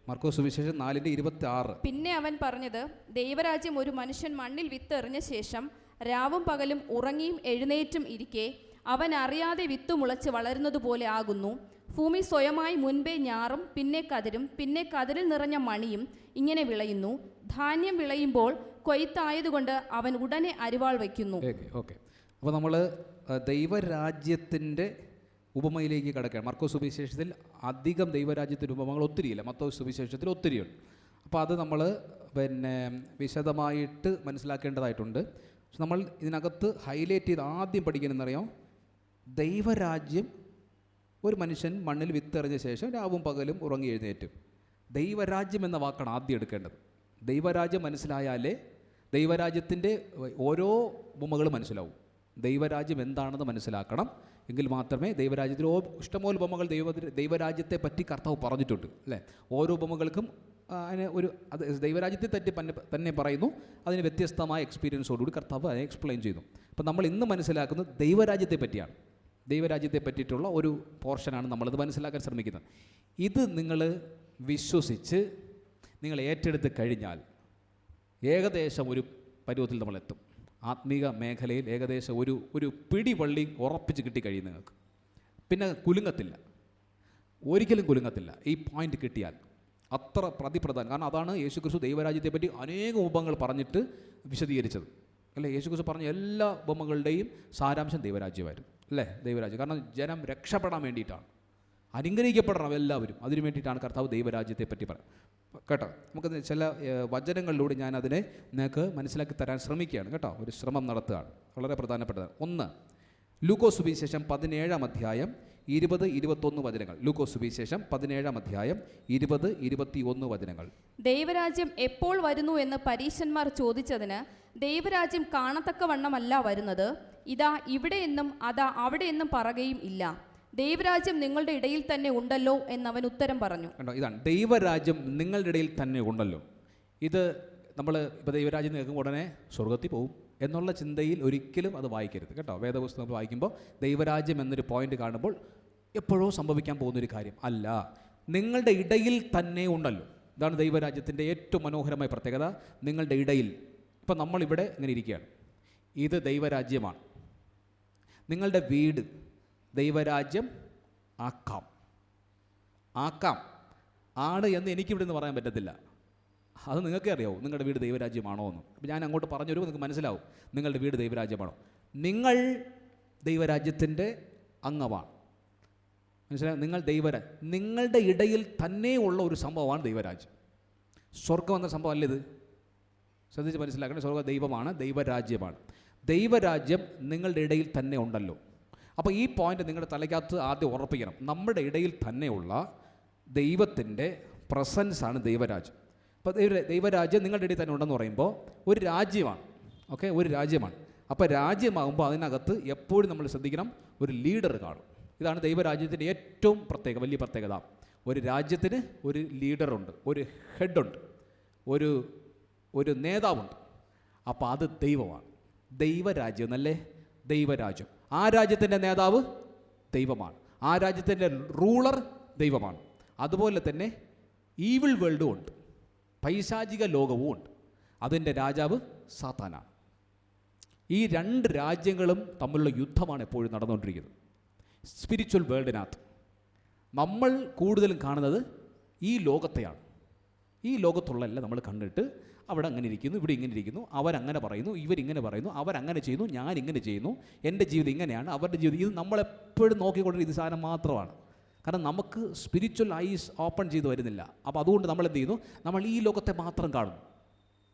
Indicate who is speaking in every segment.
Speaker 1: മർക്കോസ് സുവിശേഷം 4:26.
Speaker 2: പിന്നെ അവൻ പറഞ്ഞത്, ദൈവരാജ്യം ഒരു മനുഷ്യൻ മണ്ണിൽ വിത്തെറിഞ്ഞ ശേഷം രാവും പകലും ഉറങ്ങിയും എഴുന്നേറ്റും ഇരിക്കെ അവൻ അറിയാതെ വിത്ത് മുളച്ച് വളരുന്നത് പോലെ ആകുന്നു. ഭൂമി സ്വയമായി മുൻപേ ഞാറും പിന്നെ കതിരും പിന്നെ കതിരിൽ നിറഞ്ഞ മണിയും ഇങ്ങനെ വിളയുന്നു. ധാന്യം വിളയുമ്പോൾ കൊയ്ത്തായതുകൊണ്ട് അവൻ ഉടനെ അരിവാൾ വയ്ക്കുന്നു.
Speaker 1: ഓക്കെ, അപ്പോൾ നമ്മൾ ദൈവരാജ്യത്തിൻ്റെ ഉപമയിലേക്ക് കിടക്കുകയാണ്. മർക്കോസ് സുവിശേഷത്തിൽ അധികം ദൈവരാജ്യത്തിൻ്റെ ഉപമകൾ ഒത്തിരിയില്ല, മത്തായി സുവിശേഷത്തിൽ ഒത്തിരിയുണ്ട്. അപ്പോൾ അത് നമ്മൾ വിശദമായിട്ട് മനസ്സിലാക്കേണ്ടതായിട്ടുണ്ട്. പക്ഷെ നമ്മൾ ഇതിനകത്ത് ഹൈലൈറ്റ് ചെയ്ത് ആദ്യം പഠിക്കണമെന്നറിയാം, ദൈവരാജ്യം ഒരു മനുഷ്യൻ മണ്ണിൽ വിത്തെറിഞ്ഞ ശേഷം രാവും പകലും ഉറങ്ങി എഴുന്നേറ്റും. ദൈവരാജ്യം എന്ന വാക്കാണ് ആദ്യം എടുക്കേണ്ടത്. ദൈവരാജ്യം മനസ്സിലായാലേ ദൈവരാജ്യത്തിൻ്റെ ഓരോ ഉപമകളും മനസ്സിലാവും. ദൈവരാജ്യം എന്താണെന്ന് മനസ്സിലാക്കണം, എങ്കിൽ മാത്രമേ ദൈവരാജ്യത്തിൽ ഇഷ്ടംപോലെ ഉപമകൾ ദൈവരാജ്യത്തെ പറ്റി കർത്താവ് പറഞ്ഞിട്ടുണ്ട്, അല്ലേ? ഓരോ ഉപമകൾക്കും അതിന് ഒരു അത് ദൈവരാജ്യത്തെ തന്നെ പറയുന്നു, അതിന് വ്യത്യസ്തമായ എക്സ്പീരിയൻസോടുകൂടി കർത്താവ് അതിനെ എക്സ്പ്ലെയിൻ ചെയ്യുന്നു. അപ്പം നമ്മൾ ഇന്ന് മനസ്സിലാക്കുന്നത് ദൈവരാജ്യത്തെ പറ്റിയാണ്. ദൈവരാജ്യത്തെ പറ്റിയിട്ടുള്ള ഒരു പോർഷനാണ് നമ്മളിത് മനസ്സിലാക്കാൻ ശ്രമിക്കുന്നത്. ഇത് നിങ്ങൾ വിശ്വസിച്ച് നിങ്ങൾ ഏറ്റെടുത്ത് കഴിഞ്ഞാൽ ഏകദേശം ഒരു പരുവത്തിൽ നമ്മളെത്തും. ആത്മീക മേഖലയിൽ ഏകദേശം ഒരു പിടിവള്ളി ഉറപ്പിച്ച് കിട്ടിക്കഴിയും നിങ്ങൾക്ക്. പിന്നെ കുലുങ്ങത്തില്ല, ഒരിക്കലും കുലുങ്ങത്തില്ല. ഈ പോയിന്റ് കിട്ടിയാൽ അത്ര പ്രതിപ്രധാനം. കാരണം അതാണ് യേശുക്രിസ്തു ദൈവരാജ്യത്തെപ്പറ്റി അനേകം ഉപമകൾ പറഞ്ഞിട്ട് വിശദീകരിച്ചത്, അല്ലേ? യേശുക്രിസ്തു പറഞ്ഞ എല്ലാ ഉപമകളുടെയും സാരാംശം ദൈവരാജ്യമായിരുന്നു, അല്ലേ? ദൈവരാജ്യം. കാരണം ജനം രക്ഷപ്പെടാൻ വേണ്ടിയിട്ടാണ്, അനുഗ്രഹിക്കപ്പെടണം എല്ലാവരും, അതിനു വേണ്ടിയിട്ടാണ് കർത്താവ് ദൈവരാജ്യത്തെ പറ്റി പറയുന്നത്. കേട്ടോ, നമുക്ക് ചില വചനങ്ങളിലൂടെ ഞാൻ അതിനെ നിങ്ങൾക്ക് മനസ്സിലാക്കി തരാൻ ശ്രമിക്കുകയാണ്. കേട്ടോ, ഒരു ശ്രമം നടത്തുകയാണ്, വളരെ പ്രധാനപ്പെട്ടതാണ്. ഒന്ന്, ലൂക്കോസ് സുവിശേഷം 17-ാം അധ്യായം 20-21 വചനങ്ങൾ. ലൂക്കോസ് സുവിശേഷം 17-ാം അധ്യായം 20-21 വചനങ്ങൾ.
Speaker 2: ദൈവരാജ്യം എപ്പോൾ വരുന്നു എന്ന് പരീശന്മാർ ചോദിച്ചതിന്, ദൈവരാജ്യം കാണത്തക്കവണ്ണമല്ല വരുന്നത്, ഇതാ ഇവിടെയെന്നും അതാ അവിടെയെന്നും പറയുകയും ഇല്ല. ദൈവരാജ്യം നിങ്ങളുടെ ഇടയിൽ തന്നെ ഉണ്ടല്ലോ എന്നവൻ ഉത്തരം പറഞ്ഞു.
Speaker 1: കണ്ടോ, ഇതാണ് ദൈവരാജ്യം നിങ്ങളുടെ ഇടയിൽ തന്നെ ഉണ്ടല്ലോ. ഇത് നമ്മൾ ഇപ്പോൾ ദൈവരാജ്യം കേൾക്കുമ്പോൾ ഉടനെ സ്വർഗത്തിൽ പോകും എന്നുള്ള ചിന്തയിൽ ഒരിക്കലും അത് വായിക്കരുത്. കേട്ടോ, വേദപുസ്തകം വായിക്കുമ്പോൾ ദൈവരാജ്യം എന്നൊരു പോയിന്റ് കാണുമ്പോൾ എപ്പോഴോ സംഭവിക്കാൻ പോകുന്നൊരു കാര്യം അല്ല, നിങ്ങളുടെ ഇടയിൽ തന്നെ ഉണ്ടല്ലോ. ഇതാണ് ദൈവരാജ്യത്തിൻ്റെ ഏറ്റവും മനോഹരമായ പ്രത്യേകത, നിങ്ങളുടെ ഇടയിൽ. ഇപ്പം നമ്മളിവിടെ ഇങ്ങനെ ഇരിക്കുകയാണ്, ഇത് ദൈവരാജ്യമാണ്. നിങ്ങളുടെ വീട് ദൈവരാജ്യം ആക്കാം ആണ് എന്ന് എനിക്കിവിടെ നിന്ന് പറയാൻ പറ്റത്തില്ല. അത് നിങ്ങൾക്കേ അറിയാവൂ നിങ്ങളുടെ വീട് ദൈവരാജ്യമാണോ എന്ന്. അപ്പോൾ ഞാൻ അങ്ങോട്ട് പറഞ്ഞു വരുമ്പോൾ നിങ്ങൾക്ക് മനസ്സിലാവും നിങ്ങളുടെ വീട് ദൈവരാജ്യമാണോ. നിങ്ങൾ ദൈവരാജ്യത്തിൻ്റെ അംഗമാണ്, മനസ്സിലാവും? നിങ്ങളുടെ ഇടയിൽ തന്നെ ഉള്ള ഒരു സംഭവമാണ് ദൈവരാജ്യം. സ്വർഗം എന്ന സംഭവം അല്ല ഇത്, ശ്രദ്ധിച്ച് മനസ്സിലാക്കണം. സ്വർഗ ദൈവമാണ്, ദൈവരാജ്യമാണ്. ദൈവരാജ്യം നിങ്ങളുടെ ഇടയിൽ തന്നെ ഉണ്ടല്ലോ. അപ്പോൾ ഈ പോയിന്റ് നിങ്ങളുടെ തലയ്ക്കകത്ത് ആദ്യം ഉറപ്പിക്കണം. നമ്മുടെ ഇടയിൽ തന്നെയുള്ള ദൈവത്തിൻ്റെ പ്രസൻസാണ് ദൈവരാജ്യം. അപ്പോൾ ദൈവരാജ്യം നിങ്ങളുടെ ഇടയിൽ തന്നെ ഉണ്ടെന്ന് പറയുമ്പോൾ ഒരു രാജ്യമാണ്, ഓക്കെ, ഒരു രാജ്യമാണ്. അപ്പോൾ രാജ്യമാകുമ്പോൾ അതിനകത്ത് എപ്പോഴും നമ്മൾ ശ്രദ്ധിക്കണം, ഒരു ലീഡർ കാണും. ഇതാണ് ദൈവരാജ്യത്തിൻ്റെ ഏറ്റവും വലിയ പ്രത്യേകത. ഒരു രാജ്യത്തിന് ഒരു ലീഡറുണ്ട്, ഒരു ഹെഡുണ്ട്, ഒരു നേതാവുണ്ട്. അപ്പോൾ അത് ദൈവമാണ്. ദൈവരാജ്യം എന്നല്ലേ, ദൈവരാജ്യം. ആ രാജ്യത്തിൻ്റെ നേതാവ് ദൈവമാണ്, ആ രാജ്യത്തിൻ്റെ റൂളർ ദൈവമാണ്. അതുപോലെ തന്നെ ഈവിൾ വേൾഡും ഉണ്ട്, പൈശാചിക ലോകവും ഉണ്ട്, അതിൻ്റെ രാജാവ് സാത്താനാണ്. ഈ രണ്ട് രാജ്യങ്ങളും തമ്മിലുള്ള യുദ്ധമാണ് എപ്പോഴും നടന്നുകൊണ്ടിരിക്കുന്നത്. സ്പിരിച്വൽ വേൾഡിനകത്ത് നമ്മൾ കൂടുതലും കാണുന്നത് ഈ ലോകത്തെയാണ്. ഈ ലോകത്തുള്ള എല്ലാം നമ്മൾ കണ്ടിട്ട് അവിടെ അങ്ങനെ ഇരിക്കുന്നു, ഇവിടെ ഇങ്ങനെ ഇരിക്കുന്നു, അവരങ്ങനെ പറയുന്നു, ഇവരിങ്ങനെ പറയുന്നു, അവരങ്ങനെ ചെയ്യുന്നു, ഞാനിങ്ങനെ ചെയ്യുന്നു, എൻ്റെ ജീവിതം ഇങ്ങനെയാണ്, അവരുടെ ജീവിതം. ഇത് നമ്മളെപ്പോഴും നോക്കിക്കൊണ്ടിരിക്കുന്ന ഇത് സാധനം മാത്രമാണ്. കാരണം നമുക്ക് സ്പിരിച്വൽ ഐസ് ഓപ്പൺ ചെയ്ത് വരുന്നില്ല. അപ്പോൾ അതുകൊണ്ട് നമ്മൾ എന്ത് ചെയ്യുന്നു, നമ്മൾ ഈ ലോകത്തെ മാത്രം കാണുന്നു.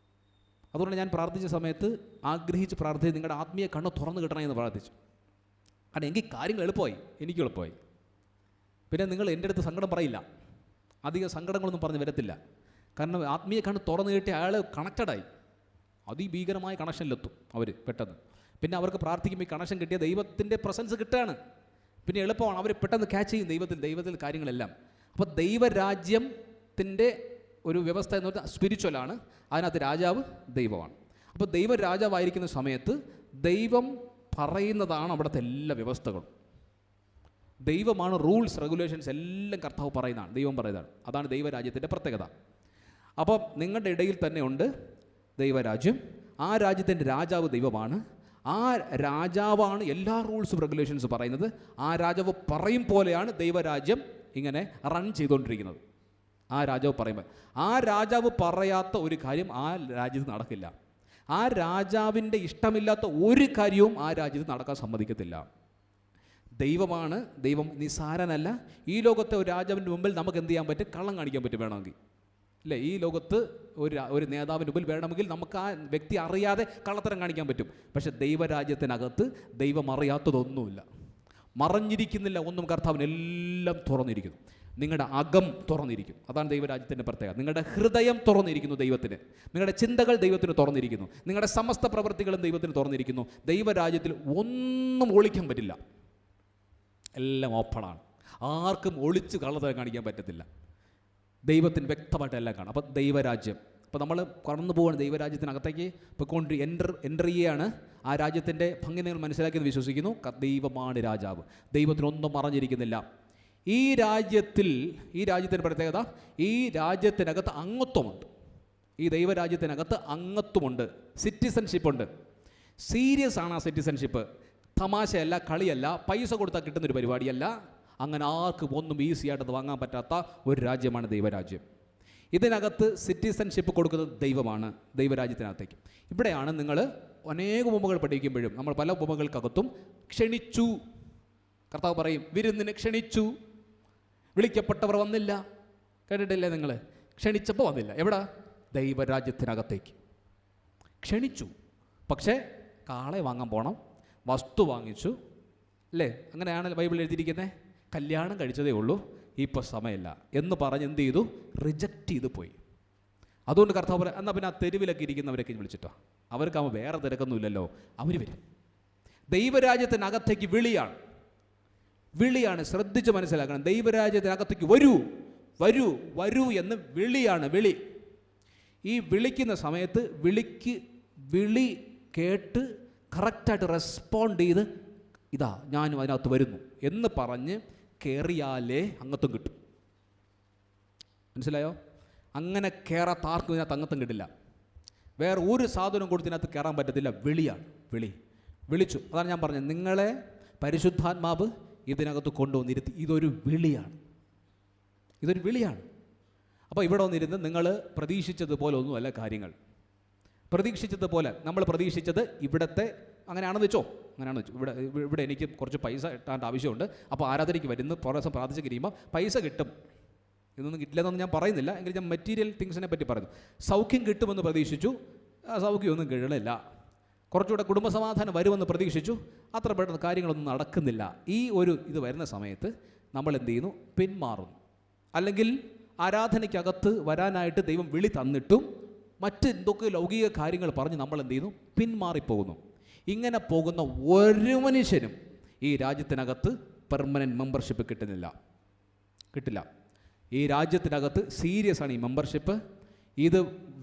Speaker 1: അതുകൊണ്ട് ഞാൻ പ്രാർത്ഥിച്ച സമയത്ത് ആഗ്രഹിച്ച് പ്രാർത്ഥിച്ച് നിങ്ങളുടെ ആത്മീയ കണ്ണ് തുറന്നു കിട്ടണമെന്ന് പ്രാർത്ഥിച്ചു. കാരണം എനിക്ക് കാര്യങ്ങൾ എളുപ്പമായി, എനിക്ക് എളുപ്പമായി. പിന്നെ നിങ്ങൾ എൻ്റെ അടുത്ത് സങ്കടം പറയില്ല, അധികം സങ്കടങ്ങളൊന്നും പറഞ്ഞ് വരത്തില്ല. കാരണം ആത്മീയ കണ്ണ് തുറന്നു കിട്ടിയ അയാൾ കണക്റ്റഡായി, അതിഭീകരമായ കണക്ഷനിലെത്തും അവർ പെട്ടെന്ന്. പിന്നെ അവർക്ക് പ്രാർത്ഥിക്കുമ്പോൾ ഈ കണക്ഷൻ കിട്ടിയ ദൈവത്തിൻ്റെ പ്രസൻസ് കിട്ടുകയാണ്, പിന്നെ എളുപ്പമാണ്, അവർ പെട്ടെന്ന് ക്യാച്ച് ചെയ്യും ദൈവത്തിൽ കാര്യങ്ങളെല്ലാം. അപ്പോൾ ദൈവരാജ്യത്തിൻ്റെ ഒരു വ്യവസ്ഥ എന്ന് പറഞ്ഞാൽ സ്പിരിച്വലാണ്, അതിനകത്ത് രാജാവ് ദൈവമാണ്. അപ്പോൾ ദൈവ രാജാവായിരിക്കുന്ന സമയത്ത് ദൈവം പറയുന്നതാണ് അവിടുത്തെ എല്ലാ വ്യവസ്ഥകളും. ദൈവമാണ് റൂൾസ് റെഗുലേഷൻസ് എല്ലാം കർത്താവ് പറയുന്നതാണ്, ദൈവം പറയുന്നതാണ്. അതാണ് ദൈവരാജ്യത്തിൻ്റെ പ്രത്യേകത. അപ്പം നിങ്ങളുടെ ഇടയിൽ തന്നെ ഉണ്ട് ദൈവരാജ്യം. ആ രാജ്യത്തിൻ്റെ രാജാവ് ദൈവമാണ്. ആ രാജാവാണ് എല്ലാ റൂൾസും റെഗുലേഷൻസും പറയുന്നത്. ആ രാജാവ് പറയും പോലെയാണ് ദൈവരാജ്യം ഇങ്ങനെ റൺ ചെയ്തുകൊണ്ടിരിക്കുന്നത്. ആ രാജാവ് പറയുമ്പോൾ ആ രാജാവ് പറയാത്ത ഒരു കാര്യം ആ രാജ്യത്ത് നടക്കില്ല. ആ രാജാവിൻ്റെ ഇഷ്ടമില്ലാത്ത ഒരു കാര്യവും ആ രാജ്യത്ത് നടക്കാൻ സമ്മതിക്കത്തില്ല. ദൈവമാണ്, ദൈവം നിസ്സാരനല്ല. ഈ ലോകത്തെ ഒരു രാജാവിൻ്റെ മുമ്പിൽ നമുക്ക് എന്ത് ചെയ്യാൻ പറ്റും? കള്ളം കാണിക്കാൻ പറ്റും വേണമെങ്കിൽ, അല്ലേ? ഈ ലോകത്ത് ഒരു നേതാവിൻ്റെ മുമ്പിൽ വേണമെങ്കിൽ നമുക്ക് ആ വ്യക്തി അറിയാതെ കള്ളത്തരം കാണിക്കാൻ പറ്റും. പക്ഷെ ദൈവരാജ്യത്തിനകത്ത് ദൈവം അറിയാത്തതൊന്നുമില്ല, മറഞ്ഞിരിക്കുന്നില്ല ഒന്നും. കർത്താവിന് എല്ലാം തുറന്നിരിക്കുന്നു. നിങ്ങളുടെ അകം തുറന്നിരിക്കും. അതാണ് ദൈവരാജ്യത്തിൻ്റെ പ്രത്യേകത. നിങ്ങളുടെ ഹൃദയം തുറന്നിരിക്കുന്നു ദൈവത്തിന്. നിങ്ങളുടെ ചിന്തകൾ ദൈവത്തിന് തുറന്നിരിക്കുന്നു. നിങ്ങളുടെ സമസ്ത പ്രവൃത്തികളും ദൈവത്തിന് തുറന്നിരിക്കുന്നു. ദൈവരാജ്യത്തിൽ ഒന്നും ഒളിക്കാൻ പറ്റില്ല, എല്ലാം ഓപ്പണാണ്. ആർക്കും ഒളിച്ച് കള്ളത്തരം കാണിക്കാൻ പറ്റത്തില്ല. ദൈവത്തിന് വ്യക്തമായിട്ട് എല്ലാം കാണാം. അപ്പോൾ ദൈവരാജ്യം, അപ്പോൾ നമ്മൾ കടന്നു പോവുകയാണ് ദൈവരാജ്യത്തിനകത്തേക്ക് പോയിക്കൊണ്ട് എൻ്റർ ചെയ്യുകയാണ്. ആ രാജ്യത്തിൻ്റെ ഭംഗി നിങ്ങൾ മനസ്സിലാക്കിയെന്ന് വിശ്വസിക്കുന്നു. ദൈവമാണ് രാജാവ്, ദൈവത്തിനൊന്നും മറഞ്ഞിരിക്കുന്നില്ല. ഈ രാജ്യത്തിൻ്റെ പ്രത്യേകത, ഈ രാജ്യത്തിനകത്ത് അംഗത്വമുണ്ട്. ഈ ദൈവരാജ്യത്തിനകത്ത് അംഗത്വമുണ്ട്, സിറ്റിസൺഷിപ്പുണ്ട്. സീരിയസ് ആണ് ആ സിറ്റിസൺഷിപ്പ്. തമാശയല്ല, കളിയല്ല, പൈസ കൊടുത്താൽ കിട്ടുന്നൊരു പരിപാടിയല്ല. അങ്ങനെ ആർക്കും ഒന്നും ഈസി ആയിട്ട് വാങ്ങാൻ പറ്റാത്ത ഒരു രാജ്യമാണ് ദൈവരാജ്യം. ഇതിനകത്ത് സിറ്റിസൺഷിപ്പ് കൊടുക്കുന്നത് ദൈവമാണ്, ദൈവരാജ്യത്തിനകത്തേക്ക്. ഇവിടെയാണ് നിങ്ങൾ അനേക ഉപമകൾ പഠിക്കുമ്പോഴും നമ്മൾ പല ഉപമകൾക്കകത്തും ക്ഷണിച്ചു, കർത്താവ് പറയും വിരുന്നിന് ക്ഷണിച്ചു, വിളിക്കപ്പെട്ടവർ വന്നില്ല. കേട്ടിട്ടില്ലേ നിങ്ങൾ? ക്ഷണിച്ചപ്പോൾ വന്നില്ല. എവിടെ? ദൈവരാജ്യത്തിനകത്തേക്ക് ക്ഷണിച്ചു, പക്ഷേ കാളെ വാങ്ങാൻ പോകണം, വസ്തു വാങ്ങിച്ചു, അല്ലേ? അങ്ങനെയാണ് ബൈബിളിൽ എഴുതിയിരിക്കുന്നത്. കല്യാണം കഴിച്ചതേ ഉള്ളൂ, ഇപ്പോൾ സമയമില്ല എന്ന് പറഞ്ഞ് എന്ത് ചെയ്തു? റിജക്റ്റ് ചെയ്ത് പോയി. അതുകൊണ്ട് കർത്താവ് പറയാം, എന്നാൽ പിന്നെ ആ തെരുവിലൊക്കെ ഇരിക്കുന്നവരൊക്കെ വിളിച്ചിട്ടോ, അവർക്കാവുമ്പോൾ വേറെ തിരക്കൊന്നുമില്ലല്ലോ, അവർ വരും. ദൈവരാജ്യത്തിനകത്തേക്ക് വിളിയാണ്. ശ്രദ്ധിച്ച് മനസ്സിലാക്കണം. ദൈവരാജ്യത്തിനകത്തേക്ക് വരൂ വരൂ വരൂ എന്ന് വിളിയാണ്, വിളി. ഈ വിളിക്കുന്ന സമയത്ത് വിളി കേട്ട് കറക്റ്റായിട്ട് റെസ്പോണ്ട് ചെയ്ത് ഇതാ ഞാനും അതിനകത്ത് വരുന്നു എന്ന് പറഞ്ഞ് കയറിയാലേ അംഗത്വം കിട്ടും. മനസ്സിലായോ? അങ്ങനെ കയറാത്ത ആർക്കും ഇതിനകത്ത് അംഗത്വം കിട്ടില്ല. വേറെ ഒരു സാധനം കൊടുത്തിനകത്ത് കയറാൻ പറ്റത്തില്ല. വിളിയാണ്, വിളിച്ചു. അതാണ് ഞാൻ പറഞ്ഞത്, നിങ്ങളെ പരിശുദ്ധാത്മാവ് ഇതിനകത്ത് കൊണ്ടുവന്നിരുത്തി. ഇതൊരു വിളിയാണ്. അപ്പോൾ ഇവിടെ വന്നിരുന്ന് നിങ്ങൾ പ്രതീക്ഷിച്ചതുപോലെ ഒന്നുമല്ല കാര്യങ്ങൾ. പ്രതീക്ഷിച്ചതുപോലെ നമ്മൾ പ്രതീക്ഷിച്ചത് ഇവിടുത്തെ അങ്ങനെയാണെന്ന് വെച്ചോ. ഇവിടെ എനിക്ക് കുറച്ച് പൈസ ഇട്ടാൻ്റെ ആവശ്യമുണ്ട്. അപ്പോൾ ആരാധനയ്ക്ക് വരുന്നു, കുറേ ദിവസം പ്രാർത്ഥിച്ച് കഴിയുമ്പോൾ പൈസ കിട്ടും. ഇതൊന്നും കിട്ടില്ലെന്നൊന്നും ഞാൻ പറയുന്നില്ല, എങ്കിലും ഞാൻ മെറ്റീരിയൽ തിങ്സിനെ പറ്റി പറയുന്നു. സൗഖ്യം കിട്ടുമെന്ന് പ്രതീക്ഷിച്ചു, സൗഖ്യമൊന്നും കിഴണില്ല. കുറച്ചുകൂടെ കുടുംബസമാധാനം വരുമെന്ന് പ്രതീക്ഷിച്ചു, അത്ര പെട്ടെന്ന് കാര്യങ്ങളൊന്നും നടക്കുന്നില്ല. ഈ ഒരു ഇത് വരുന്ന സമയത്ത് നമ്മൾ എന്ത് ചെയ്യുന്നു? പിന്മാറുന്നു. അല്ലെങ്കിൽ ആരാധനയ്ക്കകത്ത് വരാനായിട്ട് ദൈവം വിളി തന്നിട്ടും മറ്റെന്തൊക്കെ ലൗകിക കാര്യങ്ങൾ പറഞ്ഞ് നമ്മൾ എന്ത് ചെയ്യുന്നു? പിന്മാറിപ്പോകുന്നു. ഇങ്ങനെ പോകുന്ന ഒരു മനുഷ്യനും ഈ രാജ്യത്തിനകത്ത് പെർമനൻറ്റ് മെമ്പർഷിപ്പ് കിട്ടില്ല. ഈ രാജ്യത്തിനകത്ത് സീരിയസ് ആണ് ഈ മെമ്പർഷിപ്പ്. ഇത്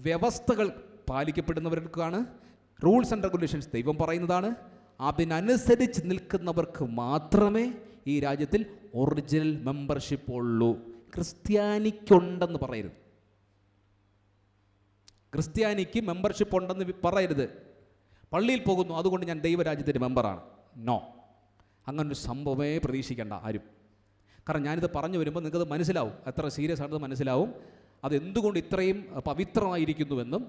Speaker 1: വ്യവസ്ഥകൾ പാലിക്കപ്പെടുന്നവർക്കാണ്. റൂൾസ് ആൻഡ് റെഗുലേഷൻസ് ദൈവം പറയുന്നതാണ്. അതിനനുസരിച്ച് നിൽക്കുന്നവർക്ക് മാത്രമേ ഈ രാജ്യത്തിൽ ഒറിജിനൽ മെമ്പർഷിപ്പ് ഉള്ളൂ. ക്രിസ്ത്യാനിക്കുണ്ടെന്ന് പറയരുത്. ക്രിസ്ത്യാനിക്ക് മെമ്പർഷിപ്പ് ഉണ്ടെന്ന് പറയരുത്. പള്ളിയിൽ പോകുന്നു, അതുകൊണ്ട് ഞാൻ ദൈവരാജ്യത്തിൻ്റെ മെമ്പറാണ്. നോ, അങ്ങനൊരു സംഭവമേ പ്രതീക്ഷിക്കേണ്ട ആരും. കാരണം ഞാനിത് പറഞ്ഞു വരുമ്പോൾ നിങ്ങൾക്കത് മനസ്സിലാവും, എത്ര സീരിയസ് ആണെന്ന് മനസ്സിലാവും. അതെന്തുകൊണ്ട് ഇത്രയും പവിത്രമായിരിക്കുന്നുവെന്നും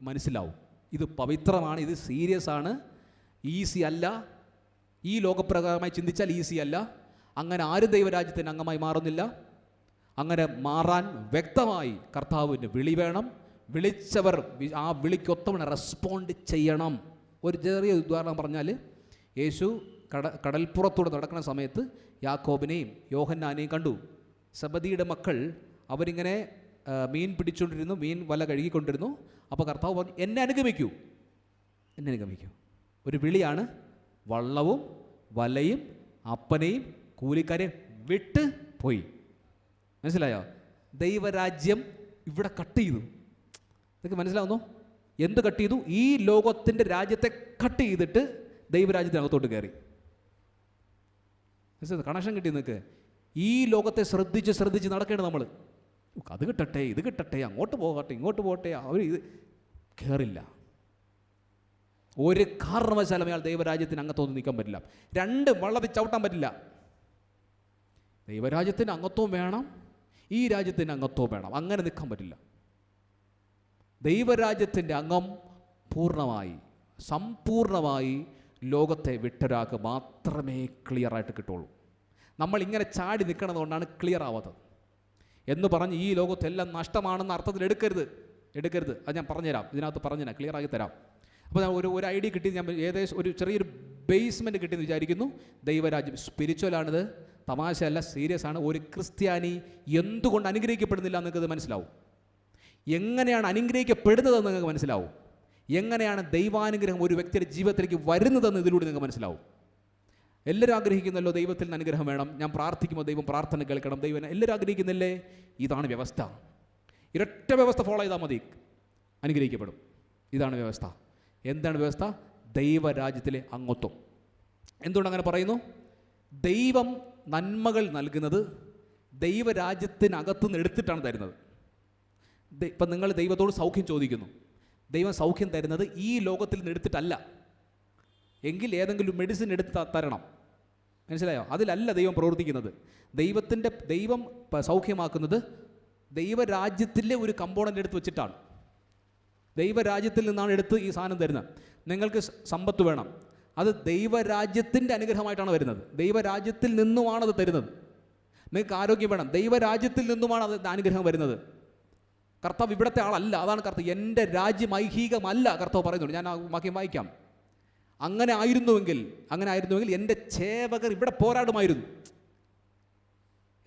Speaker 1: മനസ്സിലാവും. ഇത് പവിത്രമാണ്, ഇത് സീരിയസ് ആണ്, ഈസി അല്ല. ഈ ലോകപ്രകാരമായി ചിന്തിച്ചാൽ ഈസി അല്ല. അങ്ങനെ ആരും ദൈവരാജ്യത്തിൻ്റെ അംഗമായി മാറുന്നില്ല. അങ്ങനെ മാറാൻ വ്യക്തമായി കർത്താവിന് വിളി വേണം. വിളിച്ചവർ ആ വിളിക്കൊത്തവണ റെസ്പോണ്ട് ചെയ്യണം. ഒരു ചെറിയ ഉദാഹരണം പറഞ്ഞാൽ, യേശു കടൽപ്പുറത്തൂടെ നടക്കുന്ന സമയത്ത് യാക്കോബിനെയും യോഹന്നാനെയും കണ്ടു. സെബദിയുടെ മക്കൾ അവരിങ്ങനെ മീൻ പിടിച്ചുകൊണ്ടിരുന്നു, മീൻ വല കഴുകിക്കൊണ്ടിരുന്നു. അപ്പോൾ കർത്താവ് പറഞ്ഞു, എന്നെ അനുഗമിക്കൂ. ഒരു വിളിയാണ്. വള്ളവും വലയും അപ്പനെയും കൂലിക്കാരെയും വിട്ട് പോയി. മനസ്സിലായോ? ദൈവരാജ്യം ഇവിടെ കട്ട് ചെയ്തു. ഇതൊക്കെ മനസ്സിലാവുന്നോ? എന്ത് കട്ട് ചെയ്തു? ഈ ലോകത്തിൻ്റെ രാജ്യത്തെ കട്ട് ചെയ്തിട്ട് ദൈവരാജ്യത്തിനകത്തോട്ട് കയറി. കണക്ഷൻ കിട്ടി നിൽക്ക്. ഈ ലോകത്തെ ശ്രദ്ധിച്ച് നടക്കേണ്ടത് നമ്മൾ. അത് കിട്ടട്ടെ, ഇത് കിട്ടട്ടെ, അങ്ങോട്ട് പോകട്ടെ, ഇങ്ങോട്ട് പോകട്ടെ, അവർ ഇത് കയറില്ല. ഒരു കാരണവശാലും അയാൾ ദൈവരാജ്യത്തിന് അംഗത്വം നിൽക്കാൻ പറ്റില്ല. രണ്ട് വള്ളത്തിൽ ചവിട്ടാൻ പറ്റില്ല. ദൈവരാജ്യത്തിന് അംഗത്വം വേണം, ഈ രാജ്യത്തിന് അംഗത്വം വേണം. അങ്ങനെ നിൽക്കാൻ പറ്റില്ല. ദൈവരാജ്യത്തിൻ്റെ അംഗം പൂർണ്ണമായി സമ്പൂർണമായി ലോകത്തെ വിട്ടൊരാൾക്ക് മാത്രമേ ക്ലിയറായിട്ട് കിട്ടുള്ളൂ. നമ്മളിങ്ങനെ ചാടി നിൽക്കുന്നത് കൊണ്ടാണ് ക്ലിയർ ആവാത്തത്. എന്ന് പറഞ്ഞ് ഈ ലോകത്തെല്ലാം നഷ്ടമാണെന്ന അർത്ഥത്തിൽ എടുക്കരുത്. അത് ഞാൻ പറഞ്ഞുതരാം, ഇതിനകത്ത് പറഞ്ഞുതരാം, ക്ലിയർ ആക്കി തരാം. അപ്പോൾ ഞാൻ ഒരു ഐഡിയ കിട്ടി, ഞാൻ ഏകദേശം ഒരു ചെറിയൊരു ബേസ്മെൻറ്റ് കിട്ടിയെന്ന് വിചാരിക്കുന്നു. ദൈവരാജ്യം സ്പിരിച്വലാണിത്, തമാശയല്ല, സീരിയസ് ആണ്. ഒരു ക്രിസ്ത്യാനി എന്തുകൊണ്ട് അനുഗ്രഹിക്കപ്പെടുന്നില്ല നിങ്ങൾക്ക് മനസ്സിലാവും. എങ്ങനെയാണ് അനുഗ്രഹിക്കപ്പെടുന്നതെന്ന് നിങ്ങൾക്ക് മനസ്സിലാവും. എങ്ങനെയാണ് ദൈവാനുഗ്രഹം ഒരു വ്യക്തിയുടെ ജീവിതത്തിലേക്ക് വരുന്നതെന്ന് ഇതിലൂടെ നിങ്ങൾക്ക് മനസ്സിലാവും. എല്ലാവരും ആഗ്രഹിക്കുന്നല്ലോ ദൈവത്തിൽ നിന്ന് അനുഗ്രഹം വേണം, ഞാൻ പ്രാർത്ഥിക്കുമ്പോൾ ദൈവം പ്രാർത്ഥന കേൾക്കണം, ദൈവം എല്ലാവരും ആഗ്രഹിക്കുന്നില്ലേ? ഇതാണ് വ്യവസ്ഥ. ഇരട്ട വ്യവസ്ഥ ഫോളോ ചെയ്താൽ മതി, അനുഗ്രഹിക്കപ്പെടും. ഇതാണ് വ്യവസ്ഥ. എന്താണ് വ്യവസ്ഥ? ദൈവരാജ്യത്തിലെ അംഗത്വം. എന്തുകൊണ്ട് അങ്ങനെ പറയുന്നു? ദൈവം നന്മകൾ നൽകുന്നത് ദൈവരാജ്യത്തിനകത്തുനിന്ന് എടുത്തിട്ടാണ് തരുന്നത്. ഇപ്പം നിങ്ങൾ ദൈവത്തോട് സൗഖ്യം ചോദിക്കുന്നു, ദൈവം സൗഖ്യം തരുന്നത് ഈ ലോകത്തിൽ നിന്ന് എടുത്തിട്ടല്ല. എങ്കിൽ ഏതെങ്കിലും മെഡിസിൻ എടുത്ത് തരണം. മനസ്സിലായോ? അതിലല്ല ദൈവം പ്രവർത്തിക്കുന്നത്. ദൈവം സൗഖ്യമാക്കുന്നത് ദൈവരാജ്യത്തിലെ ഒരു കമ്പോണൻ്റ് എടുത്ത് വെച്ചിട്ടാണ്. ദൈവരാജ്യത്തിൽ നിന്നാണ് എടുത്ത് ഈ സാധനം തരുന്നത്. നിങ്ങൾക്ക് സമ്പത്ത് വേണം, അത് ദൈവരാജ്യത്തിൻ്റെ അനുഗ്രഹമായിട്ടാണ് വരുന്നത്. ദൈവരാജ്യത്തിൽ നിന്നുമാണ് അത് തരുന്നത്. നിങ്ങൾക്ക് ആരോഗ്യം വേണം, ദൈവരാജ്യത്തിൽ നിന്നുമാണ് അത് അനുഗ്രഹം വരുന്നത്. കർത്താവ് ഇവിടുത്തെ ആളല്ല, അതാണ് കർത്താവ്. എൻ്റെ രാജ്യം ഐഹികമല്ല കർത്താവ് പറയുന്നുണ്ട്. ഞാൻ ആ വാക്യം വായിക്കാം. അങ്ങനെ ആയിരുന്നുവെങ്കിൽ എൻ്റെ സേവകർ ഇവിടെ പോരാടുമായിരുന്നു.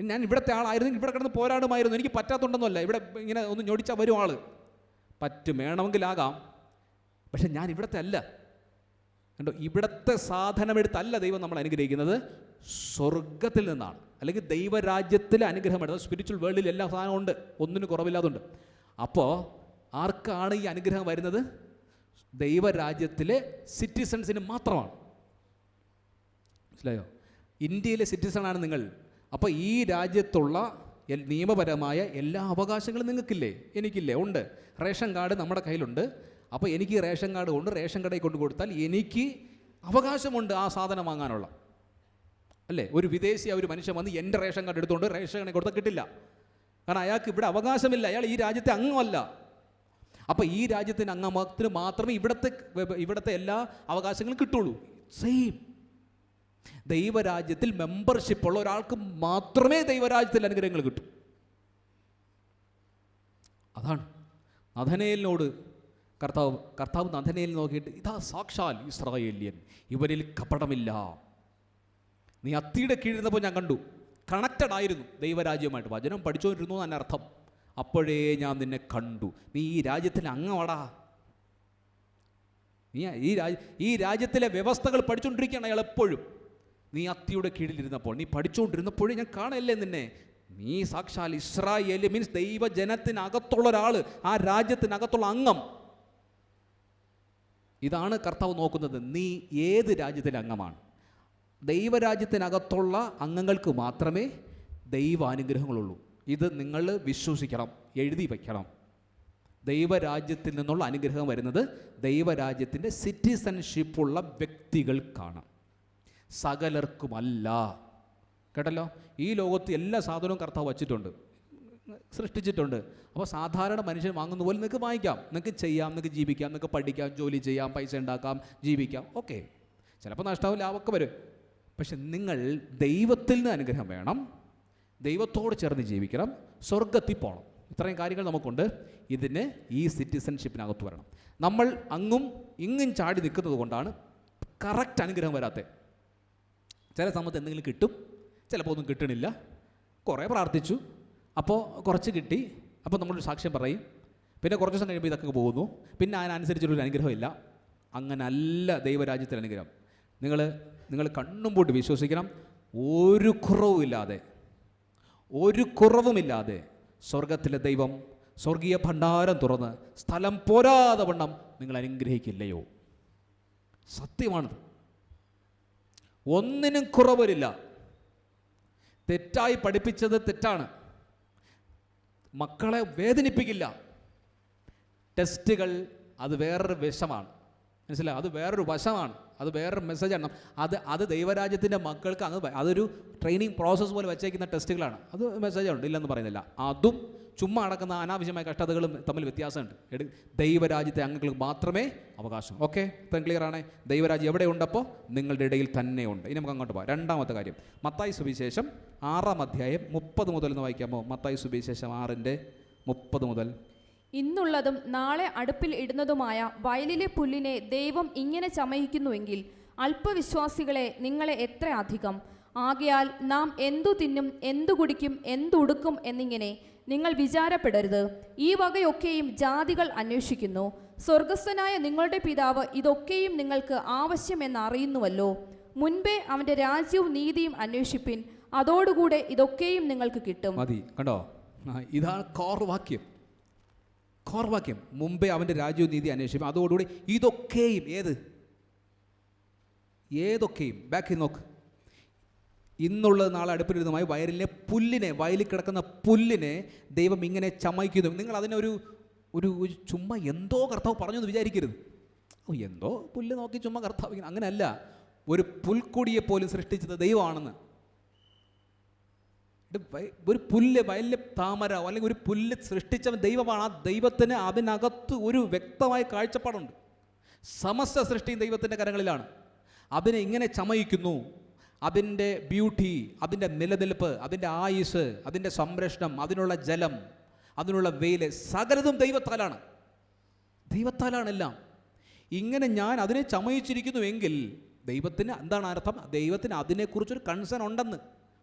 Speaker 1: ഞാൻ ഇവിടുത്തെ ആളായിരുന്നു, ഇവിടെ കിടന്ന് പോരാടുമായിരുന്നു. എനിക്ക് പറ്റാത്തതുണ്ടെന്നല്ല, ഇവിടെ ഇങ്ങനെ ഒന്ന് ഞൊടിച്ചാൽ വരും ആൾ. വേണമെങ്കിലാകാം, പക്ഷെ ഞാൻ ഇവിടുത്തെ അല്ല. കണ്ടോ, ഇവിടുത്തെ സാധനം എടുത്തല്ല ദൈവം നമ്മൾ അനുഗ്രഹിക്കുന്നത്, സ്വർഗത്തിൽ നിന്നാണ്. അല്ലെങ്കിൽ ദൈവരാജ്യത്തിലെ അനുഗ്രഹം എടുത്തത്. സ്പിരിച്വൽ വേൾഡിൽ എല്ലാ സാധനവും ഉണ്ട്, ഒന്നിനും കുറവില്ലാതുണ്ട്. അപ്പോൾ ആർക്കാണ് ഈ അനുഗ്രഹം വരുന്നത്? ദൈവരാജ്യത്തിലെ സിറ്റിസൺസിന് മാത്രമാണ്. മനസ്സിലായോ? ഇന്ത്യയിലെ സിറ്റിസണാണ് നിങ്ങൾ. അപ്പോൾ ഈ രാജ്യത്തുള്ള നിയമപരമായ എല്ലാ അവകാശങ്ങളും നിങ്ങൾക്കില്ലേ? എനിക്കില്ലേ? ഉണ്ട്. റേഷൻ കാർഡ് നമ്മുടെ കയ്യിലുണ്ട്. അപ്പോൾ എനിക്ക് റേഷൻ കാർഡ് കൊണ്ട് റേഷൻ കടയിൽ കൊണ്ട് കൊടുത്താൽ എനിക്ക് അവകാശമുണ്ട് ആ സാധനം വാങ്ങാനുള്ള, അല്ലേ? ഒരു വിദേശി ഒരു മനുഷ്യൻ വന്ന് എൻ്റെ റേഷൻ കാർഡ് എടുത്തുകൊണ്ട് റേഷൻ കടയിൽ കൊടുത്താൽ കിട്ടില്ല. കാരണം അയാൾക്ക് ഇവിടെ അവകാശമില്ല, അയാൾ ഈ രാജ്യത്തെ അംഗമല്ല. അപ്പോൾ ഈ രാജ്യത്തിൻ്റെ അംഗത്തിന് മാത്രമേ ഇവിടുത്തെ എല്ലാ അവകാശങ്ങളും കിട്ടുള്ളൂ. സെയിം ദൈവരാജ്യത്തിൽ മെമ്പർഷിപ്പ് ഉള്ള ഒരാൾക്ക് മാത്രമേ ദൈവരാജ്യത്തിൽ അനുഗ്രഹങ്ങൾ കിട്ടൂ. അതാണ് നഥനയേലിനോട് കർത്താവ് നഥനയേൽ നോക്കിയിട്ട്, ഇതാ സാക്ഷാൽ ഇസ്രായേല്യൻ, ഇവരിൽ കപടമില്ല. നീ അത്തിയുടെ കീഴിരുന്നപ്പോൾ ഞാൻ കണ്ടു, കണക്റ്റഡ് ആയിരുന്നു ദൈവരാജ്യവുമായിട്ട്. വചനം പഠിച്ചുകൊണ്ടിരുന്നു തന്നെ അർത്ഥം. അപ്പോഴേ ഞാൻ നിന്നെ കണ്ടു, നീ ഈ രാജ്യത്തിലെ അംഗമാടാ. നീ ഈ രാജ്യത്തിലെ വ്യവസ്ഥകൾ പഠിച്ചുകൊണ്ടിരിക്കുകയാണ് അയാൾ എപ്പോഴും. നീ അത്തിയുടെ കീഴിലിരുന്നപ്പോൾ, നീ പഠിച്ചുകൊണ്ടിരുന്നപ്പോഴേ ഞാൻ കാണല്ലേ നിന്നെ. നീ സാക്ഷാൽ ഇസ്രായേൽ, മീൻസ് ദൈവജനത്തിനകത്തുള്ള ഒരാൾ, ആ രാജ്യത്തിനകത്തുള്ള അംഗം. ഇതാണ് കർത്താവ് നോക്കുന്നത്. നീ ഏത് രാജ്യത്തിലെ അംഗമാണ്? ദൈവരാജ്യത്തിനകത്തുള്ള അംഗങ്ങൾക്ക് മാത്രമേ ദൈവാനുഗ്രഹങ്ങളുള്ളൂ. ഇത് നിങ്ങൾ വിശ്വസിക്കണം, എഴുതി വയ്ക്കണം. ദൈവരാജ്യത്തിൽ നിന്നുള്ള അനുഗ്രഹം വരുന്നത് ദൈവരാജ്യത്തിൻ്റെ സിറ്റിസൺഷിപ്പുള്ള വ്യക്തികൾക്കാണ്, സകലർക്കുമല്ല. കേട്ടല്ലോ? ഈ ലോകത്ത് എല്ലാ സാധനവും കർത്താവ് വച്ചിട്ടുണ്ട്, സൃഷ്ടിച്ചിട്ടുണ്ട്. അപ്പോൾ സാധാരണ മനുഷ്യൻ വാങ്ങുന്ന പോലെ നിങ്ങൾക്ക് വാങ്ങിക്കാം, നിങ്ങൾക്ക് ചെയ്യാം, നിങ്ങൾക്ക് ജീവിക്കാം, നിങ്ങൾക്ക് പഠിക്കാം, ജോലി ചെയ്യാം, പൈസ ഉണ്ടാക്കാം, ജീവിക്കാം. ഓക്കെ, ചിലപ്പോൾ നഷ്ടവും ലാഭമൊക്കെ വരും. പക്ഷെ നിങ്ങൾ ദൈവത്തിൽ നിന്ന് അനുഗ്രഹം വേണം, ദൈവത്തോട് ചേർന്ന് ജീവിക്കണം, സ്വർഗത്തിൽ പോകണം. ഇത്രയും കാര്യങ്ങൾ നമുക്കുണ്ട്. ഇതിന് ഈ സിറ്റിസൺഷിപ്പിനകത്ത് വരണം. നമ്മൾ അങ്ങും ഇങ്ങും ചാടി നിൽക്കുന്നത് കൊണ്ടാണ് കറക്റ്റ് അനുഗ്രഹം വരാത്തത്. ചില സമയത്ത് എന്തെങ്കിലും കിട്ടും, ചിലപ്പോൾ ഒന്നും കിട്ടണില്ല. കുറേ പ്രാർത്ഥിച്ചു, അപ്പോൾ കുറച്ച് കിട്ടി, അപ്പോൾ നമ്മളൊരു സാക്ഷ്യം പറയും. പിന്നെ കുറച്ച് ദിവസം കഴിയുമ്പോൾ ഇതൊക്കെ പോകുന്നു. പിന്നെ അതിനനുസരിച്ചുള്ളൊരു അനുഗ്രഹമില്ല. അങ്ങനല്ല ദൈവരാജ്യത്തിലെ അനുഗ്രഹം. നിങ്ങൾ കണ്ണും പൂട്ടി വിശ്വസിക്കണം. ഒരു കുറവുമില്ലാതെ സ്വർഗത്തിലെ ദൈവം സ്വർഗീയ ഭണ്ഡാരം തുറന്ന് സ്ഥലം പോരാതെ വണ്ണം നിങ്ങൾ അനുഗ്രഹിക്കില്ലയോ? സത്യമാണത്. ഒന്നിനും കുറവ് വരില്ല. തെറ്റായി പഠിപ്പിച്ചത് തെറ്റാണ്. മക്കളെ വേദനിപ്പിക്കില്ല. ടെസ്റ്റുകൾ അത് വേറൊരു വിഷമാണ്, മനസ്സിലായി? അത് വേറൊരു വശമാണ്, അത് വേറൊരു മെസ്സേജാണ്. അത് ദൈവരാജ്യത്തിൻ്റെ മക്കൾക്ക് അതൊരു ട്രെയിനിങ് പ്രോസസ്സ് പോലെ വെച്ചേക്കുന്ന ടെസ്റ്റുകളാണ്. അത് മെസ്സേജുണ്ട്, ഇല്ലെന്ന് പറയുന്നില്ല. അതും ചുമ്മാ നടക്കുന്ന അനാവശ്യമായ കഷ്ടതകളും തമ്മിൽ വ്യത്യാസമുണ്ട്. ദൈവരാജ്യത്തെ അംഗങ്ങൾക്ക് മാത്രമേ അവകാശം. ഓക്കെ, ഇപ്പം ക്ലിയർ ആണ്. ദൈവരാജ്യം എവിടെ ഉണ്ടപ്പോൾ നിങ്ങളുടെ ഇടയിൽ തന്നെ ഉണ്ട്. ഇനി നമുക്ക് അങ്ങോട്ട് പോകാം. രണ്ടാമത്തെ കാര്യം, മത്തായി സുവിശേഷം 6-ാം അധ്യായം 30 മുതൽ എന്ന് വായിക്കാമോ? മത്തായി സുവിശേഷം 6:30 മുതൽ.
Speaker 2: ഇന്നുള്ളതും നാളെ അടുപ്പിൽ ഇടുന്നതുമായ വയലിലെ പുല്ലിനെ ദൈവം ഇങ്ങനെ ചമയിക്കുന്നുവെങ്കിൽ അല്പവിശ്വാസികളെ നിങ്ങളെ എത്ര അധികം. ആകയാൽ നാം എന്തു തിന്നും, എന്തു കുടിക്കും, എന്തുടുക്കും എന്നിങ്ങനെ നിങ്ങൾ വിചാരപ്പെടരുത്. ഈ വകയൊക്കെയും ജാതികൾ അന്വേഷിക്കുന്നു. സ്വർഗസ്ഥനായ നിങ്ങളുടെ പിതാവ് ഇതൊക്കെയും നിങ്ങൾക്ക് ആവശ്യമെന്ന് അറിയുന്നുവല്ലോ. മുൻപേ അവൻ്റെ രാജ്യവും നീതിയും അന്വേഷിപ്പിൻ, അതോടുകൂടെ ഇതൊക്കെയും നിങ്ങൾക്ക് കിട്ടും.
Speaker 1: മതി, കണ്ടോ? ഇതാണ് കോർവാക്യം. മുമ്പേ അവൻ്റെ രാജ്യവും നീതി അന്വേഷിക്കും, അതോടുകൂടി ഇതൊക്കെയും. ഏതൊക്കെയും ബാക്കി നോക്ക്. ഇന്നുള്ളത് നാളെ അടുപ്പിലിരുന്നതുമായി വയലിൽ കിടക്കുന്ന പുല്ലിനെ ദൈവം ഇങ്ങനെ ചമയ്ക്കുന്നു. നിങ്ങൾ അതിനെ ഒരു ചുമ്മാ എന്തോ കർത്താവ് പറഞ്ഞു എന്ന് വിചാരിക്കരുത്. എന്തോ പുല്ല് നോക്കി ചുമ്മാ കർത്താവ് ഇങ്ങനെ, അങ്ങനെയല്ല. ഒരു പുൽക്കൊടിയെ പോലും സൃഷ്ടിച്ചത് ദൈവമാണെന്ന്. ഒരു പുല്ല്, വയലിലെ താമര അല്ലെങ്കിൽ ഒരു പുല്ല് സൃഷ്ടിച്ച ദൈവമാണ്. ആ ദൈവത്തിന് അതിനകത്ത് ഒരു വ്യക്തമായ കാഴ്ചപ്പാടുണ്ട്. സമസ്ത സൃഷ്ടിയും ദൈവത്തിൻ്റെ കരങ്ങളിലാണ്. അതിനെ ഇങ്ങനെ ചമയിക്കുന്നു. അതിൻ്റെ ബ്യൂട്ടി, അതിൻ്റെ നിലനിൽപ്പ്, അതിൻ്റെ ആയുസ്, അതിൻ്റെ സംരക്ഷണം, അതിനുള്ള ജലം, അതിനുള്ള വെയില്, സകലതും ദൈവത്താലാണ് എല്ലാം. ഇങ്ങനെ ഞാൻ അതിനെ ചമയിച്ചിരിക്കുന്നുവെങ്കിൽ ദൈവത്തിന് എന്താണ് അർത്ഥം? ദൈവത്തിന് അതിനെക്കുറിച്ചൊരു കൺസേൺ ഉണ്ടെന്ന്.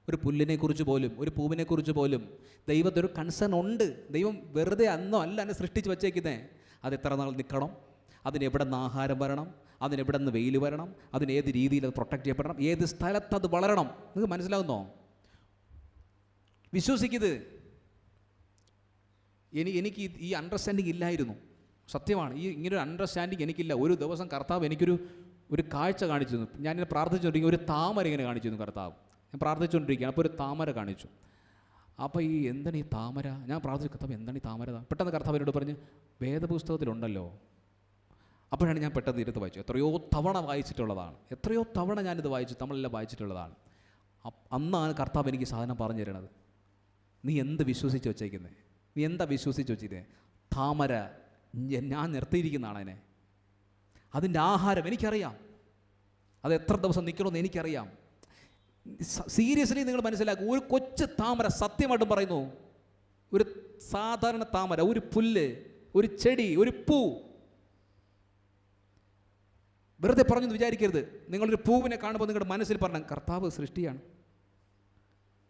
Speaker 1: ഒരു പുല്ലിനെക്കുറിച്ച് പോലും, ഒരു പൂവിനെക്കുറിച്ച് പോലും ദൈവത്തിനൊരു കൺസേൺ ഉണ്ട്. ദൈവം വെറുതെ അല്ല എന്നെ സൃഷ്ടിച്ച് വച്ചേക്കുന്നേ. അത് എത്ര നാൾ നിൽക്കണം, അതിനെവിടെ നിന്ന് ആഹാരം വരണം, അതിനെവിടെ നിന്ന് വെയിൽ വരണം, അതിന് ഏത് രീതിയിൽ അത് പ്രൊട്ടക്റ്റ് ചെയ്യപ്പെടണം, ഏത് സ്ഥലത്ത് അത് വളരണം. നിങ്ങൾക്ക് മനസ്സിലാകുന്നോ? വിശ്വസിക്കുന്നത്. എനിക്ക് ഈ അണ്ടർസ്റ്റാൻഡിങ് ഇല്ലായിരുന്നു, സത്യമാണ്. ഇങ്ങനൊരു അണ്ടർസ്റ്റാൻഡിങ് എനിക്കില്ല. ഒരു ദിവസം കർത്താവ് എനിക്കൊരു കാഴ്ച കാണിച്ചു തന്നു. ഞാനിങ്ങനെ പ്രാർത്ഥിച്ചുകൊണ്ടിരിക്കും. ഒരു താമര ഇങ്ങനെ കാണിച്ചു തന്നു കർത്താവ്. ഞാൻ പ്രാർത്ഥിച്ചുകൊണ്ടിരിക്കുകയാണ്. അപ്പോൾ ഒരു താമര കാണിച്ചു. അപ്പോൾ എന്താണ് ഈ താമര? ഞാൻ പ്രാർത്ഥിച്ചു, കർത്താവ് എന്താണ് ഈ താമര? പെട്ടെന്ന് കർത്താവ് എന്നോട് പറഞ്ഞ്, വേദപുസ്തകത്തിലുണ്ടല്ലോ. അപ്പോഴാണ് ഞാൻ പെട്ടെന്ന് ഇരുത്ത് വായിച്ചു. എത്രയോ തവണ വായിച്ചിട്ടുള്ളതാണ്, എത്രയോ തവണ ഞാനിത് വായിച്ചു, നമ്മളെല്ലാം വായിച്ചിട്ടുള്ളതാണ്. അന്നാണ് കർത്താവ് എനിക്ക് സാധനം പറഞ്ഞു തരണത്. നീ എന്ത് വിശ്വസിച്ച് വെച്ചേക്കുന്നത്? നീ എന്താ വിശ്വസിച്ച് വെച്ചിരുന്നത്? താമര ഞാൻ നിർത്തിയിരിക്കുന്നതാണ് അതിനെ. അതിൻ്റെ ആഹാരം എനിക്കറിയാം, അത് എത്ര ദിവസം നിൽക്കണമെന്ന് എനിക്കറിയാം. സീരിയസ്ലി നിങ്ങൾ മനസ്സിലാക്കുക. ഒരു കൊച്ചു താമര, സത്യമായിട്ടും പറയുന്നു, ഒരു സാധാരണ താമര, ഒരു പുല്ല്, ഒരു ചെടി, ഒരു പൂ. വെറുതെ പറഞ്ഞു വിചാരിക്കരുത്. നിങ്ങളൊരു പൂവിനെ കാണുമ്പോൾ നിങ്ങളുടെ മനസ്സിൽ പറഞ്ഞ കർത്താവ് സൃഷ്ടിയാണ്.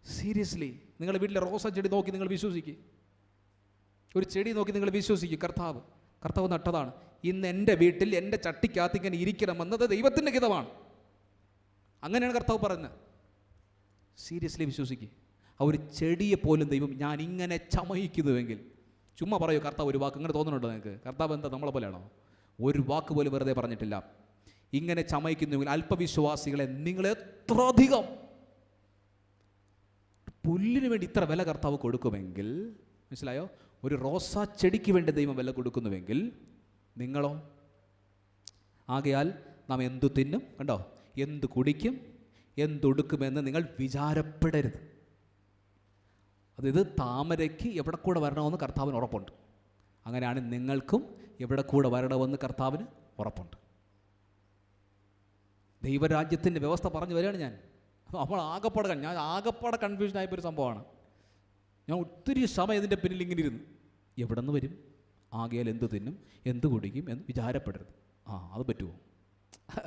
Speaker 1: സീരിയസ്ലി നിങ്ങളുടെ വീട്ടിലെ റോസാ ചെടി നോക്കി നിങ്ങൾ വിശ്വസിക്കുക. ഒരു ചെടി നോക്കി നിങ്ങൾ വിശ്വസിക്കുക, കർത്താവ് നട്ടതാണ്. ഇന്ന് എൻ്റെ വീട്ടിൽ എൻ്റെ ചട്ടിക്കകത്ത് ഇങ്ങനെ ഇരിക്കണമെന്നത് ദൈവത്തിൻ്റെ ഹിതമാണ്. അങ്ങനെയാണ് കർത്താവ് പറഞ്ഞത്. സീരിയസ്ലി വിശ്വസിക്കുക. ആ ഒരു ചെടിയെ പോലും ദൈവം ഞാൻ ഇങ്ങനെ ചമയിക്കുന്നുവെങ്കിൽ, ചുമ്മാ പറയൂ കർത്താവ് ഒരു വാക്ക്. ഇങ്ങനെ തോന്നുന്നുണ്ടോ നിങ്ങൾക്ക്? കർത്താവ് എന്താ നമ്മളെ പോലെയാണോ? ഒരു വാക്ക് പോലും വെറുതെ പറഞ്ഞിട്ടില്ല. ഇങ്ങനെ ചമയിക്കുന്നുവെങ്കിൽ അല്പവിശ്വാസികളെ നിങ്ങൾ എത്ര അധികം. പുല്ലിന് വേണ്ടി ഇത്ര വില കർത്താവ് കൊടുക്കുമെങ്കിൽ, മനസ്സിലായോ? ഒരു റോസാ ചെടിക്ക് വേണ്ടി ദൈവം വില കൊടുക്കുന്നുവെങ്കിൽ നിങ്ങളോ? ആകയാൽ നാം എന്തു തിന്നും, കണ്ടോ, എന്തു കുടിക്കും, എന്തൊടുക്കുമെന്ന് നിങ്ങൾ വിചാരപ്പെടരുത്. അതായത് താമരയ്ക്ക് എവിടെ കൂടെ വരണമെന്ന് കർത്താവിന് ഉറപ്പുണ്ട്. അങ്ങനെയാണ് നിങ്ങൾക്കും എവിടെ കൂടെ വരണമെന്ന് കർത്താവിന് ഉറപ്പുണ്ട്. ദൈവരാജ്യത്തിൻ്റെ വ്യവസ്ഥ പറഞ്ഞു വരികയാണ് ഞാൻ. ഞാൻ ആകപ്പാടെ കൺഫ്യൂഷനായപ്പോൾ ഒരു സംഭവമാണ്. ഞാൻ ഒത്തിരി സമയം ഇതിൻ്റെ പിന്നിൽ ഇങ്ങനെ ഇരുന്നു. എവിടെ നിന്ന് വരും? ആകയാൽ എന്ത് തിന്നും, എന്ത് കുടിക്കും എന്ന് വിചാരപ്പെടരുത്. അത് പറ്റുമോ?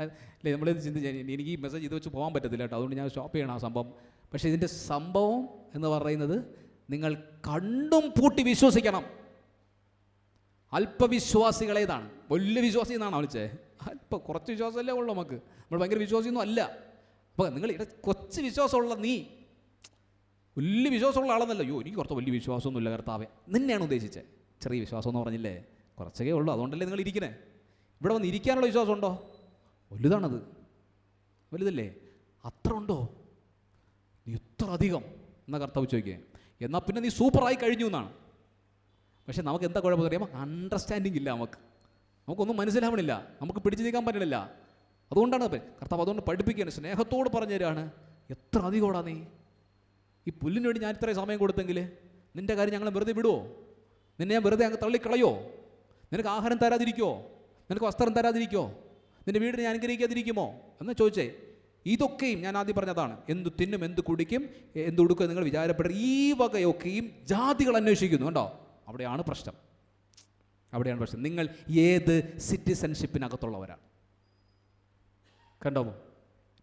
Speaker 1: അല്ലേ, നമ്മളിത് ചിന്തിച്ച് എനിക്ക് ഈ മെസ്സേജ് ഇത് വെച്ച് പോകാൻ പറ്റത്തില്ല കേട്ടോ. അതുകൊണ്ട് ഞാൻ സ്റ്റോപ്പ് ചെയ്യണം ആ സംഭവം. പക്ഷേ ഇതിൻ്റെ സംഭവം എന്ന് പറയുന്നത് നിങ്ങൾ കണ്ടും പൂട്ടി വിശ്വസിക്കണം. അല്പവിശ്വാസികളേതാണ്. വലിയ വിശ്വാസി എന്നാണ് വിളിച്ചത്. കുറച്ച് വിശ്വാസമല്ലേ ഉള്ളൂ നമുക്ക്. നമ്മൾ ഭയങ്കര വിശ്വാസിയൊന്നും അല്ല. അപ്പോൾ നിങ്ങൾ കൊച്ചു വിശ്വാസമുള്ള നീ വലിയ വിശ്വാസമുള്ള ആളെന്നല്ലോ. എനിക്ക് കുറച്ച് വലിയ വിശ്വാസമൊന്നുമില്ല കർത്താവേ, നിന്നെയാണ് ഉദ്ദേശിച്ചത്. ചെറിയ വിശ്വാസം എന്ന് പറഞ്ഞില്ലേ, കുറച്ചൊക്കെ ഉള്ളൂ. അതുകൊണ്ടല്ലേ നിങ്ങൾ ഇരിക്കണേ. ഇവിടെ വന്ന് ഇരിക്കാനുള്ള വിശ്വാസം ഉണ്ടോ? വലുതാണത്, വലുതല്ലേ? അത്ര ഉണ്ടോ? നീ ഇത്ര അധികം എന്നാ കർത്താവ് ചോദിക്കുക. എന്നാൽ പിന്നെ നീ സൂപ്പറായി കഴിഞ്ഞു എന്നാണ്. പക്ഷെ നമുക്ക് എന്താ കുഴപ്പമെന്ന് അറിയാമോ? അണ്ടർസ്റ്റാൻഡിങ് ഇല്ല, നമുക്കൊന്നും മനസ്സിലാവണില്ല, നമുക്ക് പിടിച്ചു നീക്കാൻ പറ്റണില്ല. അതുകൊണ്ടാണ് കർത്താവ് അതുകൊണ്ട് പഠിപ്പിക്കുകയാണ്, സ്നേഹത്തോട് പറഞ്ഞു തരാണ്. എത്ര അധികമാടാ നീ, ഈ പുല്ലിന് വേണ്ടി ഞാൻ ഇത്രയും സമയം കൊടുത്തെങ്കിൽ നിൻ്റെ കാര്യം ഞങ്ങളെ വെറുതെ വിടുമോ? നിന്നെ ഞാൻ വെറുതെ അങ്ങ് തള്ളിക്കളയോ? നിനക്ക് ആഹാരം തരാതിരിക്കുമോ? നിനക്ക് വസ്ത്രം തരാതിരിക്കുമോ? നിൻ്റെ വീടിനെ ഞാൻ അനുഗ്രഹിക്കാതിരിക്കുമോ എന്ന് ചോദിച്ചേ. ഇതൊക്കെയും ഞാൻ ആദ്യം പറഞ്ഞതാണ്, എന്ത് തിന്നും എന്ത് കുടിക്കും എന്ത് ഉടുക്കും നിങ്ങൾ വിചാരപ്പെടുക, ഈ വകയൊക്കെയും ജാതികൾ അന്വേഷിക്കുന്നു. കണ്ടോ, അവിടെയാണ് പ്രശ്നം. നിങ്ങൾ ഏത് സിറ്റിസൺഷിപ്പിനകത്തുള്ളവരാണ്? കണ്ടോ,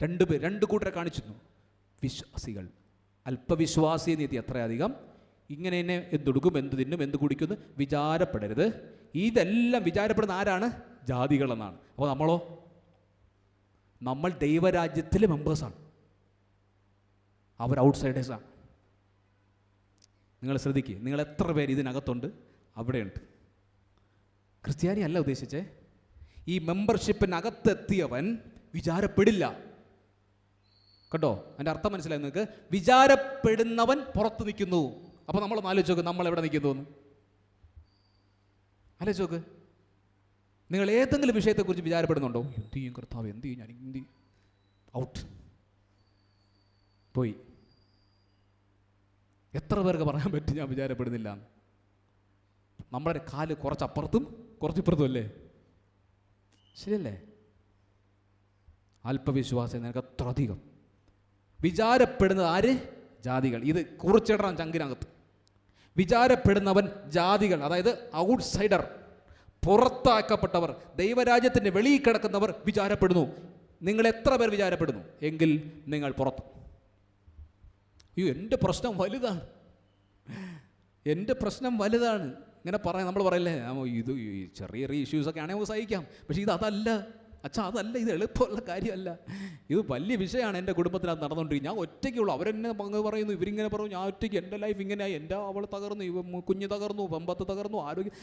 Speaker 1: രണ്ട് കൂട്ടരെ കാണിച്ചിരുന്നു. വിശ്വാസികൾ, അല്പവിശ്വാസി നീതി എത്രയധികം, ഇങ്ങനെ തന്നെ എന്തുടുക്കും എന്ത് തിന്നും എന്ത് കുടിക്കുന്നു വിചാരപ്പെടരുത്. ഇതെല്ലാം വിചാരപ്പെടുന്ന ആരാണ്? ജാതികളെന്നാണ്. അപ്പോൾ നമ്മൾ ദൈവരാജ്യത്തിലെ മെമ്പേഴ്സാണ്, അവർ ഔട്ട്സൈഡേഴ്സാണ്. നിങ്ങൾ ശ്രദ്ധിക്കുക, നിങ്ങൾ എത്ര പേര് ഇതിനകത്തുണ്ട്? അവിടെയുണ്ട്. ക്രിസ്ത്യാനി അല്ല ഉദ്ദേശിച്ചേ. ഈ മെമ്പർഷിപ്പിനകത്തെത്തിയവൻ വിചാരപ്പെടില്ല. കേട്ടോ, അതിൻ്റെ അർത്ഥം മനസ്സിലായി നിങ്ങൾക്ക്? വിചാരപ്പെടുന്നവൻ പുറത്ത് നിൽക്കുന്നു. അപ്പോൾ നമ്മളൊന്ന് ആലോചിച്ച് നോക്ക്, നമ്മൾ എവിടെ നിൽക്കുന്നു എന്ന് ആലോചിച്ച് നോക്ക്. നിങ്ങൾ ഏതെങ്കിലും വിഷയത്തെക്കുറിച്ച് വിചാരപ്പെടുന്നുണ്ടോ? എന്ത് ചെയ്യും കർത്താവ്, എന്ത് ചെയ്യും, ഞാൻ എന്ത് ചെയ്യും? ഔട്ട്, പോയി. എത്ര പേർക്ക് പറയാൻ പറ്റും ഞാൻ വിചാരപ്പെടുന്നില്ല എന്ന്? നമ്മുടെ കാല് കുറച്ചപ്പുറത്തും കുറച്ചിപ്പുറത്തും അല്ലേ? ശരിയല്ലേ? അല്പവിശ്വാസം നിനക്ക് അത്ര അധികം. വിചാരപ്പെടുന്നത് ആര്? ജാതികൾ. ഇത് കുറിച്ചിടണം ചങ്കിനകത്ത്. വിചാരപ്പെടുന്നവൻ ജാതികൾ, അതായത് ഔട്ട്സൈഡർ, പുറത്താക്കപ്പെട്ടവർ, ദൈവരാജ്യത്തിൻ്റെ വെളിയിൽ കിടക്കുന്നവർ വിചാരപ്പെടുന്നു. നിങ്ങൾ എത്ര പേർ വിചാരപ്പെടുന്നു? എങ്കിൽ നിങ്ങൾ പുറത്ത്. അയ്യോ, എൻ്റെ പ്രശ്നം വലുതാണ്, എൻ്റെ പ്രശ്നം വലുതാണ് ഇങ്ങനെ പറയാം. നമ്മൾ പറയില്ലേ, ഇത് ചെറിയ ചെറിയ ഇഷ്യൂസൊക്കെ ആണെങ്കിൽ നമുക്ക് സഹിക്കാം. പക്ഷേ അതല്ല അച്ഛാ, അതല്ല, ഇത് എളുപ്പമുള്ള കാര്യമല്ല, ഇത് വലിയ വിഷയമാണ്. എൻ്റെ കുടുംബത്തിനകത്ത് നടന്നുകൊണ്ടിരിക്കും. ഞാൻ ഒറ്റയ്ക്കുള്ളൂ, അവരെന്നെ പങ്ക് പറയുന്നു, ഇവരിങ്ങനെ പറയുന്നു, ഞാൻ ഒറ്റയ്ക്ക്, എൻ്റെ ലൈഫ് ഇങ്ങനെയായി, എൻ്റെ അവൾ തകർന്നു, കുഞ്ഞ് തകർന്നു, പമ്പത്ത് തകർന്നു, ആരോഗ്യം.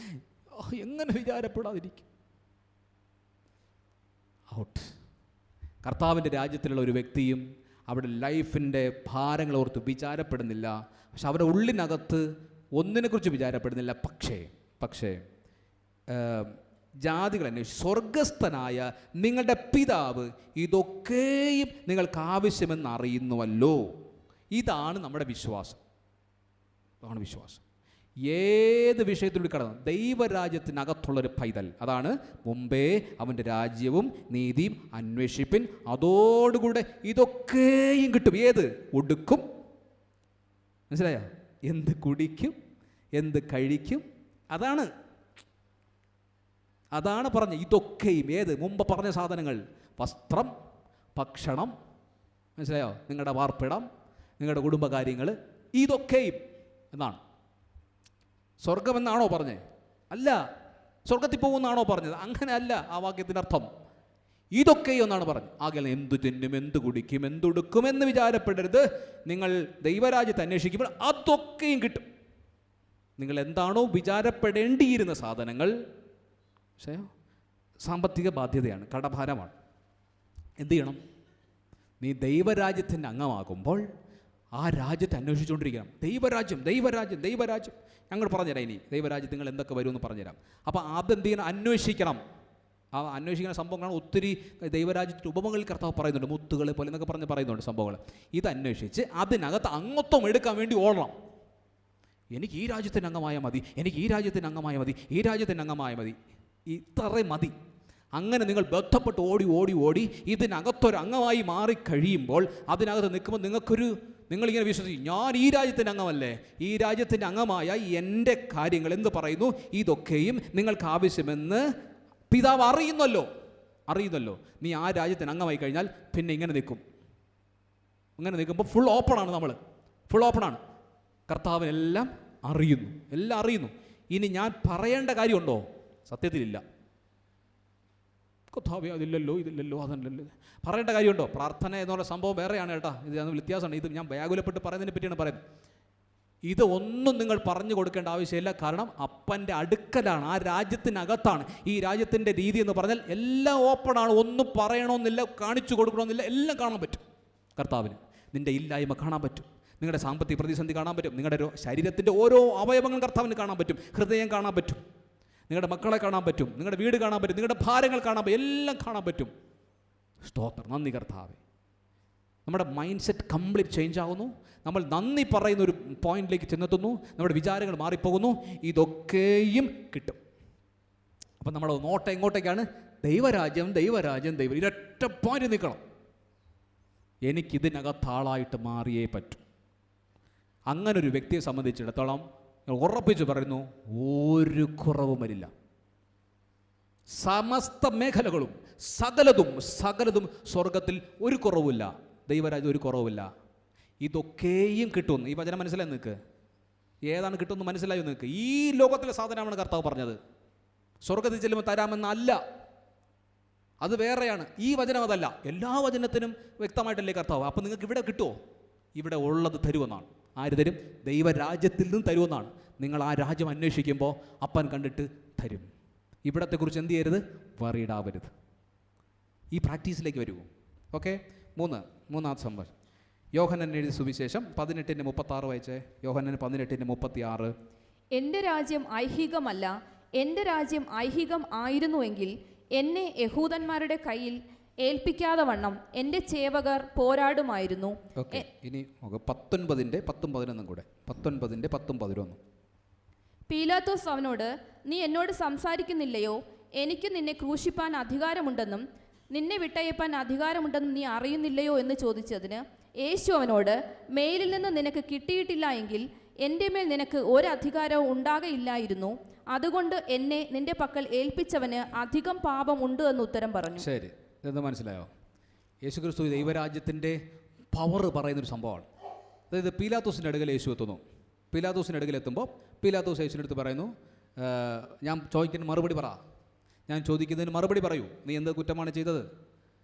Speaker 1: എങ്ങനെ വിചാരപ്പെടാതിരിക്കും? ഔട്ട്. കർത്താവിൻ്റെ രാജ്യത്തിലുള്ള ഒരു വ്യക്തിയും അവിടെ ലൈഫിൻ്റെ ഭാരങ്ങൾ ഓർത്ത് വിചാരപ്പെടുന്നില്ല. പക്ഷെ അവരുടെ ഉള്ളിനകത്ത് ഒന്നിനെക്കുറിച്ച് വിചാരപ്പെടുന്നില്ല. പക്ഷേ ജാതികൾ അന്വേഷിച്ച് സ്വർഗസ്ഥനായ നിങ്ങളുടെ പിതാവ് ഇതൊക്കെയും നിങ്ങൾക്ക് ആവശ്യമെന്ന് അറിയുന്നുവല്ലോ. ഇതാണ് നമ്മുടെ വിശ്വാസം. അതാണ് വിശ്വാസം. ഏത് വിഷയത്തിലൂടെ കടന്നു ദൈവരാജ്യത്തിനകത്തുള്ളൊരു പൈതൽ, അതാണ് മുമ്പേ അവൻ്റെ രാജ്യവും നീതിയും അന്വേഷിപ്പിൻ, അതോടുകൂടെ ഇതൊക്കെയും കിട്ടും. ഏത്? ഉടുക്കും, മനസ്സിലായോ? എന്ത് കുടിക്കും, എന്ത് കഴിക്കും, അതാണ് പറഞ്ഞ ഇതൊക്കെയും. ഏത്? മുമ്പ് പറഞ്ഞ സാധനങ്ങൾ, വസ്ത്രം, ഭക്ഷണം, മനസ്സിലായോ? നിങ്ങളുടെ പാർപ്പിടം, നിങ്ങളുടെ കുടുംബകാര്യങ്ങൾ, ഇതൊക്കെയും എന്നാണ്. സ്വർഗമെന്നാണോ പറഞ്ഞത്? അല്ല. സ്വർഗത്തിൽ പോകുമെന്നാണോ പറഞ്ഞത്? അങ്ങനെ അല്ല ആ വാക്യത്തിൻ്റെ അർത്ഥം. ഇതൊക്കെയും എന്നാണ് പറഞ്ഞത്. ആകെ എന്തു തിന്നും എന്ത് കുടിക്കും എന്തുടുക്കുമെന്ന് വിചാരപ്പെടരുത്. നിങ്ങൾ ദൈവരാജ്യത്തെ അന്വേഷിക്കുമ്പോൾ അതൊക്കെയും കിട്ടും. നിങ്ങൾ എന്താണോ വിചാരപ്പെടേണ്ടിയിരുന്ന സാധനങ്ങൾ, പക്ഷേ സാമ്പത്തിക ബാധ്യതയാണ്, കടഭാരമാണ്, എന്തു ചെയ്യണം? നീ ദൈവരാജ്യത്തിൻ്റെ അംഗമാകുമ്പോൾ ആ രാജ്യത്തെ അന്വേഷിച്ചുകൊണ്ടിരിക്കണം. ദൈവരാജ്യം ഞങ്ങൾ പറഞ്ഞുതരാം. ഇനി ദൈവരാജ്യത്ത് നിങ്ങൾ എന്തൊക്കെ വരുമെന്ന് പറഞ്ഞുതരാം. അപ്പോൾ അതെന്ത് ചെയ്യണം? അന്വേഷിക്കണം. ആ അന്വേഷിക്കുന്ന സംഭവങ്ങളാണ് ഒത്തിരി ദൈവരാജ്യത്തിൻ്റെ ഉപമകളിൽ കർത്താവ് പറയുന്നുണ്ട്. മുത്തുകൾ പോലെ എന്നൊക്കെ പറയുന്നുണ്ട് സംഭവങ്ങൾ. ഇത് അന്വേഷിച്ച് അതിനകത്ത് അംഗത്വം എടുക്കാൻ വേണ്ടി ഓടണം. എനിക്ക് ഈ രാജ്യത്തിൻ്റെ അംഗമായ മതി, എനിക്ക് ഈ രാജ്യത്തിൻ്റെ അംഗമായ മതി, ഈ രാജ്യത്തിൻ്റെ അംഗമായ മതി, ഇത്ര മതി. അങ്ങനെ നിങ്ങൾ ബന്ധപ്പെട്ട് ഓടി ഇതിനകത്തൊരു അംഗമായി മാറിക്കഴിയുമ്പോൾ അതിനകത്ത് നിൽക്കുമ്പോൾ നിങ്ങളിങ്ങനെ വിശ്വസിക്കും, ഞാൻ ഈ രാജ്യത്തിൻ്റെ അംഗമല്ലേ, ഈ രാജ്യത്തിൻ്റെ അംഗമായ എൻ്റെ കാര്യങ്ങൾ എന്ത് പറയുന്നു, ഇതൊക്കെയും നിങ്ങൾക്ക് ആവശ്യമെന്ന് പിതാവ് അറിയുന്നല്ലോ. നീ ആ രാജ്യത്തിന് അംഗമായി കഴിഞ്ഞാൽ പിന്നെ ഇങ്ങനെ നിൽക്കും. ഇങ്ങനെ നിൽക്കുമ്പോൾ ഫുൾ ഓപ്പണാണ്. കർത്താവിനെല്ലാം അറിയുന്നു. ഇനി ഞാൻ പറയേണ്ട കാര്യമുണ്ടോ? സത്യത്തിലില്ല. കർത്താവേ അതില്ലല്ലോ, ഇതില്ലല്ലോ, അതല്ലല്ലോ, പറയേണ്ട കാര്യമുണ്ടോ? പ്രാർത്ഥന എന്നുള്ള സംഭവം വേറെയാണ് കേട്ടോ, ഇത് വ്യത്യാസമാണ്. ഇത് ഞാൻ വ്യാകുലപ്പെട്ട് പറയുന്നതിനെ പറ്റിയാണ് പറയുന്നത്. ഇത് ഒന്നും നിങ്ങൾ പറഞ്ഞു കൊടുക്കേണ്ട ആവശ്യമില്ല. കാരണം അപ്പൻ്റെ അടുക്കലാണ്, ആ രാജ്യത്തിനകത്താണ്. ഈ രാജ്യത്തിൻ്റെ രീതി എന്ന് പറഞ്ഞാൽ എല്ലാം ഓപ്പണാണ്. ഒന്നും പറയണമെന്നില്ല, കാണിച്ചു കൊടുക്കണമെന്നില്ല, എല്ലാം കാണാൻ പറ്റും കർത്താവിന്. നിൻ്റെ ഇല്ലായ്മ കാണാൻ പറ്റും, നിങ്ങളുടെ സാമ്പത്തിക പ്രതിസന്ധി കാണാൻ പറ്റും, നിങ്ങളുടെ ശരീരത്തിൻ്റെ ഓരോ അവയവങ്ങളും കർത്താവിന് കാണാൻ പറ്റും, ഹൃദയം കാണാൻ പറ്റും, നിങ്ങളുടെ മക്കളെ കാണാൻ പറ്റും, നിങ്ങളുടെ വീട് കാണാൻ പറ്റും, നിങ്ങളുടെ ഭാരങ്ങൾ കാണാൻ പറ്റും, എല്ലാം കാണാൻ പറ്റും. സ്തോത്രം, നന്ദി കർത്താവേ. നമ്മുടെ മൈൻഡ് സെറ്റ് കംപ്ലീറ്റ് ചേഞ്ച് ആകുന്നു. നമ്മൾ നന്ദി പറയുന്ന ഒരു പോയിന്റിലേക്ക് ചെന്നെത്തുന്നു. നമ്മുടെ വിചാരങ്ങൾ മാറിപ്പോകുന്നു. ഇതൊക്കെയും കിട്ടും. അപ്പം നമ്മുടെ നോട്ടം എങ്ങോട്ടേക്കാണ്? ദൈവരാജ്യം, ദൈവരാജ്യം, ദൈവം. ഇരൊറ്റ പോയിന്റ് നിൽക്കണം. എനിക്കിതിനകത്താളായിട്ട് മാറിയേ പറ്റും. അങ്ങനൊരു വ്യക്തിയെ സംബന്ധിച്ചിടത്തോളം ഉറപ്പിച്ച് പറയുന്നു, ഒരു കുറവും വരില്ല. സമസ്ത മേഖലകളും സകലതും സ്വർഗത്തിൽ ഒരു കുറവില്ല. ദൈവരാജ്യം ഒരു കുറവില്ല. ഇതൊക്കെയും കിട്ടുമെന്ന് ഈ വചനം മനസ്സിലായി നിൽക്ക്. ഏതാണ് കിട്ടുമെന്ന് മനസ്സിലായി നിൽക്ക്. ഈ ലോകത്തിലെ സാധനമാണ് കർത്താവ് പറഞ്ഞത്. സ്വർഗത്തിൽ ചെല്ലുമ്പോൾ തരാമെന്നല്ല, അത് വേറെയാണ്. ഈ വചനം അതല്ല. എല്ലാ വചനത്തിനും വ്യക്തമായിട്ടല്ലേ കർത്താവ്. അപ്പം നിങ്ങൾക്ക് ഇവിടെ കിട്ടുമോ? ഇവിടെ ഉള്ളത് തരുമെന്നാണ്. ആര് തരും? ദൈവരാജ്യത്തിൽ നിന്ന് തരുമെന്നാണ്. നിങ്ങൾ ആ രാജ്യം അന്വേഷിക്കുമ്പോൾ അപ്പൻ കണ്ടിട്ട് തരും. ഇവിടത്തെക്കുറിച്ച് എന്ത് ചെയ്യരുത്? വറിയിടാവരുത്. ഈ പ്രാക്ടീസിലേക്ക് വരുമോ? ഓക്കെ. മൂന്നാമത്തെ സംഭവം യോഹന്നാൻ എഴുതിയ സുവിശേഷം 18:36 വായിച്ചേ. യോഹന്നാൻ 18:36.
Speaker 2: എൻ്റെ രാജ്യം ഐഹികമല്ല, എൻ്റെ രാജ്യം ഐഹികം ആയിരുന്നുവെങ്കിൽ എന്നെ യഹൂദന്മാരുടെ കയ്യിൽ ഏൽപ്പിക്കാതെ വണ്ണം എൻ്റെ ചേവകർ പോരാടുമായിരുന്നു.
Speaker 1: ഓക്കെ, ഇനി 19:10-11 കൂടെ. 19:10-11.
Speaker 2: പീലാത്തോസ് അവനോട്, നീ എന്നോട് സംസാരിക്കുന്നില്ലയോ? എനിക്ക് നിന്നെ ക്രൂശിപ്പാൻ അധികാരമുണ്ടെന്നും നിന്നെ വിട്ടയപ്പാൻ അധികാരമുണ്ടെന്നും നീ അറിയുന്നില്ലയോ എന്ന് ചോദിച്ചതിന് യേശു അവനോട്, മേലിൽ നിന്ന് നിനക്ക് കിട്ടിയിട്ടില്ല എങ്കിൽ എൻ്റെ മേൽ നിനക്ക് ഒരധികാരവും ഉണ്ടാകയില്ലായിരുന്നു. അതുകൊണ്ട് എന്നെ നിന്റെ പക്കൽ ഏൽപ്പിച്ചവന് അധികം പാപം ഉണ്ട് എന്ന് ഉത്തരം പറഞ്ഞു.
Speaker 1: ശരി, ഇതെന്താ മനസ്സിലായോ? യേശുക്രിസ്തു ദൈവരാജ്യത്തിൻ്റെ പവർ പറയുന്നൊരു സംഭവമാണ്. അതായത് പീലാത്തോസിൻ്റെ അടുക്കൽ യേശു എത്തുന്നു. പീലാത്തോസിൻ്റെ അടുക്കൽ എത്തുമ്പോൾ പീലാത്തോസ് യേശുവിൻ്റെ അടുത്ത് പറയുന്നു, ഞാൻ ചോദിക്കുന്ന മറുപടി പറ, ഞാൻ ചോദിക്കുന്നതിന് മറുപടി പറയൂ, നീ എന്ത് കുറ്റമാണ് ചെയ്തത്,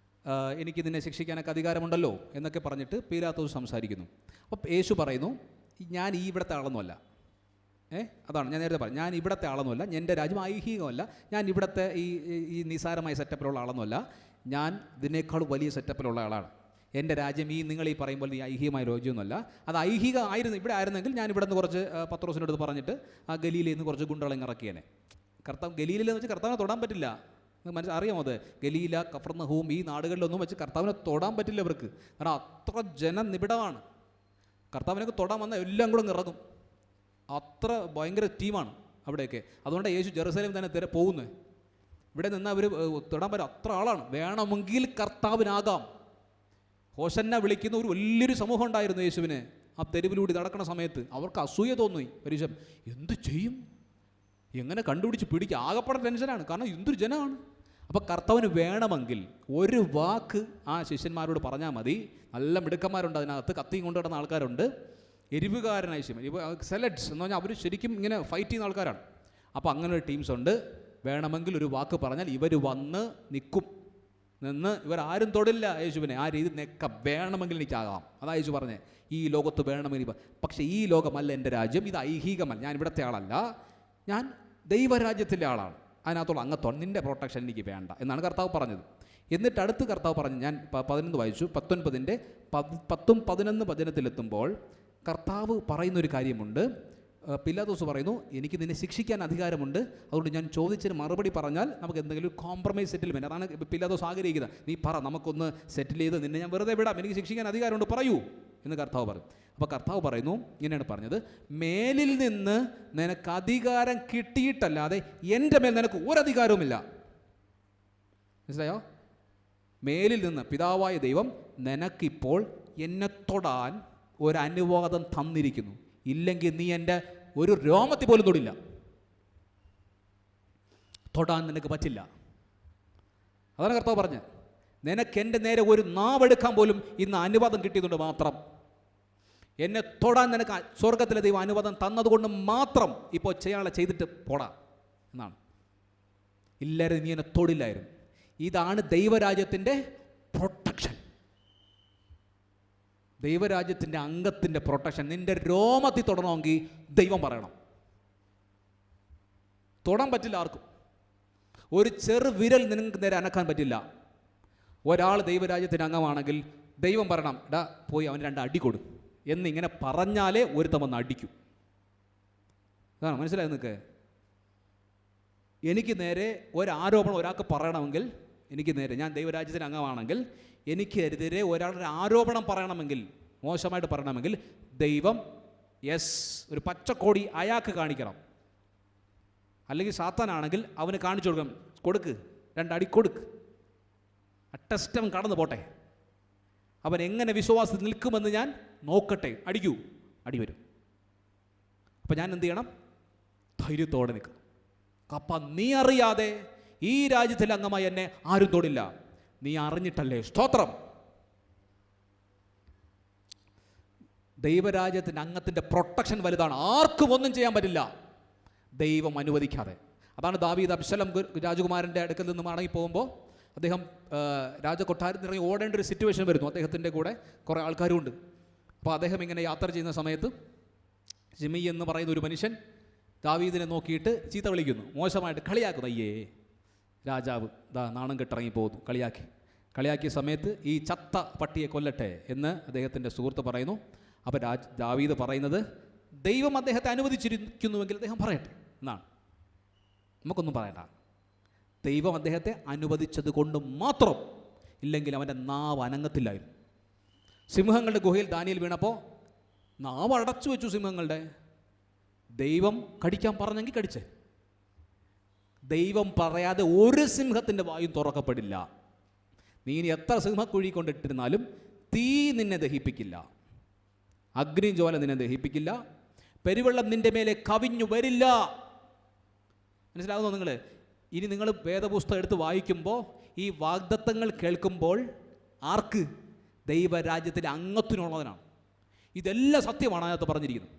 Speaker 1: എനിക്ക് നിന്നെ ശിക്ഷിക്കാനൊക്കെ അധികാരമുണ്ടല്ലോ എന്നൊക്കെ പറഞ്ഞിട്ട് പീലാത്തോസ് സംസാരിക്കുന്നു. അപ്പോൾ യേശു പറയുന്നു, ഞാൻ ഈ ഇവിടുത്തെ ആളൊന്നുമല്ല. അതാണ് ഞാൻ നേരത്തെ പറഞ്ഞു, ഞാൻ ഇവിടുത്തെ ആളൊന്നുമല്ല, എൻ്റെ രാജ്യം ഐഹികമല്ല, ഞാൻ ഇവിടുത്തെ ഈ നിസാരമായ സെറ്റപ്പിലുള്ള ആളൊന്നുമല്ല, ഞാൻ ഇതിനേക്കാൾ വലിയ സെറ്റപ്പിലുള്ള ആളാണ്. എൻ്റെ രാജ്യം നിങ്ങൾ ഈ പറയുമ്പോൾ ഈ ഐഹികമായ രാജ്യമൊന്നുമല്ല, അത് ഐഹിക ആയിരുന്നു. ഇവിടെ ആയിരുന്നെങ്കിൽ ഞാൻ ഇവിടെ നിന്ന് കുറച്ച് പത്രോസിൻ്റെ അടുത്ത് പറഞ്ഞിട്ട് ആ ഗലീലയിൽ നിന്ന് കുറച്ച് ഗുണ്ടകളെ ഇറക്കിയേനെ. കർത്താവ് ഗലീലയിൽ വെച്ച് കർത്താവിനെ തൊടാൻ പറ്റില്ല. അറിയാമോ അത്? ഗലീല, കഫർന്നഹൂം, ഈ നാടുകളിലൊന്നും വെച്ച് കർത്താവിനെ തൊടാൻ പറ്റില്ല അവർക്ക്. കാരണം അത്ര ജനനിബിഡമാണ്. കർത്താവിനൊക്കെ തൊടാൻ വന്നാൽ എല്ലാം കൂടെ ഇറങ്ങും. അത്ര ഭയങ്കര ടീമാണ് അവിടെയൊക്കെ. അതുകൊണ്ട് യേശു ജെറുസലേം തന്നെ പോകുന്നത്. ഇവിടെ നിന്ന് അവർ തൊടാൻ പറ്റും, അത്ര ആളാണ്. വേണമെങ്കിൽ കർത്താവിനാകാം. ഹോശന്ന വിളിക്കുന്ന ഒരു വലിയൊരു സമൂഹം ഉണ്ടായിരുന്നു യേശുവിന്. ആ തെരുവിലൂടെ നടക്കുന്ന സമയത്ത് അവർക്ക് അസൂയ തോന്നി. പരീക്ഷം എന്ത് ചെയ്യും, എങ്ങനെ കണ്ടുപിടിച്ച് പിടിക്കുക, ആകെപ്പാടെ ടെൻഷനാണ്. കാരണം എന്തൊരു ജനമാണ്. അപ്പോൾ കർത്താവിന് വേണമെങ്കിൽ ഒരു വാക്ക് ആ ശിഷ്യന്മാരോട് പറഞ്ഞാൽ മതി. നല്ല മിടുക്കന്മാരുണ്ട് അതിനകത്ത്, കത്തിയും കൊണ്ടു കിടന്ന ആൾക്കാരുണ്ട്. എരിവുകാരനായ സെലറ്റ്സ് എന്ന് പറഞ്ഞാൽ അവർ ശരിക്കും ഇങ്ങനെ ഫൈറ്റ് ചെയ്യുന്ന ആൾക്കാരാണ്. അപ്പോൾ അങ്ങനെ ഒരു ടീംസ് ഉണ്ട്. വേണമെങ്കിൽ ഒരു വാക്ക് പറഞ്ഞാൽ ഇവർ വന്ന് നിൽക്കും. നിന്ന് ഇവരാരും തൊടില്ല യേശുവിനെ. ആ രീതി നിൽക്കാം. വേണമെങ്കിൽ എനിക്കാകാം. അതാ യേശു പറഞ്ഞേ, ഈ ലോകത്ത് വേണമെങ്കിൽ. പക്ഷേ ഈ ലോകമല്ല എൻ്റെ രാജ്യം, ഇത് ഐഹികമല്ല. ഞാൻ ഇവിടുത്തെ ആളല്ല, ഞാൻ ദൈവരാജ്യത്തിൻ്റെ ആളാണ്. അതിനകത്തുള്ള അംഗത്വം, നിൻ്റെ പ്രൊട്ടക്ഷൻ എനിക്ക് വേണ്ട എന്നാണ് കർത്താവ് പറഞ്ഞത്. എന്നിട്ട് അടുത്ത് കർത്താവ് പറഞ്ഞു, ഞാൻ 11 വായിച്ചു, 19:10-11 വചനത്തിലെത്തുമ്പോൾ കർത്താവ് പറയുന്നൊരു കാര്യമുണ്ട്. പിലാത്തോസ് പറയുന്നു, എനിക്ക് നിന്നെ ശിക്ഷിക്കാൻ അധികാരമുണ്ട്, അതുകൊണ്ട് ഞാൻ ചോദിച്ചതിന് മറുപടി പറഞ്ഞാൽ നമുക്ക് എന്തെങ്കിലും ഒരു കോംപ്രമൈസ് സെറ്റിൽമെൻറ്റ്. അതാണ് പിലാത്തോസ് ആഗ്രഹിക്കുന്നത്. നീ പറ, നമുക്കൊന്ന് സെറ്റിൽ ചെയ്ത് നിന്നെ ഞാൻ വെറുതെ വിടാം, എനിക്ക് ശിക്ഷിക്കാൻ അധികാരമുണ്ട്, പറയൂ എന്ന് കർത്താവ് പറഞ്ഞു. അപ്പോൾ കർത്താവ് പറയുന്നു, ഇങ്ങനെയാണ് പറഞ്ഞത്, മേലിൽ നിന്ന് നിനക്ക് അധികാരം കിട്ടിയിട്ടല്ലാതെ എൻ്റെ മേൽ നിനക്ക് ഒരധികാരവുമില്ല. മനസ്സിലായോ? മേലിൽ നിന്ന് പിതാവായ ദൈവം നിനക്കിപ്പോൾ എന്നെ തൊടാൻ ഒരനുവാദം തന്നിരിക്കുന്നു. ഇല്ലെങ്കിൽ നീ എൻ്റെ ഒരു രോമത്തിൽ പോലും തൊടില്ല, തൊടാൻ നിനക്ക് പറ്റില്ല. അതാണ് കർത്താവ് പറഞ്ഞത്. നിനക്ക് എൻ്റെ നേരെ ഒരു നാവെടുക്കാൻ പോലും ഇന്ന് അനുവാദം കിട്ടിയതുകൊണ്ട് മാത്രം, എന്നെ തൊടാൻ നിനക്ക് സ്വർഗത്തിലെ ദൈവം അനുവാദം തന്നതുകൊണ്ട് മാത്രം ഇപ്പോൾ ചെയ്യാനുള്ള ചെയ്തിട്ട് പോടാ എന്നാണ്. ഇല്ലായിരുന്നു നീ എന്നെ തൊടില്ലായിരുന്നു. ഇതാണ് ദൈവരാജ്യത്തിൻ്റെ പ്രൊട്ടക്ഷൻ. ദൈവരാജ്യത്തിൻ്റെ അംഗത്തിൻ്റെ പ്രൊട്ടക്ഷൻ. നിൻ്റെ രോമത്തിൽ തൊടണമെങ്കിൽ ദൈവം പറയണം. തൊടാൻ പറ്റില്ല ആർക്കും. ഒരു ചെറു വിരൽ നിനക്ക് നേരെ അനക്കാൻ പറ്റില്ല. ഒരാൾ ദൈവരാജ്യത്തിൻ്റെ അംഗമാണെങ്കിൽ ദൈവം പറയണം, ഡാ പോയി അവന് 2 അടി കൊടു എന്നിങ്ങനെ പറഞ്ഞാലേ ഒരുത്തം വന്ന് അടിക്കും. അതാണ് മനസ്സിലായത് നിങ്ങൾക്ക്? എനിക്ക് നേരെ ഒരാരോപണം ഒരാൾക്ക് പറയണമെങ്കിൽ, എനിക്ക് നേരെ, ഞാൻ ദൈവരാജ്യത്തിന് അംഗമാണെങ്കിൽ എനിക്കെതിരെ ഒരാളുടെ ആരോപണം പറയണമെങ്കിൽ, മോശമായിട്ട് പറയണമെങ്കിൽ, ദൈവം ഒരു പച്ചക്കോടി അയാൾക്ക് കാണിക്കണം. അല്ലെങ്കിൽ സാത്താനാണെങ്കിൽ അവന് കാണിച്ചു കൊടുക്ക് 2 അടി കൊടുക്ക്, ആ ടെസ്റ്റ് അവൻ കടന്നു പോട്ടെ, അവൻ എങ്ങനെ വിശ്വാസത്തിൽ നിൽക്കുമെന്ന് ഞാൻ നോക്കട്ടെ, അടിക്കൂ, അടി വരും. അപ്പം ഞാൻ എന്ത് ചെയ്യണം? ധൈര്യത്തോടെ നിൽക്കണം. അപ്പം നീ അറിയാതെ ഈ രാജ്യത്തിലെ അംഗമായി എന്നെ ആരും തൊടില്ല, നീ അറിഞ്ഞിട്ടല്ലേ. സ്തോത്രം. ദൈവരാജ്യത്തിൻ്റെ അംഗത്തിൻ്റെ പ്രൊട്ടക്ഷൻ വലുതാണ്. ആർക്കും ഒന്നും ചെയ്യാൻ പറ്റില്ല ദൈവം അനുവദിക്കാതെ. അതാണ് ദാവീദ് അബ്ശലോം രാജകുമാരൻ്റെ അടുക്കൽ നിന്ന് മടങ്ങി പോകുമ്പോൾ അദ്ദേഹം രാജകൊട്ടാരത്തിൽ ഇറങ്ങി ഓടേണ്ട ഒരു സിറ്റുവേഷൻ വരുന്നു. അദ്ദേഹത്തിൻ്റെ കൂടെ കുറേ ആൾക്കാരുമുണ്ട്. അപ്പോൾ അദ്ദേഹം ഇങ്ങനെ യാത്ര ചെയ്യുന്ന സമയത്ത് ജിമി എന്ന് പറയുന്ന ഒരു മനുഷ്യൻ ദാവീദിനെ നോക്കിയിട്ട് ചീത്ത വിളിക്കുന്നു, മോശമായിട്ട് കളിയാക്കുന്നു. അയ്യേ, രാജാവ് നാണം കെട്ടിറങ്ങി പോകുന്നു. കളിയാക്കിയ സമയത്ത് ഈ ചത്ത പട്ടിയെ കൊല്ലട്ടെ എന്ന് അദ്ദേഹത്തിൻ്റെ സുഹൃത്ത് പറയുന്നു. അപ്പോൾ ദാവീദ് പറയുന്നത്, ദൈവം അദ്ദേഹത്തെ അനുവദിച്ചിരിക്കുന്നുവെങ്കിൽ അദ്ദേഹം പറയട്ടെ എന്നാണ്. നമുക്കൊന്നും പറയണ്ട, ദൈവം അദ്ദേഹത്തെ അനുവദിച്ചത് കൊണ്ട് മാത്രം, ഇല്ലെങ്കിൽ അവൻ്റെ നാവ് അനങ്ങത്തില്ലായിരുന്നു. സിംഹങ്ങളുടെ ഗുഹയിൽ ദാനിയേൽ വീണപ്പോൾ നാവ് അടച്ചു വെച്ചു സിംഹങ്ങളുടെ. ദൈവം കടിക്കാൻ പറഞ്ഞെങ്കിൽ കടിച്ചേ. ദൈവം പറയാതെ ഒരു സിംഹത്തിൻ്റെ വായും തുറക്കപ്പെടില്ല. നീ ഇനി എത്ര സിംഹക്കുഴി കൊണ്ടിട്ടിരുന്നാലും തീ നിന്നെ ദഹിപ്പിക്കില്ല, അഗ്നിജ്വാല നിന്നെ ദഹിപ്പിക്കില്ല, പെരുവെള്ളം നിന്റെ മേലെ കവിഞ്ഞു വരില്ല. മനസ്സിലാകുന്നോ നിങ്ങൾ? ഇനി നിങ്ങൾ വേദപുസ്തകം എടുത്ത് വായിക്കുമ്പോൾ ഈ വാഗ്ദത്തങ്ങൾ കേൾക്കുമ്പോൾ ആർക്ക്? ദൈവരാജ്യത്തിലെ അംഗത്തിനുള്ളതിനാണ്. ഇതെല്ലാം സത്യമാണ് അതിനകത്ത് പറഞ്ഞിരിക്കുന്നത്.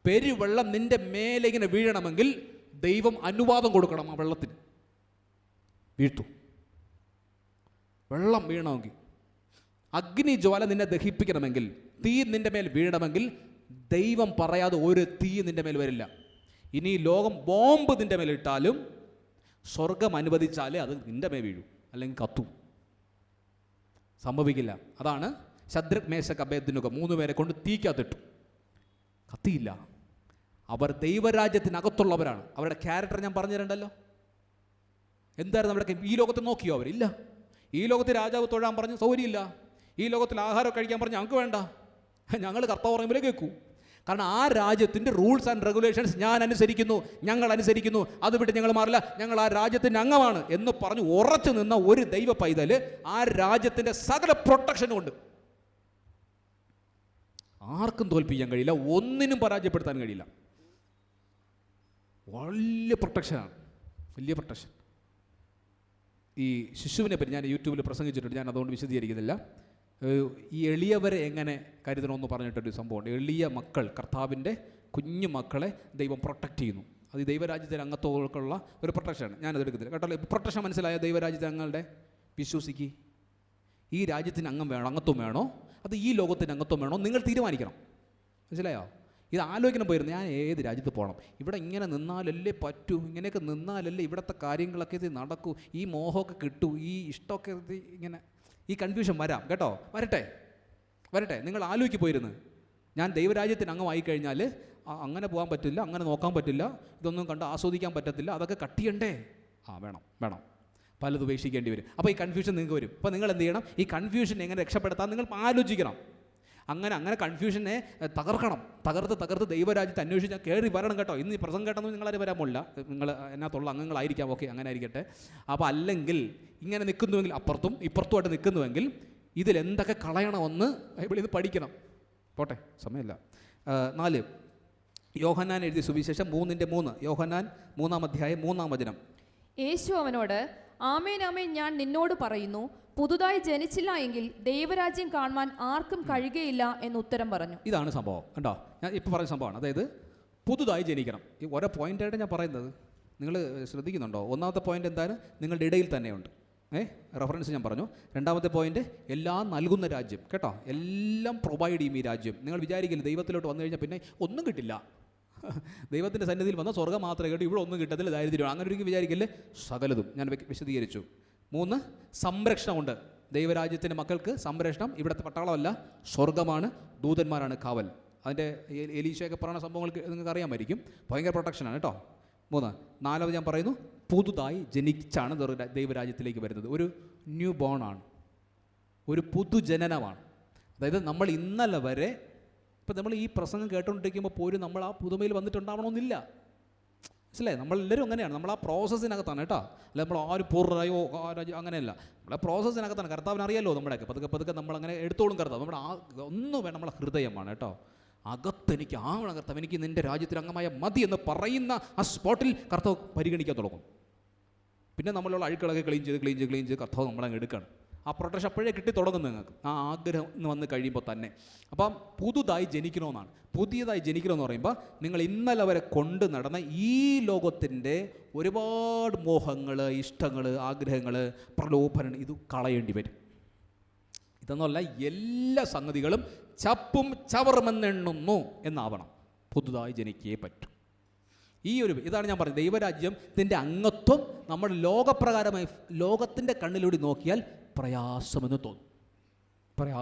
Speaker 1: പെരുവെള്ളം നിന്റെ മേലെ ഇങ്ങനെ വീഴണമെങ്കിൽ ദൈവം അനുവാദം കൊടുക്കണം. ആ വെള്ളത്തിന് വീഴ്ത്തു. വെള്ളം വീഴണമെങ്കിൽ, അഗ്നിജ്വാല നിന്നെ ദഹിപ്പിക്കണമെങ്കിൽ, തീ നിന്റെ മേൽ വീഴണമെങ്കിൽ ദൈവം പറയാതെ ഒരു തീ നിന്റെ മേൽ വരില്ല. ഇനി ലോകം ബോംബ് നിന്റെ മേൽ ഇട്ടാലും സ്വർഗം അനുവദിച്ചാലേ അത് നിന്റെ മേൽ വീഴൂ, അല്ലെങ്കിൽ കത്തും. സംഭവിക്കില്ല. അതാണ് ശദ്രക് മേശക് അബേദ്നെഗോ 3 പേരെ കൊണ്ട് തീക്കകത്തിട്ടു, കത്തിയില്ല. അവർ ദൈവരാജ്യത്തിനകത്തുള്ളവരാണ്. അവരുടെ ക്യാരക്ടർ ഞാൻ പറഞ്ഞു തരണ്ടല്ലോ. എന്തായിരുന്നു നമ്മുടെ? ഈ ലോകത്തെ നോക്കിയോ അവരില്ല. ഈ ലോകത്തിൽ രാജാവ് തൊഴാൻ പറഞ്ഞു, സൗകര്യമില്ല. ഈ ലോകത്തിൽ ആഹാരം കഴിക്കാൻ പറഞ്ഞു, ഞങ്ങൾക്ക് വേണ്ട, ഞങ്ങൾ കർത്താവ് പറയുമ്പോഴേ കേൾക്കൂ. കാരണം ആ രാജ്യത്തിൻ്റെ റൂൾസ് ആൻഡ് റെഗുലേഷൻസ് ഞങ്ങൾ അനുസരിക്കുന്നു, അത് വിട്ട് ഞങ്ങൾ മാറില്ല, ഞങ്ങൾ ആ രാജ്യത്തിൻ്റെ അംഗമാണ് എന്ന് പറഞ്ഞ് ഉറച്ചു നിന്ന ഒരു ദൈവ പൈതൽ ആ രാജ്യത്തിൻ്റെ സകല പ്രൊട്ടക്ഷനും ഉണ്ട്. ആർക്കും തോൽപ്പിക്കാൻ കഴിയില്ല, ഒന്നിനും പരാജയപ്പെടുത്താൻ കഴിയില്ല. വലിയ പ്രൊട്ടക്ഷനാണ്, വലിയ പ്രൊട്ടക്ഷൻ. ഈ ശിശുവിനെ പറ്റി ഞാൻ യൂട്യൂബിൽ പ്രസംഗിച്ചിട്ടുണ്ട്, ഞാൻ അതുകൊണ്ട് വിശദീകരിക്കുന്നില്ല. ഈ എളിയവരെ എങ്ങനെ കരുതണമെന്ന് പറഞ്ഞിട്ടൊരു സംഭവമുണ്ട്. എളിയ മക്കൾ, കർത്താവിൻ്റെ കുഞ്ഞു മക്കളെ ദൈവം പ്രൊട്ടക്റ്റ് ചെയ്യുന്നു. അത് ഈ ദൈവരാജ്യത്തിലെ അംഗത്വങ്ങൾക്കുള്ള ഒരു പ്രൊട്ടക്ഷനാണ്. ഞാനതെടുക്കുന്നില്ല കേട്ടോ. പ്രൊട്ടക്ഷൻ മനസ്സിലായ? ദൈവരാജ്യത്തെ അംഗങ്ങളുടെ വിശ്വസിക്ക്. ഈ രാജ്യത്തിന് അംഗത്വം വേണോ, അത് ഈ ലോകത്തിന് അംഗത്വം വേണോ, നിങ്ങൾ തീരുമാനിക്കണം. മനസ്സിലായോ? ഇത് ആലോചിക്കണം. പോയിരുന്നു ഞാൻ ഏത് രാജ്യത്ത് പോകണം, ഇവിടെ ഇങ്ങനെ നിന്നാലല്ലേ പറ്റൂ, ഇങ്ങനെയൊക്കെ നിന്നാലല്ലേ ഇവിടുത്തെ കാര്യങ്ങളൊക്കെ ഇത് നടക്കൂ, ഈ മോഹമൊക്കെ കിട്ടൂ, ഈ ഇഷ്ടമൊക്കെ ഇങ്ങനെ, ഈ കൺഫ്യൂഷൻ വരാം കേട്ടോ. വരട്ടെ. നിങ്ങൾ ആലോചിക്ക് പോയിരുന്നു, ഞാൻ ദൈവരാജ്യത്തിന് അംഗമായി കഴിഞ്ഞാൽ അങ്ങനെ പോകാൻ പറ്റില്ല, അങ്ങനെ നോക്കാൻ പറ്റില്ല, ഇതൊന്നും കണ്ട് ആസ്വദിക്കാൻ പറ്റത്തില്ല, അതൊക്കെ കട്ട് ചെയ്യണ്ടേ? വേണം, പലത് ഉപേക്ഷിക്കേണ്ടി വരും. അപ്പോൾ ഈ കൺഫ്യൂഷൻ നിങ്ങൾക്ക് വരും. അപ്പോൾ നിങ്ങൾ എന്ത് ചെയ്യണം? ഈ കൺഫ്യൂഷൻ എങ്ങനെ രക്ഷപ്പെടുത്താൻ നിങ്ങൾ ആലോചിക്കണം. അങ്ങനെ കൺഫ്യൂഷനെ തകർത്ത് ദൈവരാജ്യത്തെ അന്വേഷിച്ചാൽ കയറി വരണം കേട്ടോ. ഇന്ന് ഈ പ്രസംഗം കേട്ടൊന്നും നിങ്ങളാരും വരാൻ പോലില്ല, നിങ്ങൾ അതിനകത്തുള്ള അംഗങ്ങളായിരിക്കാം. ഓക്കെ, അങ്ങനെ ആയിരിക്കട്ടെ. അപ്പോൾ അല്ലെങ്കിൽ ഇങ്ങനെ നിൽക്കുന്നുവെങ്കിൽ, അപ്പുറത്തും ഇപ്പുറത്തുമായിട്ട് നിൽക്കുന്നുവെങ്കിൽ ഇതിലെന്തൊക്കെ കളയണമെന്ന് ബൈബിളിൽ നിന്ന് പഠിക്കണം. പോട്ടെ, സമയമില്ല. 4 യോഹന്നാൻ എഴുതിയ സുവിശേഷം 3:3. യോഹന്നാൻ 3-ാം അധ്യായം 3-ാം വചനം.
Speaker 2: യേശു അവനോട്, ആമേൻ ആമേൻ ഞാൻ നിന്നോട് പറയുന്നു, പുതുതായി ജനിച്ചില്ല എങ്കിൽ ദൈവരാജ്യം കാണുവാൻ ആർക്കും കഴിയുകയില്ല എന്ന് ഉത്തരം പറഞ്ഞു.
Speaker 1: ഇതാണ് സംഭവം കണ്ടോ. ഞാൻ ഇപ്പോൾ പറയുന്ന സംഭവമാണ്. അതായത് പുതുതായി ജനിക്കണം. ഈ ഓരോ പോയിൻ്റായിട്ട് ഞാൻ പറയുന്നത് നിങ്ങൾ ശ്രദ്ധിക്കുന്നുണ്ടോ? ഒന്നാമത്തെ പോയിൻ്റ് എന്താണ്? നിങ്ങളുടെ ഇടയിൽ തന്നെയുണ്ട്. റെഫറൻസ് ഞാൻ പറഞ്ഞു. രണ്ടാമത്തെ പോയിൻ്റ്, എല്ലാം നൽകുന്ന രാജ്യം കേട്ടോ. എല്ലാം പ്രൊവൈഡ് ചെയ്യും ഈ രാജ്യം. നിങ്ങൾ വിചാരിക്കില്ല ദൈവത്തിലോട്ട് വന്നു കഴിഞ്ഞാൽ പിന്നെ ഒന്നും കിട്ടില്ല. ദൈവത്തിൻ്റെ സന്നിധിയിൽ വന്ന സ്വർഗ്ഗം മാത്രമേ കേട്ടു, ഇവിടെ ഒന്നും കിട്ടത്തില്ല, ദാരിദ്ര്യം. അങ്ങനെ ഒരിക്കലും വിചാരിക്കില്ലേ. സകലതും ഞാൻ വിശദീകരിച്ചു. 3 സംരക്ഷണമുണ്ട്. ദൈവരാജ്യത്തിൻ്റെ മക്കൾക്ക് സംരക്ഷണം ഇവിടുത്തെ പട്ടാളമല്ല, സ്വർഗമാണ്, ദൂതന്മാരാണ് കാവൽ. അതിൻ്റെ എലീശയൊക്കെ പറയുന്ന സംഭവങ്ങൾക്ക് നിങ്ങൾക്ക് അറിയാമായിരിക്കും. ഭയങ്കര പ്രൊട്ടക്ഷനാണ് കേട്ടോ. 3. 4 ഞാൻ പറയുന്നു, പുതുതായി ജനിച്ചാണ് ദൈവരാജ്യത്തിലേക്ക് വരുന്നത്. ഒരു ന്യൂ ബോൺ ആണ്, ഒരു പുതുജനനമാണ്. അതായത് നമ്മൾ ഇന്നലെ വരെ, ഇപ്പം നമ്മൾ ഈ പ്രസംഗം കേട്ടുകൊണ്ടിരിക്കുമ്പോൾ പോലും നമ്മൾ ആ പുതുമയിൽ വന്നിട്ടുണ്ടാവണമെന്നില്ല. മനസ്സിലായി? നമ്മളെല്ലാവരും അങ്ങനെയാണ്. നമ്മൾ ആ പ്രോസസ്സിനകത്താണ് കേട്ടോ. അല്ല നമ്മൾ ആരും പൂർണ്ണമായോ അങ്ങനെയല്ല, നമ്മളെ പ്രോസസ്സിനകത്താണ്. കർത്താവിന് അറിയാമല്ലോ നമ്മുടെയൊക്കെ. പതുക്കെ നമ്മളങ്ങനെ എടുത്തോളും കർത്താവ്. നമ്മുടെ ഒന്നും വേണം, നമ്മളെ ഹൃദയമാണ് കേട്ടോ. അകത്തെനിക്ക് ആവണം കർത്താവ്, എനിക്ക് നിൻ്റെ രാജ്യത്തിൽ അംഗമായ മതി എന്ന് പറയുന്ന ആ സ്പോട്ടിൽ കർത്താവ് പരിഗണിക്കാൻ തുടങ്ങും. പിന്നെ നമ്മളുള്ള അഴുക്കളൊക്കെ ക്ലീൻ ചെയ്ത് കർത്താവ് നമ്മളങ്ങ് എടുക്കണം. ആ പ്രൊട്ടക്ഷൻ അപ്പോഴേ കിട്ടി തുടങ്ങും നിങ്ങൾക്ക്, ആ ആഗ്രഹം വന്ന് കഴിയുമ്പോൾ തന്നെ. അപ്പം പുതുതായി ജനിക്കണമെന്നാണ്. പുതിയതായി ജനിക്കണമെന്ന് പറയുമ്പോൾ നിങ്ങൾ ഇന്നലെ വരെ കൊണ്ട് നടന്ന ഈ ലോകത്തിൻ്റെ ഒരുപാട് മോഹങ്ങൾ, ഇഷ്ടങ്ങൾ, ആഗ്രഹങ്ങൾ, പ്രലോഭനം ഇത് കളയേണ്ടി വരും. ഇതെന്നല്ല, എല്ലാ സംഗതികളും ചപ്പും ചവറുമെന്നെണ്ണുന്നു എന്നാവണം. പുതുതായി ജനിക്കേ പറ്റും. ഇതാണ് ഞാൻ പറഞ്ഞത്, ദൈവരാജ്യത്തിൻ്റെ അംഗത്വം നമ്മുടെ ലോകപ്രകാരമായി ലോകത്തിൻ്റെ കണ്ണിലൂടെ നോക്കിയാൽ പ്രയാസമെന്ന് തോന്നും.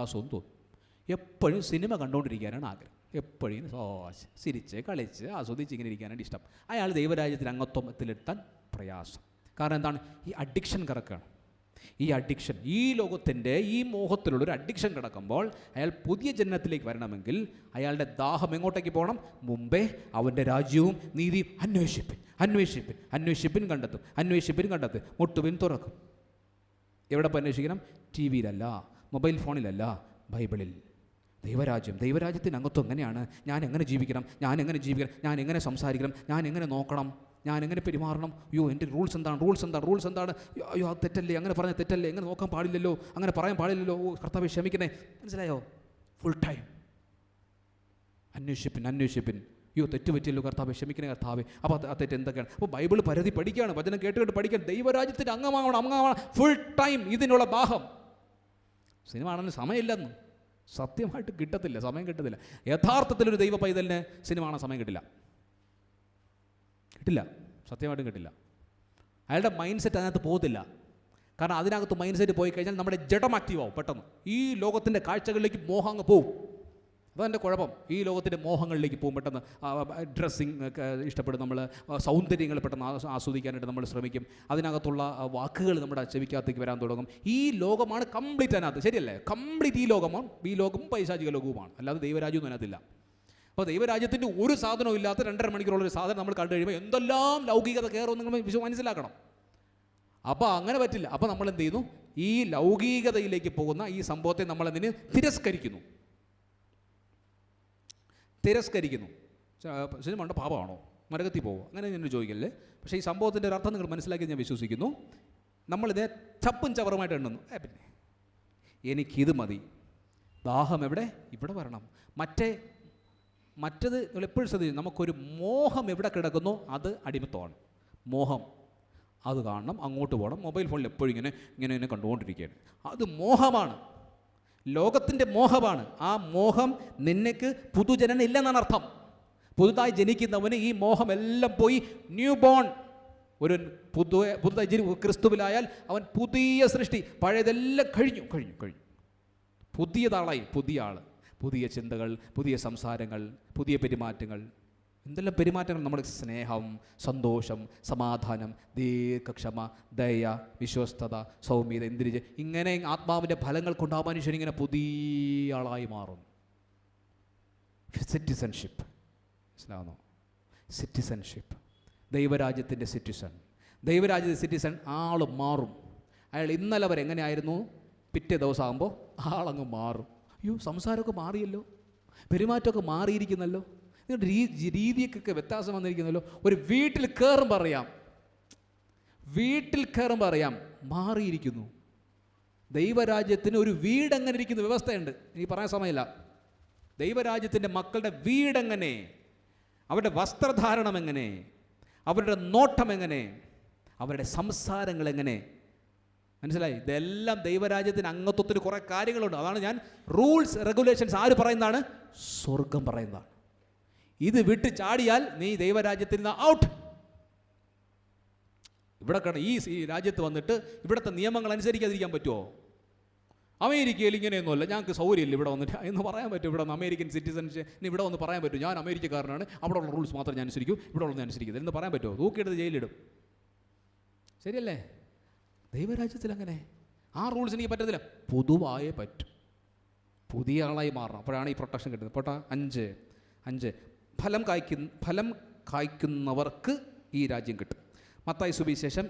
Speaker 1: എപ്പോഴും സിനിമ കണ്ടുകൊണ്ടിരിക്കാനാണ് ആഗ്രഹം. എപ്പോഴും ചിരിച്ച് കളിച്ച് ആസ്വദിച്ച് ഇങ്ങനെ ഇരിക്കാനാണ് ഇഷ്ടം. അയാൾ ദൈവരാജ്യത്തിൻ്റെ അംഗത്വത്തിലെത്താൻ പ്രയാസം. കാരണം എന്താണ്? ഈ അഡിക്ഷൻ കിടക്കുകയാണ്. ഈ അഡിക്ഷൻ, ഈ ലോകത്തിൻ്റെ ഈ മോഹത്തിലുള്ളൊരു അഡിക്ഷൻ കിടക്കുമ്പോൾ അയാൾ പുതിയ ജന്മത്തിലേക്ക് വരണമെങ്കിൽ അയാളുടെ ദാഹം എങ്ങോട്ടേക്ക് പോകണം? മുമ്പേ അവൻ്റെ രാജ്യവും നീതിയും അന്വേഷിപ്പിൻ കണ്ടെത്തും, മുട്ടുവിൻ തുറക്കും. എവിടെ പോയി അന്വേഷിക്കണം? ടി വിയിലല്ല, മൊബൈൽ ഫോണിലല്ല, ബൈബിളിൽ. ദൈവരാജ്യത്തിൻ്റെ അംഗത്വം എങ്ങനെയാണ്? ഞാൻ എങ്ങനെ ജീവിക്കണം, ഞാൻ എങ്ങനെ സംസാരിക്കണം, ഞാൻ എങ്ങനെ നോക്കണം, ഞാൻ എങ്ങനെ പെരുമാറണം, അയ്യോ എൻ്റെ റൂൾസ് എന്താണ്, അയ്യോ അത് തെറ്റല്ലേ, അങ്ങനെ പറഞ്ഞാൽ തെറ്റല്ലേ, എങ്ങനെ നോക്കാൻ പാടില്ലല്ലോ, അങ്ങനെ പറയാൻ പാടില്ലല്ലോ, ഓ കർത്താവേ ക്ഷമിക്കണേ. മനസ്സിലായോ? ഫുൾ ടൈം അന്വേഷിപ്പിൻ. അയ്യോ തെറ്റ് പറ്റിയല്ലോ കർത്താവേ, ക്ഷമിക്കണേ കർത്താവേ. അപ്പോൾ ആ തെറ്റ് എന്തൊക്കെയാണ്? അപ്പോൾ ബൈബിൾ പരതി പഠിക്കുകയാണ്, വചനം കേട്ട് പഠിക്കാൻ. ദൈവരാജ്യത്തിൻ്റെ അംഗമാവണം. ഫുൾ ടൈം ഇതിനുള്ള ദാഹം. സിനിമ കാണാൻ സമയമില്ലെന്ന് സത്യമായിട്ട് കിട്ടത്തില്ല, സമയം കിട്ടത്തില്ല. യഥാർത്ഥത്തിലൊരു ദൈവ പൈതലിന് സിനിമ കാണാൻ സമയം കിട്ടില്ല, സത്യമായിട്ടും കിട്ടില്ല. അയാളുടെ മൈൻഡ് സെറ്റ് അതിനകത്ത് പോകത്തില്ല. കാരണം അതിനകത്ത് മൈൻഡ് സെറ്റ് പോയി കഴിഞ്ഞാൽ നമ്മുടെ ജഡം ആക്റ്റീവാകും പെട്ടെന്ന്. ഈ ലോകത്തിൻ്റെ കാഴ്ചകളിലേക്ക് മോഹം അങ്ങ് പോവും. അതെൻ്റെ കുഴപ്പം. ഈ ലോകത്തിൻ്റെ മോഹങ്ങളിലേക്ക് പോകും പെട്ടെന്ന്. ഡ്രസ്സിങ് ഇഷ്ടപ്പെടും നമ്മൾ, സൗന്ദര്യങ്ങൾ പെട്ടെന്ന് ആസ്വദിക്കാനായിട്ട് നമ്മൾ ശ്രമിക്കും. അതിനകത്തുള്ള വാക്കുകൾ നമ്മുടെ ചെവിക്കകത്തേക്ക് വരാൻ തുടങ്ങും. ഈ ലോകമാണ് കംപ്ലീറ്റ് അതിനകത്ത്, ശരിയല്ലേ? കംപ്ലീറ്റ് ഈ ലോകം പൈശാചിക ലോകവുമാണ്, അല്ലാതെ ദൈവരാജ്യമൊന്നും അതിനകത്തില്ല. അപ്പോൾ ദൈവരാജ്യത്തിൻ്റെ ഒരു സാധനവും ഇല്ലാത്ത 2.5 മണിക്കൂറുള്ളൊരു സാധനം നമ്മൾ കണ്ടു കഴിയുമ്പോൾ എന്തെല്ലാം ലൗകികത കയറുമെന്ന് നിങ്ങൾ മനസ്സിലാക്കണം. അപ്പോൾ അങ്ങനെ പറ്റില്ല. അപ്പോൾ നമ്മൾ എന്ത് ചെയ്യുന്നു? ഈ ലൗകികതയിലേക്ക് പോകുന്ന ഈ സംഭവത്തെ നമ്മളതിന് തിരസ്കരിക്കുന്നു. സിനിമ ഉണ്ട്, പാപമാണോ, നരകത്തിൽ പോകുമോ, അങ്ങനെ ഞാൻ ചോദിക്കല്ലേ. പക്ഷേ ഈ സംഭവത്തിൻ്റെ ഒരു അർത്ഥം നിങ്ങൾ മനസ്സിലാക്കി ഞാൻ വിശ്വസിക്കുന്നു. നമ്മളിതേ ചപ്പും ചവറുമായിട്ട് എണ്ണുന്നു. പിന്നെ എനിക്കിത് മതി, ദാഹം ഇവിടെ വരണം. മറ്റത് നിങ്ങൾ എപ്പോഴും ശ്രദ്ധിച്ചു, നമുക്കൊരു മോഹം എവിടെ കിടക്കുന്നോ അത് അടിമത്തമാണ്. മോഹം അത് കാണണം, അങ്ങോട്ട് പോകണം. മൊബൈൽ ഫോണിൽ എപ്പോഴും ഇങ്ങനെ കണ്ടുകൊണ്ടിരിക്കുകയാണ്. അത് മോഹമാണ്, ലോകത്തിൻ്റെ മോഹമാണ്. ആ മോഹം നിനക്ക് പുതുജനനം ഇല്ലെന്നാണ് അർത്ഥം. പുതുതായി ജനിക്കുന്നവന് ഈ മോഹമെല്ലാം പോയി ന്യൂ ബോൺ, ഒരു പുതുതായി ക്രിസ്തുവിലായാൽ അവൻ പുതിയ സൃഷ്ടി. പഴയതെല്ലാം കഴിഞ്ഞു. പുതിയതാളായി, പുതിയ ആൾ, പുതിയ ചിന്തകൾ, പുതിയ സംസാരങ്ങൾ, പുതിയ പെരുമാറ്റങ്ങൾ. എന്തെല്ലാം പെരുമാറ്റങ്ങൾ! നമ്മുടെ സ്നേഹം, സന്തോഷം, സമാധാനം, ദീർഘക്ഷമ, ദയ, വിശ്വസ്തത, സൗമ്യത, ഇന്ദ്രിയ, ഇങ്ങനെ ആത്മാവിൻ്റെ ഫലങ്ങൾ കൊണ്ട് ആ മനുഷ്യനിങ്ങനെ പുതിയ ആളായി മാറും. സിറ്റിസൺഷിപ്പ്, മനസ്സിലാവുന്നു? സിറ്റിസൺഷിപ്പ്, ദൈവരാജ്യത്തിൻ്റെ സിറ്റിസൺ ആൾ മാറും. അയാൾ ഇന്നലെ വരെ എങ്ങനെയായിരുന്നു, പിറ്റേ ദിവസം ആകുമ്പോൾ ആളങ്ങ് മാറും. അയ്യോ സംസാരമൊക്കെ മാറിയല്ലോ, പെരുമാറ്റമൊക്കെ മാറിയിരിക്കുന്നല്ലോ, നിങ്ങളുടെ രീതിയൊക്കെ വ്യത്യാസം വന്നിരിക്കുന്നല്ലോ. ഒരു വീട്ടിൽ കയറും പറയാം മാറിയിരിക്കുന്നു. ദൈവരാജ്യത്തിന് ഒരു വീടെങ്ങനെ ഇരിക്കുന്ന വ്യവസ്ഥയുണ്ട്, എനിക്ക് പറയാൻ സമയമില്ല. ദൈവരാജ്യത്തിൻ്റെ മക്കളുടെ വീടെങ്ങനെ, അവരുടെ വസ്ത്രധാരണം എങ്ങനെ, അവരുടെ നോട്ടം എങ്ങനെ, അവരുടെ സംസാരങ്ങൾ എങ്ങനെ, മനസ്സിലായി? ഇതെല്ലാം ദൈവരാജ്യത്തിന് അംഗത്വത്തിന് കുറേ കാര്യങ്ങളുണ്ട്. അതാണ് ഞാൻ റൂൾസ് റെഗുലേഷൻസ് ആര് പറയുന്നതാണ്? സ്വർഗം പറയുന്നതാണ്. ഇത് വിട്ട് ചാടിയാൽ നീ ദൈവരാജ്യത്തിൽ നിന്ന് ഔട്ട്. ഇവിടെ ഈ രാജ്യത്ത് വന്നിട്ട് ഇവിടുത്തെ നിയമങ്ങൾ അനുസരിക്കാതിരിക്കാൻ പറ്റുമോ? അമേരിക്കയിൽ ഇങ്ങനെയൊന്നുമല്ല, ഞങ്ങൾക്ക് സൗകര്യമില്ല ഇവിടെ വന്നിട്ട് എന്ന് പറയാൻ പറ്റും. ഇവിടെ വന്ന് അമേരിക്കൻ സിറ്റിസൺഷിപ്പ് ഇവിടെ വന്ന് പറയാൻ പറ്റും, ഞാൻ അമേരിക്കക്കാരനാണ്, അവിടെ ഉള്ള റൂൾസ് മാത്രം ഞാൻ അനുസരിക്കും, ഇവിടെ ഉള്ളത് അനുസരിക്കുന്നത് എന്ന് പറയാൻ പറ്റുമോ? തൂക്കിയെടുത്ത് ജയിലിടും. ശരിയല്ലേ? ദൈവരാജ്യത്തിൽ അങ്ങനെ ആ റൂൾസ് എനിക്ക് പറ്റത്തില്ല, പൊതുവായേ പറ്റും. പുതിയ ആളായി മാറണം, അപ്പോഴാണ് ഈ പ്രൊട്ടക്ഷൻ കിട്ടുന്നത്. പോട്ടെ, 5 ഫലം കായ്ക്കുന്നവർക്ക് ഈ രാജ്യം കിട്ടും. മത്തായി സുവിശേഷം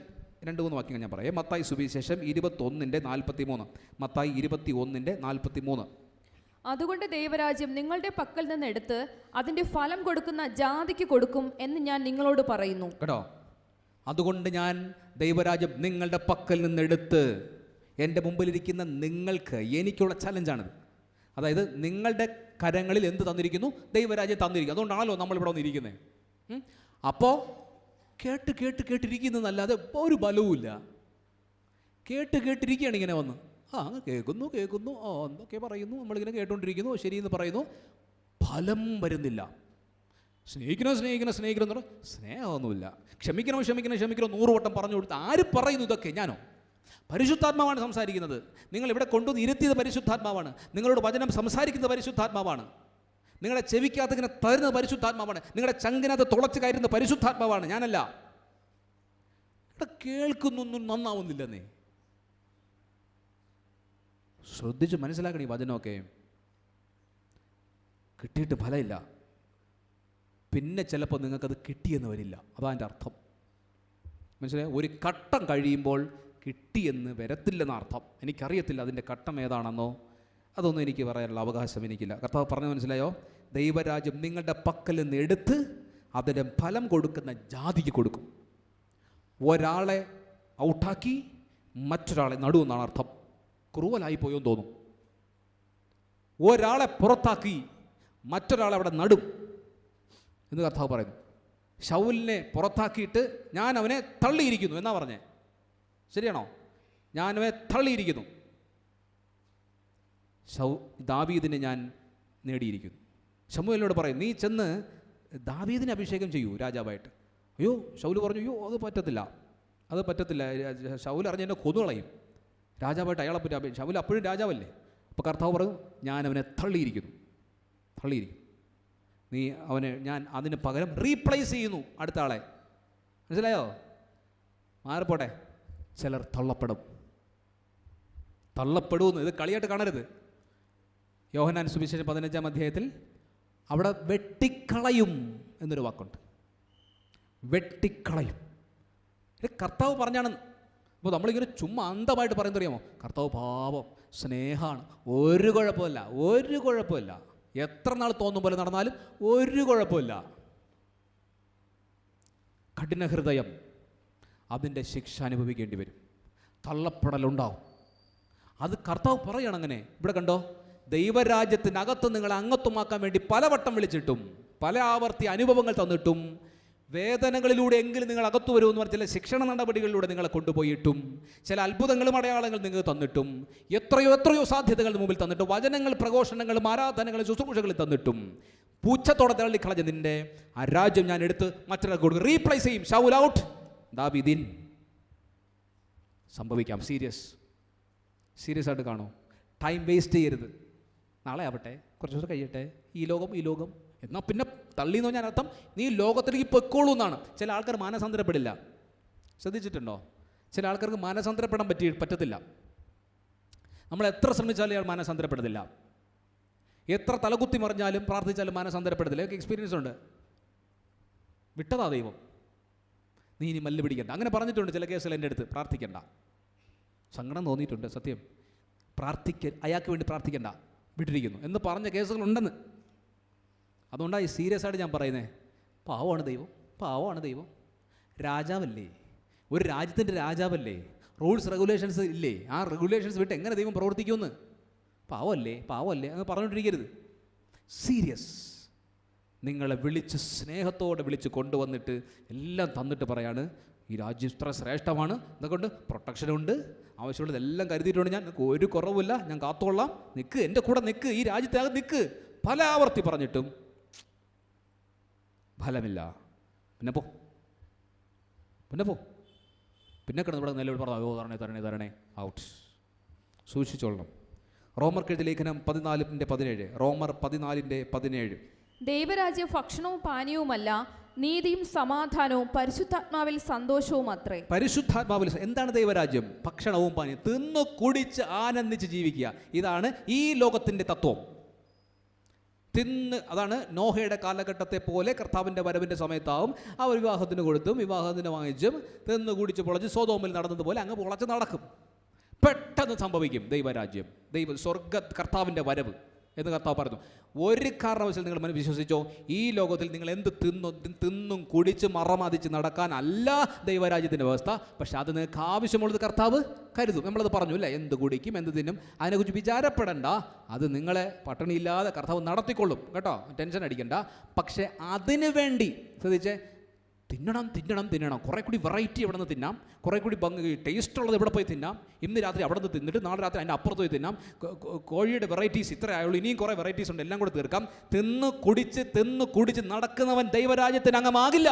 Speaker 1: 2-3 വാക്യങ്ങൾ ഞാൻ പറയാം. മത്തായി സുവിശേഷം 21:43. മത്തായി 21:43.
Speaker 2: അതുകൊണ്ട് ദൈവരാജ്യം നിങ്ങളുടെ പക്കൽ നിന്ന് എടുത്ത് അതിന്റെ ഫലം കൊടുക്കുന്ന ജാതിക്ക് കൊടുക്കും എന്ന് ഞാൻ നിങ്ങളോട് പറയുന്നു.
Speaker 1: കേട്ടോ, അതുകൊണ്ട് ഞാൻ ദൈവരാജ്യം നിങ്ങളുടെ പക്കൽ നിന്നെടുത്ത്, എൻ്റെ മുമ്പിലിരിക്കുന്ന നിങ്ങൾക്ക് എനിക്കുള്ള ചലഞ്ചാണിത്. അതായത് നിങ്ങളുടെ കരങ്ങളിൽ എന്ത് തന്നിരിക്കുന്നു? ദൈവരാജ്യം തന്നിരിക്കുന്നു. അതുകൊണ്ടാണല്ലോ നമ്മളിവിടെ വന്നിരിക്കുന്നത്. അപ്പോൾ കേട്ടിരിക്കുന്നതല്ലാതെ ഒരു ബലവുമില്ല. കേട്ടിരിക്കുകയാണ് ഇങ്ങനെ വന്ന്. അങ്ങ് കേൾക്കുന്നു, എന്തൊക്കെ പറയുന്നു, നമ്മളിങ്ങനെ കേട്ടുകൊണ്ടിരിക്കുന്നു, ശരിയെന്ന് പറയുന്നു, ഫലം വരുന്നില്ല. സ്നേഹിക്കണം എന്ന് പറഞ്ഞാൽ സ്നേഹമൊന്നുമില്ല. ക്ഷമിക്കണം 100 വട്ടം പറഞ്ഞു കൊടുത്ത് ആര് പറയുന്നു ഇതൊക്കെ? ഞാനോ? പരിശുദ്ധാത്മാവാണ് സംസാരിക്കുന്നത്. നിങ്ങൾ ഇവിടെ കൊണ്ടുവന്ന് ഇരുത്തിയത് പരിശുദ്ധാത്മാവാണ്. നിങ്ങളോട് വചനം സംസാരിക്കുന്നത് പരിശുദ്ധാത്മാവാണ്. നിങ്ങളുടെ ചെവിക്കകത്ത് ഇങ്ങനെ തരുന്നത് പരിശുദ്ധാത്മാവാണ്. നിങ്ങളുടെ ചങ്കിനകത്ത് തുളച്ച് കയറുന്ന പരിശുദ്ധാത്മാവാണ്, ഞാനല്ല. ഇവിടെ കേൾക്കുന്നൊന്നും നന്നാവുന്നില്ലെന്നേ. ശ്രദ്ധിച്ച് മനസ്സിലാക്കണം. ഈ വചനമൊക്കെ കിട്ടിയിട്ട് ഫലമില്ല, പിന്നെ ചിലപ്പോൾ നിങ്ങൾക്കത് കിട്ടിയെന്ന് വരില്ല. അതാണ് എൻ്റെ അർത്ഥം. മനസ്സിലായി? ഒരു ഘട്ടം കഴിയുമ്പോൾ കിട്ടിയെന്ന് വരത്തില്ലെന്ന അർത്ഥം. എനിക്കറിയത്തില്ല അതിൻ്റെ ഘട്ടം ഏതാണെന്നോ അതൊന്നും എനിക്ക് പറയാനുള്ള അവകാശം എനിക്കില്ല. കർത്താവ് പറഞ്ഞു, മനസ്സിലായോ? ദൈവരാജ്യം നിങ്ങളുടെ പക്കൽ നിന്ന് എടുത്ത് അതിൻ്റെ ഫലം കൊടുക്കുന്ന ജാതിക്ക് കൊടുക്കും. ഒരാളെ ഔട്ടാക്കി മറ്റൊരാളെ നടുവെന്നാണ് അർത്ഥം. ക്രൂവലായി പോയോന്ന് തോന്നും. ഒരാളെ പുറത്താക്കി മറ്റൊരാളെ അവിടെ നടും എന്ന് കർത്താവ് പറയുന്നു. ശൗലിനെ പുറത്താക്കിയിട്ട് ഞാൻ അവനെ തള്ളിയിരിക്കുന്നു എന്നാ പറഞ്ഞേ. ശരിയാണോ? ഞാനവനെ തള്ളിയിരിക്കുന്നു. ദാവീദിനെ ഞാൻ നേടിയിരിക്കുന്നു. ശമൂവേലിനോട് പറയും, നീ ചെന്ന് ദാവീദിനെ അഭിഷേകം ചെയ്യൂ രാജാവായിട്ട്. അയ്യോ, ശൗല് പറഞ്ഞു, അയ്യോ അത് പറ്റത്തില്ല. ശൗല് അറിഞ്ഞ് എന്നെ കൊന്നുകളയും. രാജാവായിട്ട് അയാളെ പറ്റി ശൗല് അപ്പോഴും രാജാവല്ലേ. അപ്പോൾ കർത്താവ് പറഞ്ഞു, ഞാൻ അവനെ തള്ളിയിരിക്കുന്നു. ഞാൻ അതിന് പകരം റീപ്ലേസ് ചെയ്യുന്നു അടുത്ത ആളെ. മനസ്സിലായോ? മാറിപ്പോട്ടെ. ചിലർ തള്ളപ്പെടുമെന്ന് ഇത് കളിയായിട്ട് കാണരുത്. യോഹന്നാൻ സുവിശേഷം 15-ാം അധ്യായത്തിൽ അവിടെ വെട്ടിക്കളയും എന്നൊരു വാക്കുണ്ട്. വെട്ടിക്കളയും. ഇത് കർത്താവ് പറഞ്ഞാണ്. അപ്പോൾ നമ്മളിങ്ങനെ ചുമ്മാ അന്ധമായിട്ട് പറയുന്നത് അറിയാമോ? കർത്താവ് പാപം, സ്നേഹമാണ്, ഒരു കുഴപ്പമില്ല. എത്ര നാൾ തോന്നും പോലെ നടന്നാലും ഒരു കുഴപ്പമില്ല. കഠിന ഹൃദയം, അതിൻ്റെ ശിക്ഷ അനുഭവിക്കേണ്ടി വരും. തള്ളപ്പെടലുണ്ടാവും. അത് കർത്താവ് പറയണം. അങ്ങനെ ഇവിടെ കണ്ടോ, ദൈവരാജ്യത്തിനകത്ത് നിങ്ങളെ അംഗത്വമാക്കാൻ വേണ്ടി പലവട്ടം വിളിച്ചിട്ടും പല ആവർത്തി അനുഭവങ്ങൾ തന്നിട്ടും വേദനകളിലൂടെ എങ്കിലും നിങ്ങൾ അകത്തു വരുമെന്ന് പറഞ്ഞ ചില ശിക്ഷണ നടപടികളിലൂടെ നിങ്ങളെ കൊണ്ടുപോയിട്ടും ചില അത്ഭുതങ്ങളും അടയാളങ്ങൾ നിങ്ങൾക്ക് തന്നിട്ടും എത്രയോ സാധ്യതകൾ മുമ്പിൽ തന്നിട്ടും വചനങ്ങൾ, പ്രഘോഷണങ്ങളും ആരാധനകളും ശുശ്രൂഷകളും തന്നിട്ടും പൂച്ചത്തോടെ തള്ളിക്കളഞ്ഞ നിന്റെ ആ രാജ്യം ഞാൻ എടുത്ത് മറ്റൊരാൾക്ക് കൊടുക്കും. റീപ്ലേസ് ചെയ്യും. ശൗൽ ഔട്ട്, ദാവീദ് ഇൻ. സംഭവിക്കാം. സീരിയസ് ആയിട്ട് കാണൂ. ടൈം വേസ്റ്റ് ചെയ്യരുത്. നാളെ ആവട്ടെ, കുറച്ച് ദിവസം കഴിയട്ടെ, ഈ ലോകം എന്നാൽ പിന്നെ തള്ളിയെന്ന് പറഞ്ഞാൽ അർത്ഥം നീ ലോകത്തിലേക്ക് പൊയ്ക്കോളൂ എന്നാണ്. ചില ആൾക്കാർ മാനസാന്തരപ്പെടില്ല. ശ്രദ്ധിച്ചിട്ടുണ്ടോ? ചില ആൾക്കാർക്ക് മാനസാന്തരപ്പെടാൻ പറ്റത്തില്ല. നമ്മൾ എത്ര ശ്രമിച്ചാലും അയാൾ മാനസാന്തരപ്പെടത്തില്ല. എത്ര തലകുത്തി മറിഞ്ഞാലും പ്രാർത്ഥിച്ചാലും മാനസാന്തരപ്പെടത്തില്ല. ഒക്കെ എക്സ്പീരിയൻസ് ഉണ്ട്. വിട്ടതാ ദൈവം. നീ ഇനി മല്ല് പിടിക്കണ്ട. അങ്ങനെ പറഞ്ഞിട്ടുണ്ട് ചില കേസുകൾ എൻ്റെ അടുത്ത്. പ്രാർത്ഥിക്കണ്ട. സങ്കടം തോന്നിയിട്ടുണ്ട്, സത്യം. അയാൾക്ക് വേണ്ടി പ്രാർത്ഥിക്കണ്ട, വിട്ടിരിക്കുന്നു എന്ന് പറഞ്ഞ കേസുകളുണ്ടെന്ന്. അതുകൊണ്ടാണ് ഈ സീരിയസ് ആയിട്ട് ഞാൻ പറയുന്നത്. പാവമാണ് ദൈവം. രാജാവല്ലേ, ഒരു രാജ്യത്തിൻ്റെ രാജാവല്ലേ, റൂൾസ് റെഗുലേഷൻസ് ഇല്ലേ, ആ റെഗുലേഷൻസ് വിട്ട് എങ്ങനെ ദൈവം പ്രവർത്തിക്കുമെന്ന്. പാവമല്ലേ എന്ന് പറഞ്ഞുകൊണ്ടിരിക്കരുത്. സീരിയസ്. നിങ്ങളെ വിളിച്ച് സ്നേഹത്തോടെ വിളിച്ച് കൊണ്ടുവന്നിട്ട് എല്ലാം തന്നിട്ട് പറയാണ്, ഈ രാജ്യം ഇത്ര ശ്രേഷ്ഠമാണ്, അതുകൊണ്ട് പ്രൊട്ടക്ഷനുണ്ട്, ആവശ്യമുള്ളതെല്ലാം കരുതിയിട്ടുണ്ട്, ഞാൻ ഒരു കുറവില്ല, ഞാൻ കാത്തോളാം, നിൽക്ക്, എൻ്റെ കൂടെ നിൽക്ക്, ഈ രാജ്യത്തെ നിൽക്ക്. പല ആവർത്തി പറഞ്ഞിട്ടും ഫലമില്ല. പിന്നെ പോ പിന്നെ കിടന്ന് ഇവിടെ നിലവിൽ പറഞ്ഞു, തരണേ ഔട്ട്. സൂക്ഷിച്ചോളണം. റോമർക്കെഴുതിയ ലേഖനം 14:17. റോമർ 14:17.
Speaker 2: ദൈവരാജ്യം ഭക്ഷണവും പാനീയവുമല്ല, നീതിയും സമാധാനവും പരിശുദ്ധാത്മാവിൽ സന്തോഷവും അത്രേ.
Speaker 1: പരിശുദ്ധാത്മാവിൽ എന്താണ് ദൈവരാജ്യം? ഭക്ഷണവും പാനീയം, തിന്നു കുടിച്ച് ആനന്ദിച്ച് ജീവിക്കുക. ഇതാണ് ഈ ലോകത്തിൻ്റെ തത്വം. അതാണ് നോഹയുടെ കാലഘട്ടത്തെ പോലെ കർത്താവിൻ്റെ വരവിൻ്റെ സമയത്താവും അവർ വിവാഹത്തിന് കൊടുത്തും വിവാഹത്തിന് വാങ്ങിച്ചും തിന്നു കുടിച്ച് പൊളച്ച് സോദോമിൽ നടന്നതുപോലെ അങ്ങ് പൊളച്ച് നടക്കും. പെട്ടെന്ന് സംഭവിക്കും ദൈവരാജ്യം, കർത്താവിൻ്റെ വരവ് എന്ന് കർത്താവ് പറഞ്ഞു. ഒരു കാരണവശാലും നിങ്ങൾ വിശ്വസിച്ചോ, ഈ ലോകത്തിൽ നിങ്ങൾ എന്ത് തിന്നും കുടിച്ച് മറമതിച്ച് നടക്കാനല്ല ദൈവരാജ്യത്തിൻ്റെ വ്യവസ്ഥ. പക്ഷെ അത് നിങ്ങൾക്ക് ആവശ്യമുള്ളത് കർത്താവ് കരുതും. നമ്മളത് പറഞ്ഞു അല്ലേ, എന്ത് കുടിക്കും എന്ത് തിന്നും അതിനെക്കുറിച്ച് വിചാരപ്പെടണ്ട. അത് നിങ്ങളെ പട്ടിണിയില്ലാതെ കർത്താവ് നടത്തിക്കൊള്ളും കേട്ടോ, ടെൻഷൻ അടിക്കണ്ട. പക്ഷെ അതിനു വേണ്ടി ശ്രദ്ധിച്ചേ, തിന്നണം. കുറേ കൂടി വെറൈറ്റി എവിടെ നിന്ന് തിന്നാം, കുറേ കൂടി ടേസ്റ്റ് ഉള്ളത് എവിടെ പോയി തിന്നാം. ഇന്ന് രാത്രി അവിടെ നിന്ന് തിന്നിട്ട് നാളെ രാത്രി അതിൻ്റെ അപ്പുറത്ത് പോയി തിന്നാം. കോഴിയുടെ വെറൈറ്റീസ് ഇത്ര ആയുള്ളൂ, ഇനിയും കുറേ വെറൈറ്റീസ് ഉണ്ട്, എല്ലാം കൂടെ തീർക്കാം. തിന്നു കുടിച്ച് നടക്കുന്നവൻ ദൈവരാജ്യത്തിന് അംഗമാകില്ല.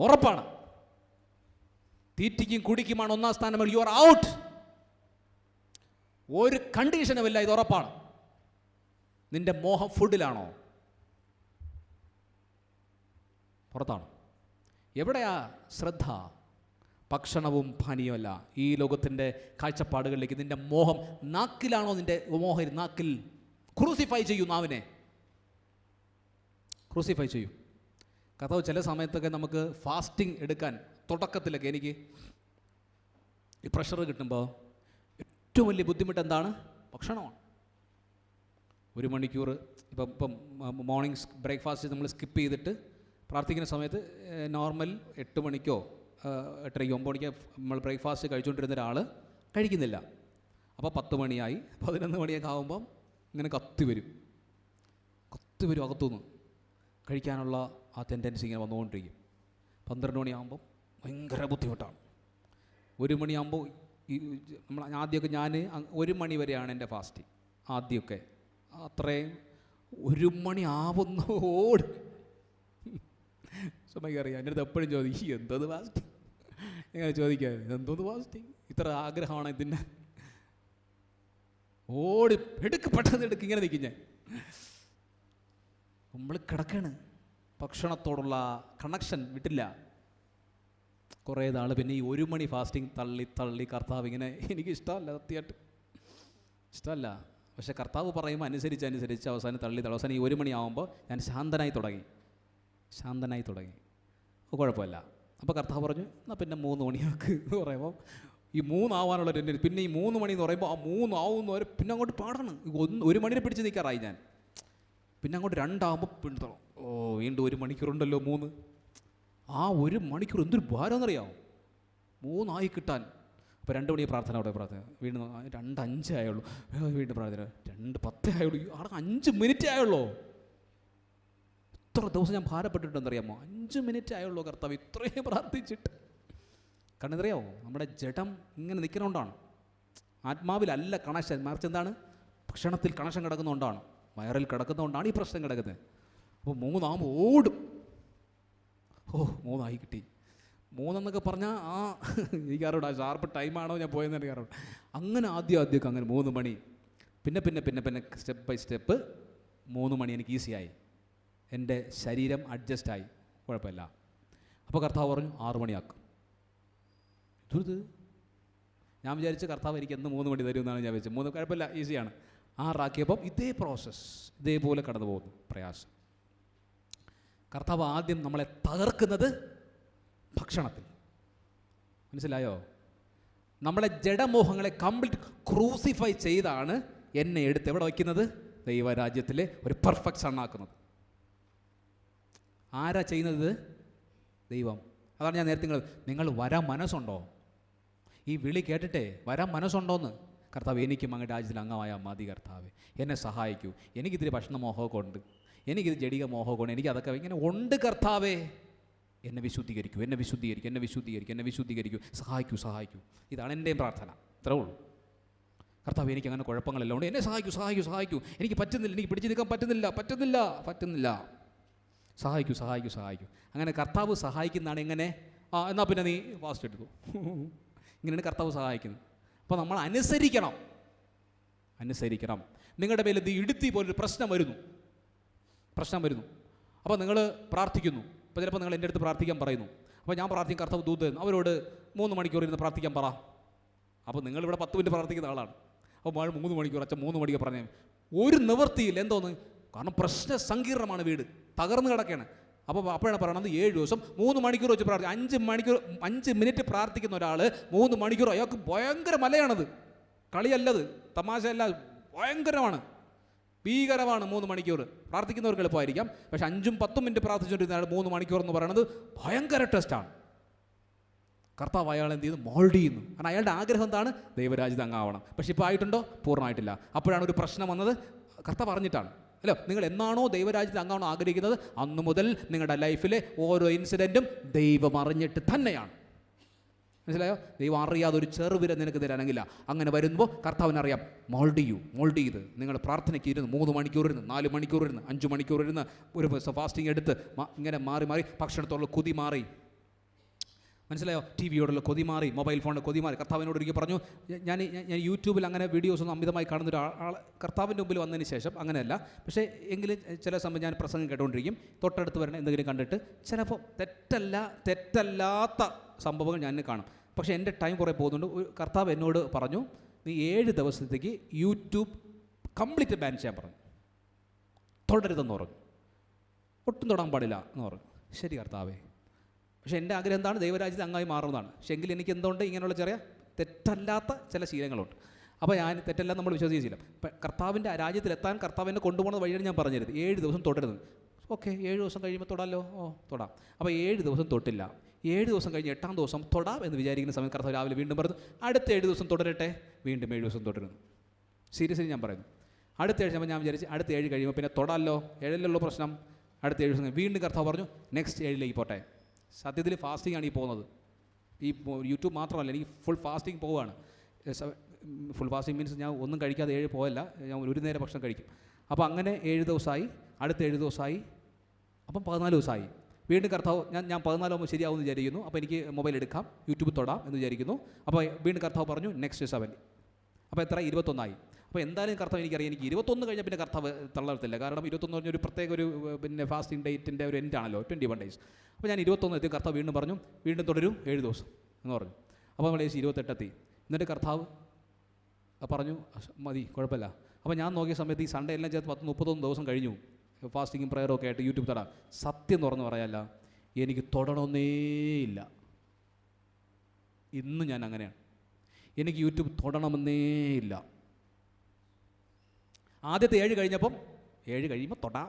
Speaker 1: ഉറപ്പാണ്. തീറ്റിക്കും കുടിക്കുമാണ് ഒന്നാം സ്ഥാനം. You are out. ഒരു കണ്ടീഷനുമില്ല, ഇത് ഉറപ്പാണ്. നിന്റെ മോഹം ഫുഡിലാണോ? പുറത്താണ്. എവിടെയാ ശ്രദ്ധ? ഭക്ഷണവും പാനീയമല്ല, ഈ ലോകത്തിൻ്റെ കാഴ്ചപ്പാടുകളിലേക്ക്. നിൻ്റെ മോഹം നാക്കിലാണോ? നിൻ്റെ മോഹം നാക്കിൽ ക്രൂസിഫൈ ചെയ്യൂ. നാവിനെ ക്രൂസിഫൈ ചെയ്യൂ. കർത്താവ് ചില സമയത്തൊക്കെ നമുക്ക് ഫാസ്റ്റിംഗ് എടുക്കാൻ തുടക്കത്തിലൊക്കെ എനിക്ക് ഈ പ്രഷർ കിട്ടുമ്പോൾ ഏറ്റവും വലിയ ബുദ്ധിമുട്ട് എന്താണ്? ഭക്ഷണമാണ്. 1 മണിക്കൂർ ഇപ്പം മോർണിംഗ് ബ്രേക്ക്ഫാസ്റ്റ് നമ്മൾ സ്കിപ്പ് ചെയ്തിട്ട് പ്രാർത്ഥിക്കുന്ന സമയത്ത് നോർമൽ 8 മണിക്കോ 8:30 9 മണിക്കോ നമ്മൾ ബ്രേക്ക്ഫാസ്റ്റ് കഴിച്ചുകൊണ്ടിരുന്ന ഒരാൾ കഴിക്കുന്നില്ല. അപ്പോൾ 10 മണിയായി 11 മണിയൊക്കെ ആകുമ്പം ഇങ്ങനെ കത്തി വരും അകത്തുനിന്ന്. കഴിക്കാനുള്ള ആ ടെൻഡൻസി ഇങ്ങനെ വന്നുകൊണ്ടിരിക്കും. 12 മണിയാകുമ്പം ഭയങ്കര ബുദ്ധിമുട്ടാണ്. 1 മണിയാകുമ്പോൾ നമ്മൾ ആദ്യമൊക്കെ ഞാൻ 1 മണി വരെയാണ് എൻ്റെ ഫാസ്റ്റിംഗ് ആദ്യമൊക്കെ. അത്രയും 1 മണി ആവുന്ന ഓടും. സമയം അറിയാം. എൻ്റെ അടുത്ത് എപ്പോഴും ചോദിക്കും, എന്തോന്ന് ഫാസ്റ്റിംഗ്? എങ്ങനെ ചോദിക്കുക, എന്തോന്ന് ഫാസ്റ്റിംഗ്? ഇത്ര ആഗ്രഹമാണ് ഇതിൻ്റെ. പെട്ടെന്ന് എടുക്ക് ഇങ്ങനെ നിൽക്കും ഞാൻ. നമ്മൾ കിടക്കാണ്. ഭക്ഷണത്തോടുള്ള കണക്ഷൻ വിട്ടില്ല കുറേ നാൾ. പിന്നെ ഈ 1 മണി ഫാസ്റ്റിംഗ് തള്ളി കർത്താവ് ഇങ്ങനെ, എനിക്ക് ഇഷ്ടമല്ല, സത്യമായിട്ട് ഇഷ്ടമല്ല. പക്ഷേ കർത്താവ് പറയുമ്പോൾ അനുസരിച്ച് അവസാനം അവസാനം ഈ 1 മണിയാവുമ്പോൾ ഞാൻ ശാന്തനായി തുടങ്ങി. കുഴപ്പമില്ല. അപ്പോൾ കർത്താവ് പറഞ്ഞു, എന്നാൽ പിന്നെ 3 മണിയാക്ക് എന്ന് പറയുമ്പോൾ ഈ 3 ആവാനുള്ള പിന്നെ ഈ 3 മണി എന്ന് പറയുമ്പോൾ ആ 3 ആവുന്നവരെ പിന്നെ അങ്ങോട്ട് പാടണം. 1 മണിനെ പിടിച്ച് നിൽക്കാറായി ഞാൻ. പിന്നെ അങ്ങോട്ട് 2 ആകുമ്പോൾ പിടിത്തണം. വീണ്ടും 1 മണിക്കൂറുണ്ടല്ലോ 3. ആ 1 മണിക്കൂർ എന്തൊരു ഭാരമെന്നറിയാമോ? 3 ആയി കിട്ടാൻ. അപ്പോൾ 2 മണി പ്രാർത്ഥന വീണ്ടും 2:05 ആയുള്ളൂ. വീണ്ടും പ്രാർത്ഥന 2:10 ആയുള്ളൂ. അവിടെ 5 മിനിറ്റ് ആയുള്ളൂ. ഇത്ര ദിവസം ഞാൻ ഭാരപ്പെട്ടിട്ടുണ്ടെന്നറിയാമോ? 5 മിനിറ്റ് ആയുള്ളൂ കർത്താവ് ഇത്രയും പ്രാർത്ഥിച്ചിട്ട്. കാരണം എന്തറിയാമോ? നമ്മുടെ ജഡം ഇങ്ങനെ നിൽക്കുന്നതുകൊണ്ടാണ്. ആത്മാവിലല്ല കണക്ഷൻ, മറിച്ച് എന്താണ്? ഭക്ഷണത്തിൽ കണക്ഷൻ കിടക്കുന്നതുകൊണ്ടാണ്, വയറിൽ കിടക്കുന്നതുകൊണ്ടാണ് ഈ പ്രശ്നം കിടക്കുന്നത്. അപ്പോൾ 3 ആകുമ്പോൾ ഓടും. 3 ആയി കിട്ടി. 3 എന്നൊക്കെ പറഞ്ഞാൽ എനിക്കറിയാം ഷാർപ്പ് ടൈമാണോ ഞാൻ പോയെന്ന് എനിക്കറിയാം. അങ്ങനെ ആദ്യമൊക്കെ അങ്ങനെ 3 മണി. പിന്നെ സ്റ്റെപ്പ് ബൈ സ്റ്റെപ്പ് 3 മണി എനിക്ക് ഈസിയായി. എൻ്റെ ശരീരം അഡ്ജസ്റ്റായി, കുഴപ്പമില്ല. അപ്പോൾ കർത്താവ് പറഞ്ഞു 6 മണിയാക്കും. ഇത് ഞാൻ വിചാരിച്ച് കർത്താവ് എനിക്ക് എന്ന് 3 മണി തരുമെന്നാണ് ഞാൻ വെച്ചത്. 3 കുഴപ്പമില്ല, ഈസിയാണ്. 6 ആക്കിയപ്പം ഇതേ പ്രോസസ്സ്, ഇതേപോലെ കടന്നു പോകുന്നു പ്രയാസം. കർത്താവ് ആദ്യം നമ്മളെ തകർക്കുന്നത് ഭക്ഷണത്തിൽ. മനസ്സിലായോ? നമ്മളെ ജഡമോഹങ്ങളെ കംപ്ലീറ്റ് ക്രൂസിഫൈ ചെയ്താണ് എന്നെ എടുത്ത് എവിടെ വയ്ക്കുന്നത്? ദൈവരാജ്യത്തിലെ ഒരു പെർഫെക്റ്റ് സണ്ണാക്കുന്നത്. ആരാ ചെയ്യുന്നത്? ദൈവം. അതാണ് ഞാൻ നേരത്തെ നിങ്ങൾ വരാൻ മനസ്സുണ്ടോ? ഈ വിളി കേട്ടിട്ടേ വരാൻ മനസ്സുണ്ടോയെന്ന്. കർത്താവ് എനിക്കും അങ്ങയുടെ രാജ്യത്തിൽ അംഗമായാൽ മതി കർത്താവ്, എന്നെ സഹായിക്കൂ. എനിക്കിതിരി ഭക്ഷണ മോഹമൊക്കെ ഉണ്ട്, എനിക്കിത് ജടിക മോഹമൊക്കെ ഉണ്ട്, എനിക്കതൊക്കെ ഇങ്ങനെ ഉണ്ട് കർത്താവേ. എന്നെ വിശുദ്ധീകരിക്കൂ, സഹായിക്കൂ. ഇതാണ് എൻ്റെയും പ്രാർത്ഥന. ഇത്രേ ഉള്ളൂ. കർത്താവ് എനിക്ക് അങ്ങനെ കുഴപ്പങ്ങളെല്ലാം ഉണ്ട്, എന്നെ സഹായിക്കൂ. എനിക്ക് പറ്റുന്നില്ല, എനിക്ക് പിടിച്ചു നിൽക്കാൻ പറ്റുന്നില്ല. സഹായിക്കൂ. അങ്ങനെ കർത്താവ് സഹായിക്കുന്നതാണ്. എങ്ങനെ? എന്നാൽ പിന്നെ നീ ഫാസ്റ്റ് എടുത്തു. ഇങ്ങനെയാണ് കർത്താവ് സഹായിക്കുന്നത്. അപ്പോൾ നമ്മൾ അനുസരിക്കണം. നിങ്ങളുടെ മേൽ ഇത് ഇടുത്തി പോലൊരു പ്രശ്നം വരുന്നു. അപ്പോൾ നിങ്ങൾ പ്രാർത്ഥിക്കുന്നു. അപ്പോൾ ചിലപ്പോൾ നിങ്ങൾ എൻ്റെ അടുത്ത് പ്രാർത്ഥിക്കാൻ പറയുന്നു. അപ്പോൾ ഞാൻ പ്രാർത്ഥിക്കും, കർത്താവ് ദൂത് തരുന്നു. അവരോട് 3 മണിക്കൂർ ഇരുന്ന് പ്രാർത്ഥിക്കാൻ പറ. അപ്പോൾ നിങ്ങളിവിടെ 10 മിനിറ്റ് പ്രാർത്ഥിക്കുന്ന ആളാണ്. അപ്പോൾ 3 മണിക്കൂർ, അച്ഛൻ 3 മണിക്കൂർ പറഞ്ഞു. ഒരു നിവൃത്തിയില്ല. എന്തോന്ന്? കാരണം പ്രശ്ന സങ്കീർണമാണ്, വീട് തകർന്നു കിടക്കുകയാണ്. അപ്പോൾ അപ്പോഴാണ് പറയണത് 7 ദിവസം 3 മണിക്കൂർ വെച്ച് പ്രാർത്ഥിക്കും. 5 മിനിറ്റ് പ്രാർത്ഥിക്കുന്ന ഒരാൾ 3 മണിക്കൂർ, അയാൾക്ക് ഭയങ്കര മലയാണത്. കളിയല്ലത്, തമാശയല്ല, ഭയങ്കരമാണ്, ഭീകരമാണ്. 3 മണിക്കൂർ പ്രാർത്ഥിക്കുന്നവർക്ക് എളുപ്പമായിരിക്കാം. പക്ഷെ 5-10 മിനിറ്റ് പ്രാർത്ഥിച്ചുകൊണ്ടിരുന്ന ആൾ 3 മണിക്കൂർ എന്ന് പറയുന്നത് ഭയങ്കര ടെസ്റ്റാണ്. കർത്താവ് അയാൾ എന്ത് ചെയ്യുന്നു? മോൾഡ് ചെയ്യുന്നു. കാരണം അയാളുടെ ആഗ്രഹം എന്താണ്? ദൈവരാജ്യത്ത് അംഗമാവണം. പക്ഷെ ഇപ്പോൾ ആയിട്ടുണ്ടോ? പൂർണ്ണമായിട്ടില്ല. അപ്പോഴാണ് ഒരു പ്രശ്നം വന്നത്. കർത്താവ് പറഞ്ഞിട്ടാണ് അല്ലോ, നിങ്ങൾ എന്നാണോ ദൈവരാജ്യത്തിൽ അംഗമാണോ ആഗ്രഹിക്കുന്നത്, അന്നു മുതൽ നിങ്ങളുടെ ലൈഫിലെ ഓരോ ഇൻസിഡൻറ്റും ദൈവം അറിഞ്ഞിട്ട് തന്നെയാണ്. മനസ്സിലായോ? ദൈവം അറിയാതെ ഒരു ചെറുവിര നിനക്ക് തരാനെങ്കില്ല. അങ്ങനെ വരുമ്പോൾ കർത്താവിനറിയാം. മോൾഡ് ചെയ്ത് നിങ്ങൾ പ്രാർത്ഥനയ്ക്ക് ഇരുന്ന് 3 മണിക്കൂർ ഇരുന്ന്, 4 മണിക്കൂർ ഇരുന്ന്, 5 മണിക്കൂർ ഇരുന്ന്, ഒരു ഫാസ്റ്റിംഗ് എടുത്ത് ഇങ്ങനെ മാറി ഭക്ഷണത്തോടുള്ള കൊതി മാറി, മനസ്സിലായോ? ടി വിയോടുള്ള കൊതി മാറി, മൊബൈൽ ഫോണിൽ കൊതി മാറി. കർത്താവിനോട് ഒരിക്കൽ പറഞ്ഞു, ഞാൻ യൂട്യൂബിൽ അങ്ങനെ വീഡിയോസൊന്നും അമിതമായി കാണുന്ന ഒരാൾ കർത്താവിൻ്റെ മുമ്പിൽ വന്നതിന് ശേഷം അങ്ങനെയല്ല. പക്ഷേ എങ്കിലും ചില സമയം ഞാൻ പ്രസംഗം കേട്ടുകൊണ്ടിരിക്കും. തൊട്ടടുത്ത് വരണ എന്തെങ്കിലും കണ്ടിട്ട് ചിലപ്പോൾ തെറ്റല്ലാത്ത സംഭവങ്ങൾ ഞാൻ കാണും. പക്ഷേ എൻ്റെ ടൈം കുറേ പോകുന്നുണ്ട്. കർത്താവ് എന്നോട് പറഞ്ഞു, നീ 7 ദിവസത്തേക്ക് യൂട്യൂബ് കംപ്ലീറ്റ് ബാൻ ചെയ്യാൻ പറഞ്ഞു. തുടരുതെന്ന് പറഞ്ഞു, ഒട്ടും തൊടാൻ പാടില്ല എന്ന് പറഞ്ഞു. ശരി കർത്താവേ. പക്ഷേ എൻ്റെ ആഗ്രഹം എന്താണ്? ദൈവരാജ്യത്തിൽ അംഗമായി മാറുന്നതാണ്. പക്ഷേ എങ്കിൽ എനിക്ക് എന്തുകൊണ്ട് ഇങ്ങനെയുള്ള ചെറിയ തെറ്റല്ലാത്ത ചില ശീലങ്ങളുണ്ട്. അപ്പോൾ ഞാൻ തെറ്റല്ല നമ്മൾ വിശ്വസിച്ചില്ല. ഇപ്പം കർത്താവിൻ്റെ രാജ്യത്തിലെത്താൻ കർത്താവിനെ കൊണ്ടുപോകുന്ന വഴിയാണ് ഞാൻ പറഞ്ഞിരുന്നത്. 7 ദിവസം തൊടരുത്. ഓക്കെ, 7 ദിവസം കഴിയുമ്പോൾ തൊടാമല്ലോ. തൊടാം. അപ്പോൾ 7 ദിവസം തൊട്ടില്ല. 7 ദിവസം കഴിഞ്ഞ് 8-ാം ദിവസം തൊടാം എന്ന് വിചാരിക്കുന്ന സമയത്ത് കർത്താവ് രാവിലെ വീണ്ടും പറഞ്ഞു, അടുത്ത 7 ദിവസം തുടരട്ടെ. വീണ്ടും 7 ദിവസം തുടരുന്നു. സീരിയസ്ലി ഞാൻ പറയുന്നു. അടുത്ത 7 ഞാൻ വിചാരിച്ച് അടുത്ത 7 കഴിയുമ്പോൾ പിന്നെ തൊടാമല്ലോ. 7-ലുള്ള പ്രശ്നം. അടുത്ത 7 ദിവസം വീണ്ടും കർത്താവ് പറഞ്ഞു, നെക്സ്റ്റ് 7-ലേക്ക് പോട്ടെ. സത്യത്തിൽ ഫാസ്റ്റിംഗ് ആണ് ഈ പോകുന്നത്. ഈ യൂട്യൂബ് മാത്രമല്ല, എനിക്ക് ഫുൾ ഫാസ്റ്റിംഗ് പോവുകയാണ്. ഫുൾ ഫാസ്റ്റിംഗ് മീൻസ് ഞാൻ ഒന്നും കഴിക്കാതെ 7 പോയല്ല, ഞാൻ ഒരു നേരം ഭക്ഷണം കഴിക്കും. അപ്പോൾ അങ്ങനെ 7 ദിവസമായി, അടുത്ത 7 ദിവസമായി, അപ്പം 14 ദിവസമായി. വീണ്ടും കർത്താവ് ഞാൻ 14 ആകുമ്പോൾ ശരിയാവുമെന്ന് വിചാരിക്കുന്നു. അപ്പോൾ എനിക്ക് മൊബൈൽ എടുക്കാം, യൂട്യൂബ് തൊടാം എന്ന് വിചാരിക്കുന്നു. അപ്പോൾ വീണ്ടും കർത്താവ് പറഞ്ഞു നെക്സ്റ്റ് 7. അപ്പോൾ എത്ര? 21 അപ്പോൾ എന്തായാലും കർത്താവ് എനിക്കറിയാം, എനിക്ക് 21 കഴിഞ്ഞാൽ പിന്നെ കർത്താവ് തള്ളത്തില്ല. കാരണം 21 പറഞ്ഞൊരു പ്രത്യേക ഒരു പിന്നെ ഫാസ്റ്റിംഗ് ഡേറ്റിൻ്റെ ഒരു എൻഡാണല്ലോ, 21 days. അപ്പോൾ ഞാൻ 21 എത്തി. കർത്താവ് വീണ്ടും പറഞ്ഞു, വീണ്ടും തുടരും 7 ദിവസം എന്ന് പറഞ്ഞു. അപ്പോൾ നമ്മൾ 28 എത്തി. എന്നിട്ട് കർത്താവ് പറഞ്ഞു, മതി, കുഴപ്പമില്ല. അപ്പോൾ ഞാൻ നോക്കിയ സമയത്ത് ഈ സൺഡേ എല്ലാം ചേർത്ത് 31 ദിവസം കഴിഞ്ഞു. ഫാസ്റ്റിങ്ങും പ്രയറും ഒക്കെ ആയിട്ട് യൂട്യൂബ് തൊടാം. സത്യം തുറന്ന് പറയാല്ല, എനിക്ക് തൊടണമെന്നേയില്ല. ഇന്ന് ഞാൻ അങ്ങനെയാണ്. എനിക്ക് യൂട്യൂബ് തൊടണമെന്നേയില്ല. ആദ്യത്തെ 7 കഴിഞ്ഞപ്പം 7 കഴിയുമ്പോൾ തൊടാം,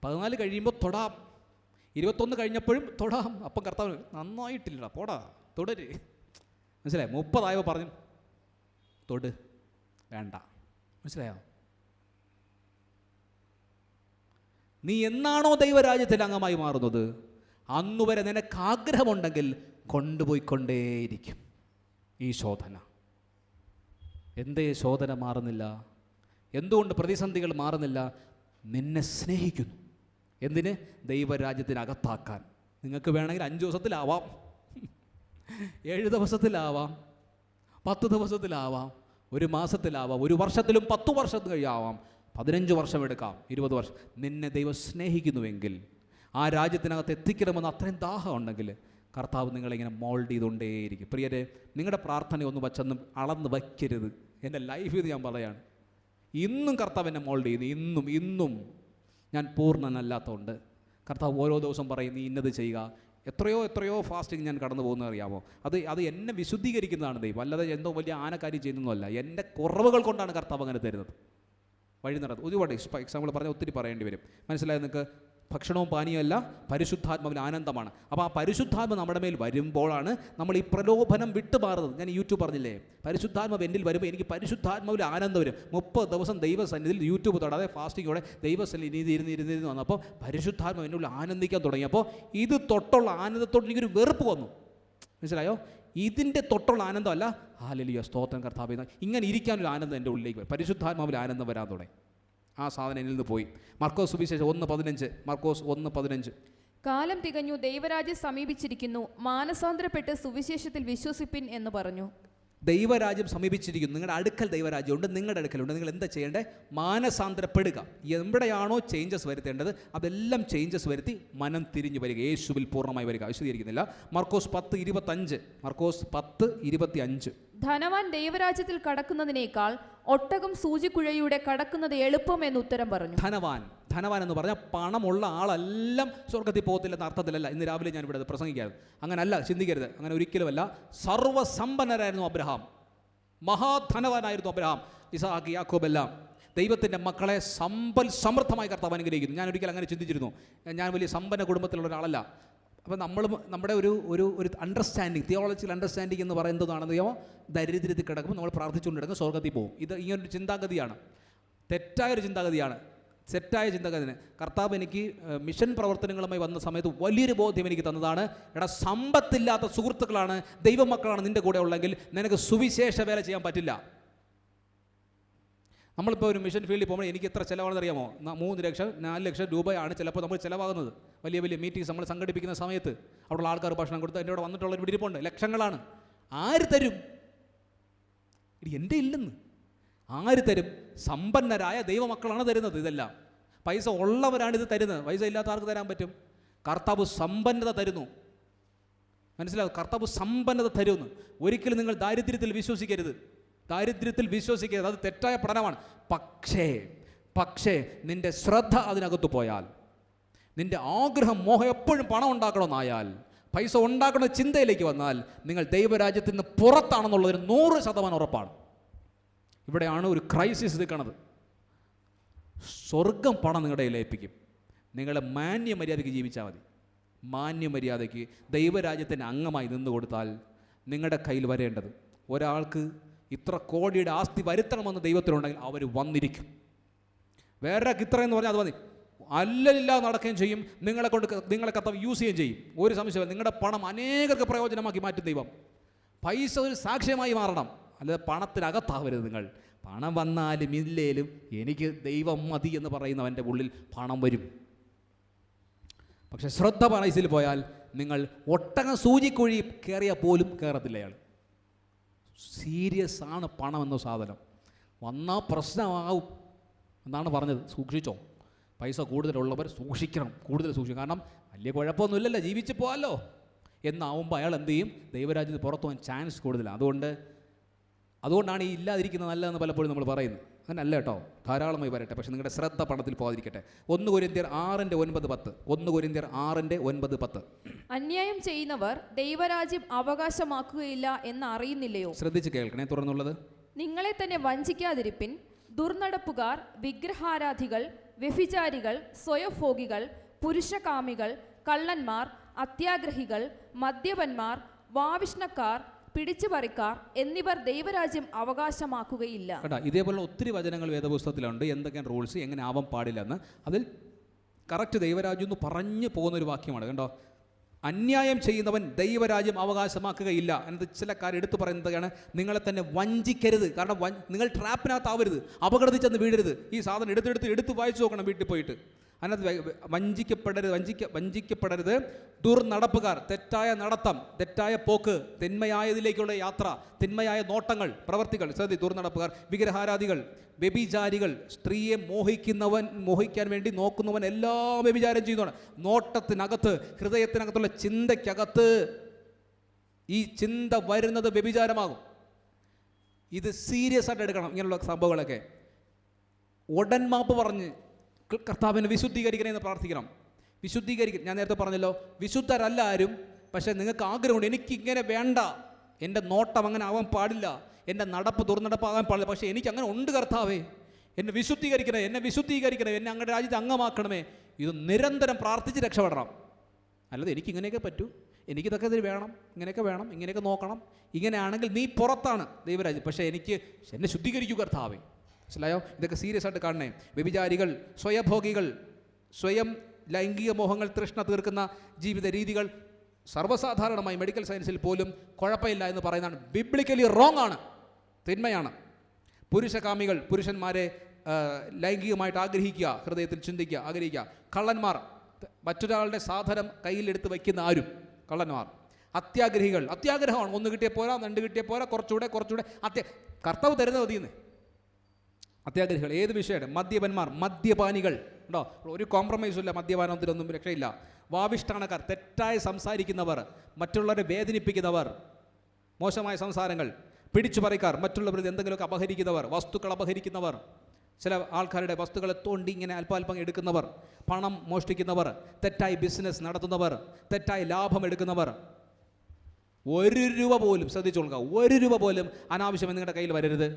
Speaker 1: 14 കഴിയുമ്പോൾ തൊടാം, 21 കഴിഞ്ഞപ്പോഴും തൊടാം. അപ്പം കർത്താവ് നന്നായിട്ടില്ലടാ, പോടാ, തൊടര്. മനസ്സിലായോ? 30 ആയപ്പോൾ പറഞ്ഞു തൊട്, വേണ്ട. മനസ്സിലായോ? നീ എന്നാണോ ദൈവരാജ്യത്തിൽ അംഗമായി മാറുന്നത്, അന്നുവരെ നിനക്ക് ആഗ്രഹമുണ്ടെങ്കിൽ കൊണ്ടുപോയിക്കൊണ്ടേയിരിക്കും ഈ ശോധന. എന്തേ ശോധന മാറുന്നില്ല? എന്തുകൊണ്ട് പ്രതിസന്ധികൾ മാറുന്നില്ല? നിന്നെ സ്നേഹിക്കുന്നു. എന്തിന്? ദൈവരാജ്യത്തിനകത്താക്കാൻ. നിങ്ങൾക്ക് വേണമെങ്കിൽ 5 ദിവസത്തിലാവാം, 7 ദിവസത്തിലാവാം, 10 ദിവസത്തിലാവാം, 1 മാസത്തിലാവാം, 1 വർഷത്തിലും 10 വർഷത്തിൽ കഴിയാവാം, 15 വർഷം എടുക്കാം, 20 വർഷം. നിന്നെ ദൈവം സ്നേഹിക്കുന്നുവെങ്കിൽ, ആ രാജ്യത്തിനകത്ത് എത്തിക്കണമെന്ന് അത്രയും ദാഹം ഉണ്ടെങ്കിൽ കർത്താവ് നിങ്ങളിങ്ങനെ മോൾഡ് ചെയ്തുകൊണ്ടേയിരിക്കും. പ്രിയരെ, നിങ്ങളുടെ പ്രാർത്ഥന ഒന്ന് വച്ചൊന്നും അളന്ന് വയ്ക്കരുത്. എൻ്റെ ലൈഫ് ഇത് ഞാൻ പറയാണ്. ഇന്നും കർത്താവ് എന്നെ മോൾഡ് ചെയ്യുന്നു. ഇന്നും ഞാൻ പൂർണ്ണനല്ലാത്തതുകൊണ്ട് കർത്താവ് ഓരോ ദിവസം പറയും, നീ ഇന്നത് ചെയ്യുക. എത്രയോ ഫാസ്റ്റിംഗ് ഞാൻ കടന്നു പോകുന്നത് അറിയാമോ? അത് എന്നെ വിശുദ്ധീകരിക്കുന്നതാണ് ദൈവം, അല്ലാതെ എന്തോ വലിയ ആനക്കാര്യം ചെയ്യുന്നതല്ല. എൻ്റെ കുറവുകൾ കൊണ്ടാണ് കർത്താവ് അങ്ങനെ തരുന്നത്. വഴി നടത്തും. ഒരുപാട് എക്സാമ്പിൾ പറഞ്ഞാൽ ഒത്തിരി പറയേണ്ടി വരും. മനസ്സിലായത് നിങ്ങൾക്ക്? ഭക്ഷണവും പാനീയമല്ല, പരിശുദ്ധാത്മാവിൽ ആനന്ദമാണ്. അപ്പോൾ ആ പരിശുദ്ധാത്മ നമ്മുടെ മേൽ വരുമ്പോഴാണ് നമ്മൾ ഈ പ്രലോഭനം വിട്ടുമാറുന്നത്. ഞാൻ യൂട്യൂബ് പറഞ്ഞില്ലേ, പരിശുദ്ധാത്മാവ് എന്നിൽ വരുമ്പോൾ എനിക്ക് പരിശുദ്ധാത്മാവിൽ ആനന്ദം വരും. 30 ദിവസം ദൈവസന്നിധിയിൽ യൂട്യൂബ് തൊടാതെ ഫാസ്റ്റിങ്ങോടെ ദൈവസന്നിധി ഇരുന്ന് വന്നപ്പോൾ പരിശുദ്ധാത്മാവ് എന്നുള്ളിൽ ആനന്ദിക്കാൻ തുടങ്ങിയപ്പോൾ ഇത് തൊട്ടുള്ള ആനന്ദത്തോട് എനിക്കൊരു വെറുപ്പ് വന്നു. മനസ്സിലായോ? ഇതിൻ്റെ തൊട്ടുള്ള ആനന്ദമല്ല, ഹല്ലേലൂയ സ്തോത്രം കർത്താവേ, ഇങ്ങനെ ഇരിക്കാനൊരു ആനന്ദം എൻ്റെ ഉള്ളിലേക്ക് വരും. പരിശുദ്ധാത്മാവിൽ ആനന്ദം വരാൻ തുടങ്ങി. ആ സാധനം എന്നിൽ നിന്ന് പോയി. മർക്കോസ് സുവിശേഷം 1:15. മർക്കോസ് 1:15.
Speaker 2: കാലം തികഞ്ഞു, ദൈവരാജ്യം സമീപിച്ചിരിക്കുന്നു, മാനസാന്തരപ്പെട്ട് സുവിശേഷത്തിൽ വിശ്വസിപ്പിൻ എന്ന് പറഞ്ഞു.
Speaker 1: ദൈവരാജ്യം സമീപിച്ചിരിക്കുന്നു. നിങ്ങളുടെ അടുക്കൽ ദൈവരാജ്യമുണ്ട്, നിങ്ങളുടെ അടുക്കലുണ്ട്. നിങ്ങൾ എന്താ ചെയ്യേണ്ടത്? മാനസാന്തരപ്പെടുക. എവിടെയാണോ ചേഞ്ചസ് വരുത്തേണ്ടത് അതെല്ലാം ചേഞ്ചസ് വരുത്തി മനം തിരിഞ്ഞു വരിക, യേശുവിൽ പൂർണ്ണമായി വരിക. വിശദീകരിക്കുന്നില്ല. മർക്കോസ് 10:25. മർക്കോസ് 10:25.
Speaker 2: ധനവാൻ ദൈവരാജ്യത്തിൽ കടക്കുന്നതിനേക്കാൾ ഒട്ടകം സൂചിക്കുഴയുടെ കടക്കുന്നത് എളുപ്പം എന്ന് ഉത്തരം പറഞ്ഞു.
Speaker 1: ധനവാൻ എന്ന് പറഞ്ഞാൽ പണമുള്ള ആളെല്ലാം സ്വർഗത്തിൽ പോകത്തില്ലെന്ന അർത്ഥത്തിലല്ല ഇന്ന് രാവിലെ ഞാൻ ഇവിടെ പ്രസംഗിക്കാറ്. അങ്ങനല്ല, ചിന്തിക്കരുത്. അങ്ങനെ ഒരിക്കലുമല്ല. സർവ്വസമ്പന്നരായിരുന്നു അബ്രഹാം, മഹാധനവാനായിരുന്നു അബ്രഹാം, ഇസാക്ക്, യാക്കോബ് എല്ലാം. ദൈവത്തിൻ്റെ മക്കളെ സമൃദ്ധമായി കർത്താവ് അനുഗ്രഹിക്കുന്നു. ഞാൻ ഒരിക്കലും അങ്ങനെ ചിന്തിച്ചിരുന്നു. ഞാൻ വലിയ സമ്പന്ന കുടുംബത്തിലുള്ള ഒരാളല്ല. അപ്പോൾ നമ്മുടെ ഒരു അണ്ടർസ്റ്റാൻഡിങ്, തിയോളജിക്കൽ അണ്ടർസ്റ്റാൻഡിങ് എന്ന് പറയുന്നതാണെന്ന് അറിയാമോ? ദരിദ്രത്തിൽ കിടക്കുമ്പോൾ നമ്മൾ പ്രാർത്ഥിച്ചുകൊണ്ടിരുന്ന സ്വർഗത്തിൽ പോകും. ഇത് ഇങ്ങനൊരു ചിന്താഗതിയാണ്, തെറ്റായൊരു ചിന്താഗതിയാണ്. തെറ്റായ ചിന്താഗതിന് കർത്താവ് എനിക്ക് മിഷൻ പ്രവർത്തനങ്ങളുമായി വന്ന സമയത്ത് വലിയൊരു ബോധ്യം എനിക്ക് തന്നതാണ്. എടാ, സമ്പത്തില്ലാത്ത സുഹൃത്തുക്കളാണ് ദൈവമക്കളാണ് നിൻ്റെ കൂടെ ഉള്ളെങ്കിൽ നിനക്ക് സുവിശേഷ വേല ചെയ്യാൻ പറ്റില്ല. നമ്മളിപ്പോൾ ഒരു മിഷൻ ഫീൽഡിൽ പോകുമ്പോൾ എനിക്ക് എത്ര ചിലവാണെന്ന് അറിയാമോ? 3 ലക്ഷം 4 ലക്ഷം രൂപയാണ് ചിലപ്പോൾ നമ്മൾ ചിലവാകുന്നത്. വലിയ വലിയ മീറ്റിംഗ്സ് നമ്മൾ സംഘടിപ്പിക്കുന്ന സമയത്ത് അവിടെയുള്ള ആൾക്കാർ ഭക്ഷണം കൊടുത്ത് എൻ്റെ ഇവിടെ വന്നിട്ടുള്ളൊരു വിടിരിപ്പുണ്ട്. ലക്ഷങ്ങളാണ്. ആര് തരും? എൻ്റെ ഇല്ലെന്ന്. ആര് തരും? സമ്പന്നരായ ദൈവമക്കളാണ് തരുന്നത്. ഇതെല്ലാം പൈസ ഉള്ളവരാണ് ഇത് തരുന്നത്. പൈസ ഇല്ലാത്ത ആർക്ക് തരാൻ പറ്റും? കർത്താവ് സമ്പന്നത തരുന്നു. മനസ്സിലാവും? കർത്താവ് സമ്പന്നത തരുന്നു. ഒരിക്കലും നിങ്ങൾ ദാരിദ്ര്യത്തിൽ വിശ്വസിക്കരുത്. അത് തെറ്റായ പഠനമാണ്. പക്ഷേ നിൻ്റെ ശ്രദ്ധ അതിനകത്ത് പോയാൽ, നിൻ്റെ ആഗ്രഹം, മോഹം എപ്പോഴും പണം ഉണ്ടാക്കണമെന്നായാൽ, പൈസ ഉണ്ടാക്കുന്ന ചിന്തയിലേക്ക് വന്നാൽ നിങ്ങൾ ദൈവരാജ്യത്തിൽ നിന്ന് പുറത്താണെന്നുള്ളതിന് 100% ഉറപ്പാണ്. ഇവിടെയാണ് ഒരു ക്രൈസിസ് നിൽക്കുന്നത്. സ്വർഗം പണം നിങ്ങളുടെ കയ്യിൽ ഏൽപ്പിക്കും. നിങ്ങളെ മാന്യമര്യാദയ്ക്ക് ജീവിച്ചാൽ മതി. മാന്യമര്യാദയ്ക്ക് ദൈവരാജ്യത്തിൻ്റെ അംഗമായി നിന്ന് കൊടുത്താൽ നിങ്ങളുടെ കയ്യിൽ വരേണ്ടത്, ഒരാൾക്ക് ഇത്ര കോടിയുടെ ആസ്തി വരുത്തണമെന്ന് ദൈവത്തിനുണ്ടെങ്കിൽ അവർ വന്നിരിക്കും. വേറൊരാൾക്ക് ഇത്രയെന്ന് പറഞ്ഞാൽ അത് മതി, അല്ലലില്ലാതെ നടക്കുകയും ചെയ്യും. നിങ്ങളെ കർത്താവ് യൂസ് ചെയ്യുകയും ചെയ്യും. ഒരു സംശയമില്ല. നിങ്ങളുടെ പണം അനേകർക്ക് പ്രയോജനമാക്കി മാറ്റും ദൈവം. പൈസ ഒരു സാക്ഷ്യമായി മാറണം, അല്ലാതെ പണത്തിനകത്താവരുത് നിങ്ങൾ. പണം വന്നാലും ഇല്ലേലും എനിക്ക് ദൈവം മതി എന്ന് പറയുന്നവൻ്റെ ഉള്ളിൽ പണം വരും. പക്ഷെ ശ്രദ്ധ പൈസയിൽ പോയാൽ നിങ്ങൾ ഒട്ടകം സൂചിക്കുഴി കയറിയാൽ പോലും കയറത്തില്ല. അയാൾ സീരിയസ് ആണ്. പണം എന്ന സാധനം വന്നാൽ പ്രശ്നമാവും എന്നാണ് പറഞ്ഞത്. സൂക്ഷിച്ചോ. പൈസ കൂടുതലുള്ളവർ സൂക്ഷിക്കണം, കൂടുതൽ സൂക്ഷിക്കണം. കാരണം വലിയ കുഴപ്പമൊന്നുമില്ലല്ലോ, ജീവിച്ച് പോകാമല്ലോ എന്നാവുമ്പോൾ അയാൾ എന്ത് ചെയ്യും? ദൈവരാജ്യത്തിന് പുറത്തു പോകാൻ ചാൻസ് കൂടുതലാണ്. അതുകൊണ്ടാണ് ഈ ഇല്ലാതിരിക്കുന്നത് നല്ലതെന്ന് പലപ്പോഴും നമ്മൾ പറയുന്നത്. അങ്ങനല്ല കേട്ടോ, ധാരാളമായി വരട്ടെ. പക്ഷേ നിങ്ങളുടെ ശ്രദ്ധ പണത്തിൽ പോകാതിരിക്കട്ടെ. 1 കൊരിന്ത്യർ 6:9-10. 1 കൊരിന്ത്യർ 6:9-10.
Speaker 2: അന്യായം ചെയ്യുന്നവർ ദൈവരാജ്യം അവകാശമാക്കുകയില്ല എന്ന് അറിയുന്നില്ലയോ?
Speaker 1: ശ്രദ്ധിച്ച് കേൾക്കണേ. തുടർന്നുള്ളത്,
Speaker 2: നിങ്ങളെ തന്നെ വഞ്ചിക്കാതിരിപ്പിൻ. ദുർനടപ്പുകാർ, വിഗ്രഹാരാധികൾ, വ്യഭിചാരികൾ, സ്വയഭോഗികൾ, പുരുഷകാമികൾ, കള്ളന്മാർ, അത്യാഗ്രഹികൾ, മദ്യപന്മാർ, വാവിഷ്ണക്കാർ, പിടിച്ചുപറിക്കാർ എന്നിവർ ദൈവരാജ്യം അവകാശമാക്കുകയില്ല.
Speaker 1: കേട്ടോ, ഇതേപോലെ ഒത്തിരി വചനങ്ങൾ വേദപുസ്തകത്തിലുണ്ട്. എന്തൊക്കെയാണ് റൂൾസ്, എങ്ങനെ ആവാൻ പാടില്ലെന്ന്. അതിൽ കറക്റ്റ് ദൈവരാജ്യം എന്ന് പറഞ്ഞു പോകുന്നൊരു വാക്യമാണ്. കണ്ടോ, അന്യായം ചെയ്യുന്നവൻ ദൈവരാജ്യം അവകാശമാക്കുകയില്ല എന്നത് ചില കാര്യം എടുത്തു പറയുന്നതാണ്. നിങ്ങളെ തന്നെ വഞ്ചിക്കരുത്. കാരണം നിങ്ങൾ ട്രാപ്പിനകത്താവരുത്, അപകടത്തിൽ ചെന്ന് വീഴരുത്. ഈ സാധനം എടുത്ത് വായിച്ചു നോക്കണം വീട്ടിൽ പോയിട്ട്. അതിനകത്ത് വഞ്ചിക്കപ്പെടരുത്. ദുർനടപ്പുകാർ, തെറ്റായ നടത്തം, തെറ്റായ പോക്ക്, തിന്മയായതിലേക്കുള്ള യാത്ര, തിന്മയായ നോട്ടങ്ങൾ, പ്രവർത്തികൾ. ദുർനടപ്പുകാർ, വിഗ്രഹാരാധികൾ, വ്യഭിചാരികൾ, സ്ത്രീയെ മോഹിക്കാൻ വേണ്ടി നോക്കുന്നവൻ എല്ലാം വ്യഭിചാരം ചെയ്യുന്നതാണ്. നോട്ടത്തിനകത്ത്, ഹൃദയത്തിനകത്തുള്ള ചിന്തയ്ക്കകത്ത് ഈ ചിന്ത വരുന്നത് വ്യഭിചാരമാകും. ഇത് സീരിയസ് ആയിട്ട് എടുക്കണം. ഇങ്ങനെയുള്ള സംഭവങ്ങളൊക്കെ ഉടൻ മാപ്പ് പറഞ്ഞ് കർത്താവിനെ വിശുദ്ധീകരിക്കണേ എന്ന് പ്രാർത്ഥിക്കണം. ഞാൻ നേരത്തെ പറഞ്ഞല്ലോ, വിശുദ്ധരല്ല ആരും. പക്ഷേ നിങ്ങൾക്ക് ആഗ്രഹമുണ്ട്, എനിക്കിങ്ങനെ വേണ്ട, എൻ്റെ നോട്ടം അങ്ങനെ ആവാൻ പാടില്ല, എൻ്റെ നടപ്പ് ദുർനടപ്പാകാൻ പാടില്ല, പക്ഷേ എനിക്ക് അങ്ങനെ ഉണ്ട് കർത്താവേ, എന്നെ വിശുദ്ധീകരിക്കണേ, എന്നെ അങ്ങയുടെ രാജ്യത്ത് അംഗമാക്കണമേ. ഇത് നിരന്തരം പ്രാർത്ഥിച്ച് രക്ഷപ്പെടണം. അല്ലാതെ എനിക്കിങ്ങനെയൊക്കെ പറ്റൂ, എനിക്കിതൊക്കെ ഇതിൽ വേണം, ഇങ്ങനെയൊക്കെ വേണം, ഇങ്ങനെയൊക്കെ നോക്കണം, ഇങ്ങനെയാണെങ്കിൽ നീ പുറത്താണ് ദൈവരാജ്യം. പക്ഷേ എന്നെ ശുദ്ധീകരിക്കൂ കർത്താവേ. മനസ്സിലായോ? ഇതൊക്കെ സീരിയസ് ആയിട്ട് കാണണേ. വ്യഭിചാരികൾ, സ്വയഭോഗികൾ, സ്വയം ലൈംഗിക മോഹങ്ങൾ തൃഷ്ണ തീർക്കുന്ന ജീവിത രീതികൾ സർവ്വസാധാരണമായി മെഡിക്കൽ സയൻസിൽ പോലും കുഴപ്പമില്ല എന്ന് പറയുന്നതാണ്. ബിബ്ലിക്കലി റോങ് ആണ്, തിന്മയാണ്. പുരുഷകാമികൾ, പുരുഷന്മാരെ ലൈംഗികമായിട്ട് ആഗ്രഹിക്കുക, ഹൃദയത്തിൽ ചിന്തിക്കുക, ആഗ്രഹിക്കുക. കള്ളന്മാർ, മറ്റൊരാളുടെ സാധനം കയ്യിലെടുത്ത് വയ്ക്കുന്ന ആരും കള്ളന്മാർ. അത്യാഗ്രഹികൾ, അത്യാഗ്രഹമാണ്. 1 കിട്ടിയ പോരാ, 2 കിട്ടിയ പോരാ, കുറച്ചുകൂടെ കർത്താവ് തരുന്നത് മതിയെന്ന്. അത്യാഗ്രഹികൾ ഏത് വിഷയമാണ്? മദ്യപന്മാർ, മദ്യപാനികൾ. ഉണ്ടോ? ഒരു കോംപ്രമൈസും ഇല്ല, മദ്യപാനത്തിലൊന്നും രക്ഷയില്ല. വാവിഷ്ഠാണക്കാർ, തെറ്റായി സംസാരിക്കുന്നവർ, മറ്റുള്ളവരെ വേദനിപ്പിക്കുന്നവർ, മോശമായ സംസാരങ്ങൾ, പിടിച്ചുപറിക്കാർ, മറ്റുള്ളവരിൽ എന്തെങ്കിലുമൊക്കെ അപഹരിക്കുന്നവർ, വസ്തുക്കൾ അപഹരിക്കുന്നവർ, ചില ആൾക്കാരുടെ വസ്തുക്കളെ തോണ്ടി ഇങ്ങനെ അല്പാൽപ്പം എടുക്കുന്നവർ, പണം മോഷ്ടിക്കുന്നവർ, തെറ്റായി ബിസിനസ് നടത്തുന്നവർ, തെറ്റായി ലാഭം എടുക്കുന്നവർ. 1 രൂപ പോലും, ശ്രദ്ധിച്ചോളുക, 1 രൂപ പോലും അനാവശ്യം നിങ്ങളുടെ കയ്യിൽ വരരുത്.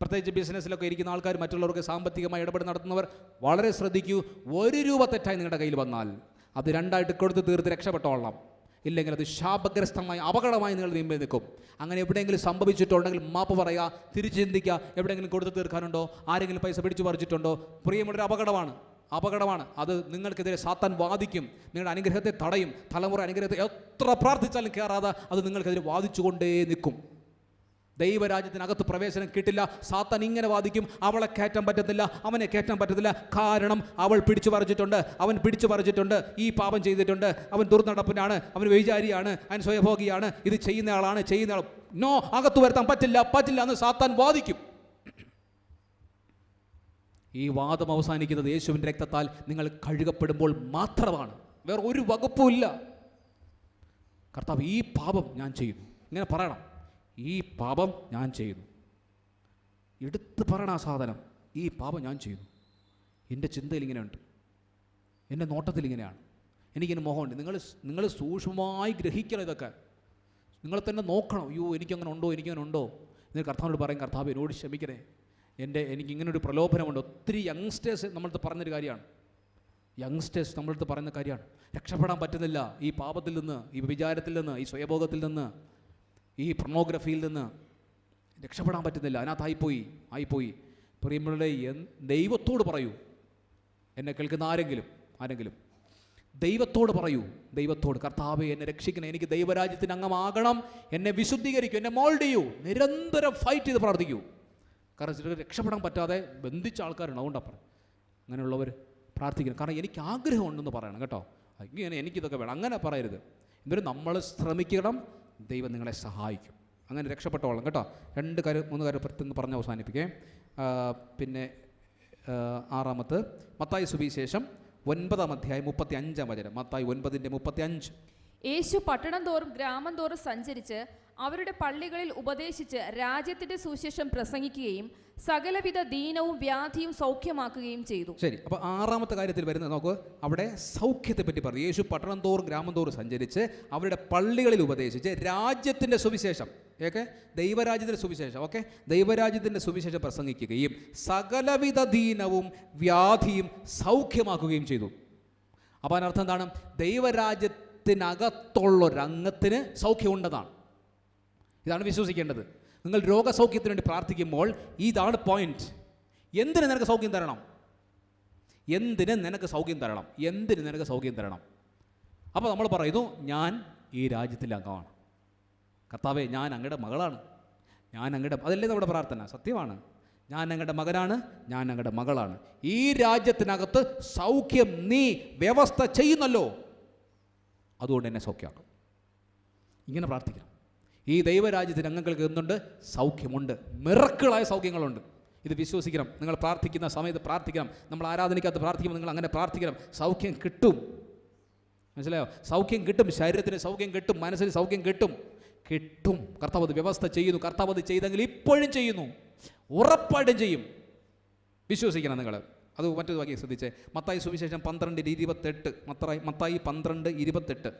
Speaker 1: പ്രത്യേകിച്ച് ബിസിനസ്സിലൊക്കെ ഇരിക്കുന്ന ആൾക്കാർ, മറ്റുള്ളവർക്ക് സാമ്പത്തികമായി ഇടപെടൽ നടത്തുന്നവർ വളരെ ശ്രദ്ധിക്കൂ. 1 രൂപ തെറ്റായി നിങ്ങളുടെ കയ്യിൽ വന്നാൽ അത് 2ആയിട്ട് കൊടുത്ത് തീർത്ത് രക്ഷപ്പെട്ടോളണം. ഇല്ലെങ്കിൽ അത് ശാപഗ്രസ്തമായി അപകടമായി നിങ്ങൾ മുമ്പിൽ നിൽക്കും. അങ്ങനെ എവിടെയെങ്കിലും സംഭവിച്ചിട്ടുണ്ടെങ്കിൽ മാപ്പ് പറയുക, തിരിച്ചു ചിന്തിക്കുക. എവിടെയെങ്കിലും കൊടുത്തു തീർക്കാനുണ്ടോ? ആരെങ്കിലും പൈസ പിടിച്ചു പറിച്ചിട്ടുണ്ടോ? പ്രിയമുള്ളൊരു അപകടമാണ്. അത് നിങ്ങൾക്കെതിരെ സാത്താൻ വാദിക്കും, നിങ്ങളുടെ അനുഗ്രഹത്തെ തടയും. തലമുറ അനുഗ്രഹത്തെ എത്ര പ്രാർത്ഥിച്ചാലും കയറാതെ അത് നിങ്ങൾക്കെതിരെ വാദിച്ചുകൊണ്ടേ നിൽക്കും. ദൈവരാജ്യത്തിനകത്ത് പ്രവേശനം കിട്ടില്ല. സാത്താൻ ഇങ്ങനെ വാദിക്കും, അവളെ കയറ്റാൻ പറ്റത്തില്ല, അവനെ കയറ്റാൻ പറ്റത്തില്ല. കാരണം അവൾ പിടിച്ചു പറിച്ചിട്ടുണ്ട്, അവൻ പിടിച്ചു പറിച്ചിട്ടുണ്ട്, ഈ പാപം ചെയ്തിട്ടുണ്ട്, അവൻ ദുർനടപ്പിനാണ്, അവൻ വ്യഭിചാരിയാണ്, അവൻ സ്വയഭോഗിയാണ്, ഇത് ചെയ്യുന്നയാൾ. നോ, അകത്ത് വരുത്താൻ പറ്റില്ല എന്ന് സാത്താൻ വാദിക്കും. ഈ വാദം അവസാനിക്കുന്നത് യേശുവിൻ്റെ രക്തത്താൽ നിങ്ങൾ കഴുകപ്പെടുമ്പോൾ മാത്രമാണ്. വേറെ ഒരു വകുപ്പുമില്ല. കർത്താവ്, ഈ പാപം ഞാൻ ചെയ്യുന്നു, ഇങ്ങനെ പറയണം. ഈ പാപം ഞാൻ ചെയ്യുന്നു, എടുത്ത് പറയണ ആ സാധനം. ഈ പാപം ഞാൻ ചെയ്യുന്നു, എൻ്റെ ചിന്തയിൽ ഇങ്ങനെയുണ്ട്, എൻ്റെ നോട്ടത്തിൽ ഇങ്ങനെയാണ്, എനിക്കിങ്ങനെ മോഹമുണ്ട്. നിങ്ങൾ സൂക്ഷ്മമായി ഗ്രഹിക്കണം. ഇതൊക്കെ നിങ്ങൾ തന്നെ നോക്കണം. അയ്യോ, എനിക്കങ്ങനെ ഉണ്ടോ? എന്നിട്ട് കർത്താവിനോട് പറയും, കർത്താവ് എന്നോട് ക്ഷമിക്കണേ, എനിക്കിങ്ങനൊരു പ്രലോഭനമുണ്ട്. ഒത്തിരി യങ്സ്റ്റേഴ്സ് നമ്മളടുത്ത് പറഞ്ഞൊരു കാര്യമാണ്. രക്ഷപ്പെടാൻ പറ്റുന്നില്ല ഈ പാപത്തിൽ നിന്ന്, ഈ വിചാരത്തിൽ നിന്ന്, ഈ സ്വയഭോഗത്തിൽ നിന്ന്, ഈ pornographyയിൽ നിന്ന് രക്ഷപ്പെടാൻ പറ്റുന്നില്ല. അതിനകത്തായിപ്പോയി. പ്രിയമുള്ളവരെ, ദൈവത്തോട് പറയൂ. എന്നെ കേൾക്കുന്ന ആരെങ്കിലും ദൈവത്തോട് പറയൂ. കർത്താവേ, എന്നെ രക്ഷിക്കണം, എനിക്ക് ദൈവരാജ്യത്തിന് അംഗമാകണം, എന്നെ വിശുദ്ധീകരിക്കൂ, എന്നെ മോൾഡ് ചെയ്യൂ. നിരന്തരം ഫൈറ്റ് ചെയ്ത് പ്രാർത്ഥിക്കൂ. കാരണം ചിലർ രക്ഷപ്പെടാൻ പറ്റാതെ ബന്ധിച്ച ആൾക്കാരുണ്ട്. അതുകൊണ്ടാണ് പറയും, അങ്ങനെയുള്ളവർ പ്രാർത്ഥിക്കണം. കാരണം എനിക്ക് ആഗ്രഹമുണ്ടെന്ന് പറയണം കേട്ടോ. ഇങ്ങനെ എനിക്കിതൊക്കെ വേണം, അങ്ങനെ പറയരുത്. എന്നിട്ട് നമ്മൾ ശ്രമിക്കണം, ദൈവം നിങ്ങളെ സഹായിക്കും. അങ്ങനെ രക്ഷപ്പെട്ടോളാം കേട്ടോ. 3 കാര്യം പ്രത്യേകം പറഞ്ഞ് അവസാനിപ്പിക്കേ. പിന്നെ 6 മത്തായി സുവിശേഷം 9-ാം അധ്യായം 35-ാം വചനം. മത്തായി 9:35.
Speaker 2: യേശു പട്ടണം തോറും ഗ്രാമം തോറും സഞ്ചരിച്ച് അവരുടെ പള്ളികളിൽ ഉപദേശിച്ച് രാജ്യത്തിന്റെ സുവിശേഷം പ്രസംഗിക്കുകയും സകലവിധ ദീനവും വ്യാധിയും സൗഖ്യമാക്കുകയും ചെയ്തു.
Speaker 1: ശരി, അപ്പോൾ 6-ാമത്തെ കാര്യത്തിൽ വരുന്നത് നോക്കൂ. അവിടെ സൗഖ്യത്തെ പറ്റി പറഞ്ഞു. യേശു പട്ടണം തോറും ഗ്രാമം തോറും സഞ്ചരിച്ച് അവരുടെ പള്ളികളിൽ ഉപദേശിച്ച് രാജ്യത്തിൻ്റെ സുവിശേഷം, ദൈവരാജ്യത്തിൻ്റെ സുവിശേഷം, ദൈവരാജ്യത്തിൻ്റെ സുവിശേഷം പ്രസംഗിക്കുകയും സകലവിധ ദീനവും വ്യാധിയും സൗഖ്യമാക്കുകയും ചെയ്തു. അപ്പോൾ അതിനർത്ഥം എന്താണ്? ദൈവരാജ്യത്തിനകത്തുള്ളൊരംഗത്തിന് സൗഖ്യമുണ്ടെന്നാണ്. ഇതാണ് വിശ്വസിക്കേണ്ടത്. നിങ്ങൾ രോഗസൗഖ്യത്തിന് വേണ്ടി പ്രാർത്ഥിക്കുമ്പോൾ ഇതാണ് പോയിന്റ്. എന്തിന് നിനക്ക് സൗഖ്യം തരണം? അപ്പോൾ നമ്മൾ പറയുന്നു, ഞാൻ ഈ രാജ്യത്തിലെ അംഗമാണ്. കർത്താവേ, ഞാൻ അങ്ങയുടെ മകളാണ്, അതല്ലേ നമ്മുടെ പ്രാർത്ഥന? സത്യമാണ്. ഞാൻ അങ്ങയുടെ മകനാണ്, ഞാൻ അങ്ങയുടെ മകളാണ്. ഈ രാജ്യത്തിനകത്ത് സൗഖ്യം നീ വ്യവസ്ഥ ചെയ്യുന്നല്ലോ, അതുകൊണ്ട് എന്നെ സൗഖ്യമാക്കും. ഇങ്ങനെ പ്രാർത്ഥിക്കണം. ഈ ദൈവരാജ്യത്തിന് അംഗങ്ങൾക്ക് എന്തുണ്ട്? സൗഖ്യമുണ്ട്. മിറക്കിളായ സൗഖ്യങ്ങളുണ്ട്. ഇത് വിശ്വസിക്കണം. നിങ്ങൾ പ്രാർത്ഥിക്കുന്ന സമയത്ത് പ്രാർത്ഥിക്കണം. നമ്മൾ ആരാധനയ്ക്കകത്ത് പ്രാർത്ഥിക്കുമ്പോൾ നിങ്ങൾ അങ്ങനെ പ്രാർത്ഥിക്കണം. സൗഖ്യം കിട്ടും. മനസ്സിലായോ? സൗഖ്യം കിട്ടും. ശരീരത്തിന് സൗഖ്യം കിട്ടും, മനസ്സിന് സൗഖ്യം കിട്ടും. കർത്താവ് അത് വ്യവസ്ഥ ചെയ്യുന്നു. കർത്താവ് അത് ചെയ്തെങ്കിൽ ഇപ്പോഴും ചെയ്യുന്നു, ഉറപ്പായിട്ടും ചെയ്യും. വിശ്വസിക്കണം നിങ്ങൾ. അത് മറ്റൊരു വാക്യം ശ്രദ്ധിച്ചേ. മത്തായി സുവിശേഷം 12:28. മത്തായി 12:28.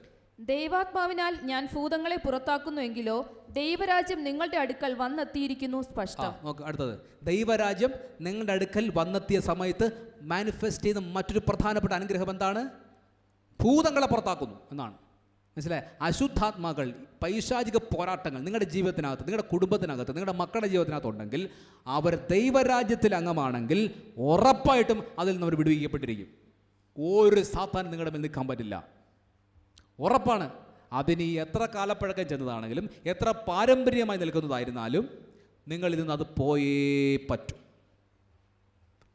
Speaker 2: ദൈവാത്മാവിനാൽ ഞാൻ ഭൂതങ്ങളെ പുറത്താക്കുന്നുവെങ്കിലോ ദൈവരാജ്യം നിങ്ങളുടെ അടുക്കൽ വന്നെത്തിയിരിക്കുന്നു സ്പഷ്ടം.
Speaker 1: നോക്ക് അടുത്തത്. ദൈവരാജ്യം നിങ്ങളുടെ അടുക്കൽ വന്നെത്തിയ സമയത്ത് മാനിഫെസ്റ്റ് ചെയ്യുന്ന മറ്റൊരു പ്രധാനപ്പെട്ട അനുഗ്രഹം എന്താണ്? ഭൂതങ്ങളെ പുറത്താക്കുന്നു എന്നാണ്. മനസ്സിലായി? അശുദ്ധാത്മാക്കൾ, പൈശാചിക പോരാട്ടങ്ങൾ നിങ്ങളുടെ ജീവിതത്തിനകത്ത്, നിങ്ങളുടെ കുടുംബത്തിനകത്ത്, നിങ്ങളുടെ മക്കളുടെ ജീവിതത്തിനകത്ത് ഉണ്ടെങ്കിൽ അവർ ദൈവരാജ്യത്തിൽ അംഗമാണെങ്കിൽ ഉറപ്പായിട്ടും അതിൽ നിന്ന് അവർ വിടുവിക്കപ്പെട്ടിരിക്കും. ഒരു സാത്താനും നിങ്ങളുടെ മേൽ നിൽക്കാൻ പറ്റില്ല, ഉറപ്പാണ്. അതിന് എത്ര കാലപ്പഴക്കം ചെന്നതാണെങ്കിലും എത്ര പാരമ്പര്യമായി നിൽക്കുന്നതായിരുന്നാലും നിങ്ങൾ ഇതിൽ നിന്ന് അത് പോയേ പറ്റൂ.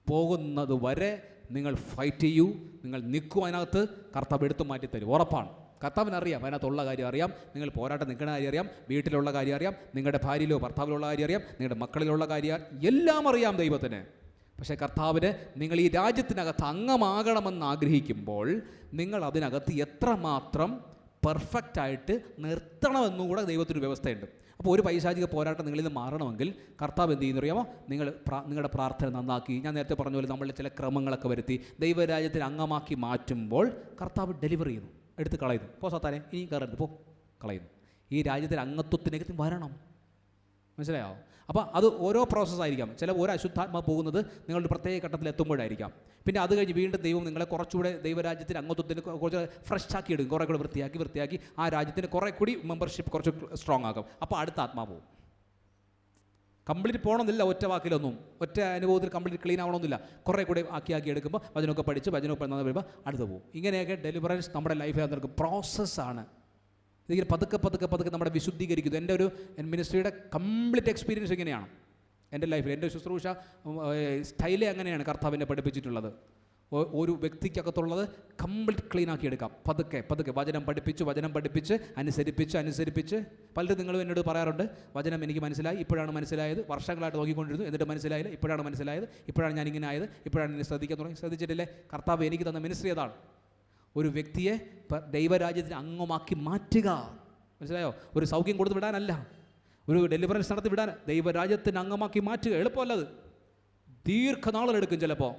Speaker 1: പോകുന്നത് വരെ നിങ്ങൾ ഫൈറ്റ് ചെയ്യൂ, നിങ്ങൾ നിൽക്കും. അതിനകത്ത് കർത്താവ് എടുത്തു മാറ്റി തരും, ഉറപ്പാണ്. കർത്താവിന് അറിയാം, അതിനകത്തുള്ള കാര്യം അറിയാം, നിങ്ങൾ പോരാട്ടം നിൽക്കുന്ന കാര്യം അറിയാം, വീട്ടിലുള്ള കാര്യം അറിയാം, നിങ്ങളുടെ ഭാര്യയിലോ ഭർത്താവിലുള്ള കാര്യം അറിയാം, നിങ്ങളുടെ മക്കളിലുള്ള കാര്യം എല്ലാം അറിയാം ദൈവത്തിന്. പക്ഷേ കർത്താവിന് നിങ്ങൾ ഈ രാജ്യത്തിനകത്ത് അംഗമാകണമെന്ന് ആഗ്രഹിക്കുമ്പോൾ നിങ്ങൾ അതിനകത്ത് എത്രമാത്രം പെർഫെക്റ്റായിട്ട് നിർത്തണമെന്നും കൂടെ ദൈവത്തിൻ്റെ വ്യവസ്ഥയുണ്ട്. അപ്പോൾ ഒരു പൈശാചിക പോരാട്ടം നിങ്ങളിൽ നിന്ന് മാറണമെങ്കിൽ കർത്താവ് എന്ത് ചെയ്യുന്നു അറിയാമോ? നിങ്ങളുടെ പ്രാർത്ഥന നന്നാക്കി, ഞാൻ നേരത്തെ പറഞ്ഞ പോലെ നമ്മളിൽ ചില ക്രമങ്ങളൊക്കെ വരുത്തി ദൈവരാജ്യത്തിൽ അംഗമാക്കി മാറ്റുമ്പോൾ കർത്താവ് ഡെലിവർ ചെയ്യുന്നു, എടുത്ത് കളയുന്നു. പോ സാത്താനെ, ഇനി കയറരുത്, പോ, കളയുന്നു. ഈ രാജ്യത്തിൽ അംഗത്വത്തിനകത്ത് വരണം. മനസ്സിലായോ? അപ്പോൾ അത് ഓരോ പ്രോസസ്സായിരിക്കാം. ഒരു അശുദ്ധാത്മ പോകുന്നത് നിങ്ങളുടെ പ്രത്യേക ഘട്ടത്തിൽ എത്തുമ്പോഴായിരിക്കാം. പിന്നെ അത് കഴിഞ്ഞ് വീണ്ടും ദൈവം നിങ്ങളെ കുറച്ചുകൂടെ ദൈവരാജ്യത്തിന് അംഗത്വത്തിന് കുറച്ച് ഫ്രഷ് ആക്കി എടുക്കും, കുറേ കൂടെ വൃത്തിയാക്കി ആ രാജ്യത്തിന് കുറേ കൂടി മെമ്പർഷിപ്പ് കുറച്ച് സ്ട്രോങ് ആക്കും. അപ്പോൾ അടുത്ത ആത്മാ പോകും. കംപ്ലീറ്റ് പോകണമെന്നില്ല, ഒറ്റ വാക്കിലൊന്നും, ഒറ്റ അനുഭവത്തിൽ കംപ്ലീറ്റ് ക്ലീൻ ആവണമെന്നില്ല. കുറേ കൂടെ ആക്കി എടുക്കുമ്പോൾ വചനമൊക്കെ പഠിച്ച് വചനമൊക്കെ വരുമ്പോൾ അടുത്ത് പോകും. ഇങ്ങനെയൊക്കെ ഡെലിവറൻസ് നമ്മുടെ ലൈഫിൽ നടക്കും. പ്രോസസ്സാണ്. ഇതിങ്ങനെ പതുക്കെ നമ്മുടെ വിശുദ്ധീകരിക്കുന്നു. എൻ്റെ ഒരു മിനിസ്ട്രിയുടെ കംപ്ലീറ്റ് എക്സ്പീരിയൻസ് ഇങ്ങനെയാണ്. എൻ്റെ ലൈഫിൽ എൻ്റെ ശുശ്രൂഷ സ്റ്റൈലേ അങ്ങനെയാണ് കർത്താവിനെ പഠിപ്പിച്ചിട്ടുള്ളത്. ഒരു വ്യക്തിക്കകത്തുള്ളത് കംപ്ലീറ്റ് ക്ലീൻ ആക്കി എടുക്കാം. പതുക്കെ വചനം പഠിപ്പിച്ച് അനുസരിപ്പിച്ച് പലരും നിങ്ങളും എന്നോട് പറയാറുണ്ട്, വചനം എനിക്ക് മനസ്സിലായി, ഇപ്പോഴാണ് മനസ്സിലായത്, വർഷങ്ങളായിട്ട് നോക്കിക്കൊണ്ടിരുന്നു, എന്നിട്ട് മനസ്സിലായില്ല, ഇപ്പോഴാണ് മനസ്സിലായത്, ഇപ്പോഴാണ് ഞാനിങ്ങനെ ആയത്, ഇപ്പോഴാണ് എന്നെ ശ്രദ്ധിക്കാൻ തുടങ്ങി. ശ്രദ്ധിച്ചിട്ടില്ലേ? കർത്താവ് എനിക്ക് തന്ന മിനിസ്ട്രി അതാണ്. ഒരു വ്യക്തിയെ ദൈവരാജ്യത്തിന് അംഗമാക്കി മാറ്റുക. മനസ്സിലായോ? ഒരു സൗഖ്യം കൊടുത്ത് വിടാനല്ല, ഒരു ഡെലിവറൻസ് നടത്തി വിടാൻ, ദൈവരാജ്യത്തിന് അംഗമാക്കി മാറ്റുക. എളുപ്പമല്ലത്, ദീർഘനാളുകളെടുക്കും ചിലപ്പോൾ.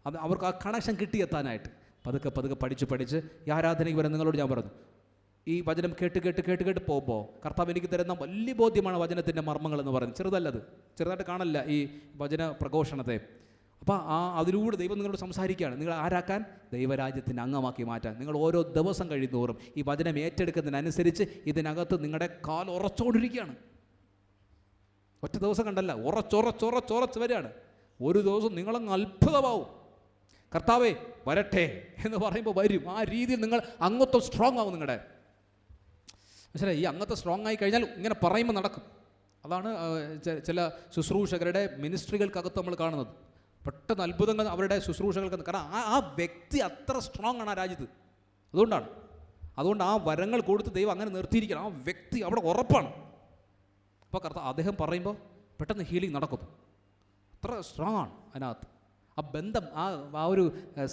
Speaker 1: അത് അവർക്ക് ആ കണക്ഷൻ കിട്ടിയെത്താനായിട്ട്. പതുക്കെ പഠിച്ച് ഈ ആരാധനയ്ക്ക് വരെ നിങ്ങളോട് ഞാൻ പറഞ്ഞു, ഈ വചനം കേട്ട് പോകുമ്പോൾ കർത്താവ് എനിക്ക് തരുന്ന വലിയ ബോധ്യമാണ് വചനത്തിൻ്റെ മർമ്മങ്ങളെന്ന് പറയുന്നത്. ചെറുതല്ലത്, ചെറുതായിട്ട് കാണല്ല ഈ വചന പ്രഘോഷണത്തെ. അപ്പോൾ അതിലൂടെ ദൈവം നിങ്ങളോട് സംസാരിക്കുകയാണ്. നിങ്ങൾ ആരാക്കാൻ? ദൈവരാജ്യത്തിന് അംഗമാക്കി മാറ്റാൻ. നിങ്ങൾ ഓരോ ദിവസം കഴിയുന്നോറും ഈ വചനം ഏറ്റെടുക്കുന്നതിനനുസരിച്ച് ഇതിനകത്ത് നിങ്ങളുടെ കാൽ ഉറച്ചോണ്ടിരിക്കുകയാണ്. ഒറ്റ ദിവസം കണ്ടല്ല, ഉറച്ച് വരികയാണ്. ഒരു ദിവസം നിങ്ങളങ്ങ് അത്ഭുതമാവും. കർത്താവേ വരട്ടെ എന്ന് പറയുമ്പോൾ വരും. ആ രീതിയിൽ നിങ്ങൾ അംഗത്വം സ്ട്രോങ് ആവും നിങ്ങളുടെ. മനസ്സിലായി? ഈ അംഗത്വം സ്ട്രോങ് ആയി കഴിഞ്ഞാൽ ഇങ്ങനെ പറയുമ്പോൾ നടക്കും. അതാണ് ചില ശുശ്രൂഷകരുടെ മിനിസ്ട്രികൾക്കകത്ത് നമ്മൾ കാണുന്നത്. പെട്ടെന്ന് അത്ഭുതങ്ങൾ അവരുടെ ശുശ്രൂഷകൾക്ക്. കാരണം ആ വ്യക്തി അത്ര സ്ട്രോങ് ആണ് ആ രാജ്യത്ത്. അതുകൊണ്ട് ആ വരങ്ങൾ കൊടുത്ത് ദൈവം അങ്ങനെ നിർത്തിയിരിക്കണം. ആ വ്യക്തി അവിടെ ഉറപ്പാണ്. അപ്പോൾ കർത്താവ് അദ്ദേഹം പറയുമ്പോൾ പെട്ടെന്ന് ഹീലിംഗ് നടക്കുന്നു. അത്ര സ്ട്രോങ് ആണ് അതിനകത്ത്. ആ ബന്ധം, ആ ഒരു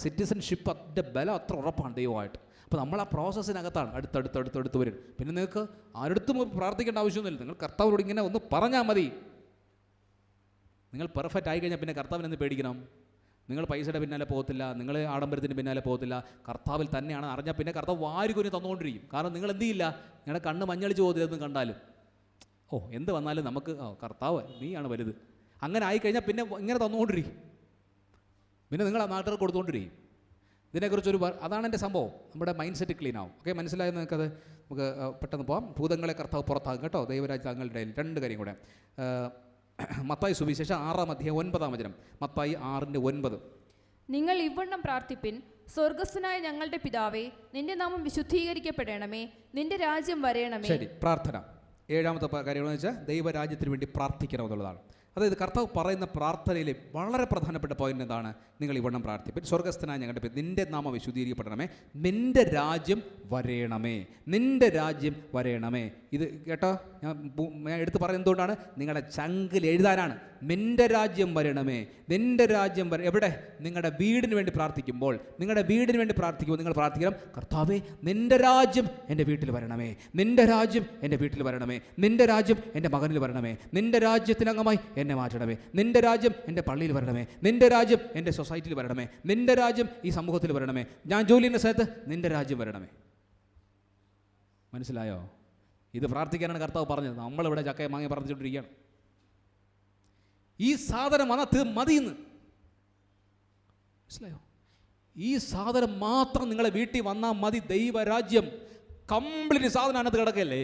Speaker 1: സിറ്റിസൺഷിപ്പ്, അതിൻ്റെ ബലം അത്ര ഉറപ്പാണ് ദൈവമായിട്ട്. അപ്പോൾ നമ്മൾ ആ പ്രോസസ്സിനകത്താണ് അടുത്തടുത്ത് വരും. പിന്നെ നിങ്ങൾക്ക് ആരുടെടുത്തും പ്രാർത്ഥിക്കേണ്ട ആവശ്യമൊന്നുമില്ല. നിങ്ങൾ കർത്താവിനോട് ഇങ്ങനെ ഒന്ന് പറഞ്ഞാൽ മതി. നിങ്ങൾ പെർഫെക്റ്റ് ആയി കഴിഞ്ഞാൽ പിന്നെ കർത്താവിനെന്ന് പേടിക്കണം. നിങ്ങൾ പൈസയുടെ പിന്നാലെ പോകത്തില്ല, നിങ്ങൾ ആഡംബരത്തിൻ്റെ പിന്നാലെ പോകത്തില്ല. കർത്താവിൽ തന്നെയാണ് അറിഞ്ഞാൽ പിന്നെ കർത്താവ് വാരിക്കുനി തന്നുകൊണ്ടിരിക്കും. കാരണം നിങ്ങൾ എന്ത് ചെയ്യില്ല, നിങ്ങളുടെ കണ്ണ് മഞ്ഞളിച്ച് പോകത്തില്ലെന്ന് കണ്ടാലും എന്ത് വന്നാലും നമുക്ക് കർത്താവ് നീയാണ് വലുത്. അങ്ങനെ ആയിക്കഴിഞ്ഞാൽ പിന്നെ ഇങ്ങനെ തന്നുകൊണ്ടിരിക്കും. പിന്നെ നിങ്ങൾ ആ നാട്ടുകാർ കൊടുത്തുകൊണ്ടിരിക്കും. ഇതിനെക്കുറിച്ചൊരു അതാണ് എൻ്റെ സംഭവം. നമ്മുടെ മൈൻഡ് സെറ്റ് ക്ലീൻ ആവും. ഓക്കെ, മനസ്സിലായെന്ന് നിങ്ങൾക്കത്? നമുക്ക് പെട്ടെന്ന് പോകാം. ഭൂതങ്ങളെ കർത്താവ് പുറത്താകും കേട്ടോ, ദൈവരാജ്യ തങ്ങളുടെ ഇടയിൽ. 2 കാര്യം കൂടെ. മത്തായി സുവിശേഷം 6:9. മത്തായി 6:9.
Speaker 2: നിങ്ങൾ ഇവണ്ണം പ്രാർത്ഥിപ്പിൻ: സ്വർഗസ്ഥനായ ഞങ്ങളുടെ പിതാവേ, നിന്റെ നാമം വിശുദ്ധീകരിക്കപ്പെടണമേ, നിന്റെ രാജ്യം വരയണമേ. ശരി, പ്രാർത്ഥന. 7ാമത്തെ കാര്യമെന്ന് വെച്ചാൽ ദൈവരാജ്യത്തിന് വേണ്ടി പ്രാർത്ഥിക്കണം എന്നുള്ളതാണ്. അതായത് കർത്താവ് പറയുന്ന പ്രാർത്ഥനയിലെ വളരെ പ്രധാനപ്പെട്ട പോയിന്റ് എന്താണ്? നിങ്ങൾ ഇവണ്ണം പ്രാർത്ഥിപ്പിൻ: സ്വർഗസ്ഥനായ ഞങ്ങളുടെ പിതാവേ, നിന്റെ നാമം വിശുദ്ധീകരിക്കപ്പെടണമേ, നിന്റെ രാജ്യം വരയണമേ, നിന്റെ രാജ്യം വരയണമേ. ഇത് കേട്ടോ, ഞാൻ എടുത്ത് പറയുന്നത് എന്തുകൊണ്ടാണ്? നിങ്ങളുടെ ചങ്കിൽ എഴുതാനാണ്. നിന്റെ രാജ്യം വരണമേ, നിന്റെ രാജ്യം എവിടെ? നിങ്ങളുടെ വീടിന് വേണ്ടി പ്രാർത്ഥിക്കുമ്പോൾ നിങ്ങൾ പ്രാർത്ഥിക്കണം, കർത്താവേ നിന്റെ രാജ്യം എൻ്റെ വീട്ടിൽ വരണമേ, നിന്റെ രാജ്യം എൻ്റെ വീട്ടിൽ വരണമേ, നിന്റെ രാജ്യം എൻ്റെ മകനിൽ വരണമേ, നിന്റെ രാജ്യത്തിനംഗമായി എന്നെ മാറ്റണമേ, നിന്റെ രാജ്യം എൻ്റെ പള്ളിയിൽ വരണമേ, നിന്റെ രാജ്യം എൻ്റെ സൊസൈറ്റിയിൽ വരണമേ, നിന്റെ രാജ്യം ഈ സമൂഹത്തിൽ വരണമേ, ഞാൻ ജോലി ചെയ്യുന്ന സ്ഥലത്ത് നിന്റെ രാജ്യം വരണമേ. മനസ്സിലായോ? ഇത് പ്രാർത്ഥിക്കാനാണ് കർത്താവ് പറഞ്ഞത്. നമ്മളിവിടെ ചക്കയെ മാങ്ങി പ്രാർത്ഥിച്ചുകൊണ്ടിരിക്കുകയാണ്. ഈ സാധനം വന്നാൽ മതിയെന്ന്. മനസ്സിലായോ? ഈ സാധനം മാത്രം നിങ്ങളെ വീട്ടിൽ വന്നാൽ മതി. ദൈവരാജ്യം കംപ്ലീറ്റ് സാധനം അതിനകത്ത് കിടക്കല്ലേ?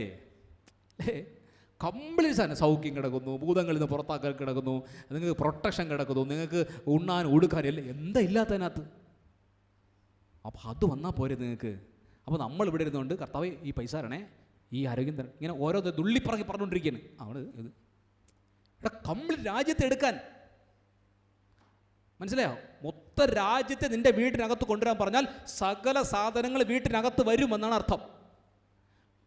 Speaker 2: കംപ്ലീറ്റ് സാധനം. സൗഖ്യം കിടക്കുന്നു, ഭൂതങ്ങളിൽ നിന്ന് പുറത്താക്കൽ കിടക്കുന്നു, നിങ്ങൾക്ക് പ്രൊട്ടക്ഷൻ കിടക്കുന്നു, നിങ്ങൾക്ക് ഉണ്ണാനും ഉടുക്കാനും എല്ലാം എന്താ ഇല്ലാത്തതിനകത്ത്. അപ്പോൾ അത് വന്നാൽ പോരെ നിങ്ങൾക്ക്. അപ്പോൾ നമ്മളിവിടെ ഇരുന്നുകൊണ്ട് കർത്താവ് ഈ പൈസ തരണേ, ഈ ആരോഗ്യം തരണം, ഇങ്ങനെ ഓരോ തുള്ളിപ്പറങ്ങി പറഞ്ഞുകൊണ്ടിരിക്കുകയാണ്. അവിടെ ഇത് ഇവിടെ കംപ്ലീറ്റ് രാജ്യത്തെ എടുക്കാൻ. മനസ്സിലായോ? മൊത്തം രാജ്യത്തെ നിൻ്റെ വീട്ടിനകത്ത് കൊണ്ടുവരാൻ പറഞ്ഞാൽ സകല സാധനങ്ങൾ വീട്ടിനകത്ത് വരുമെന്നാണ് അർത്ഥം.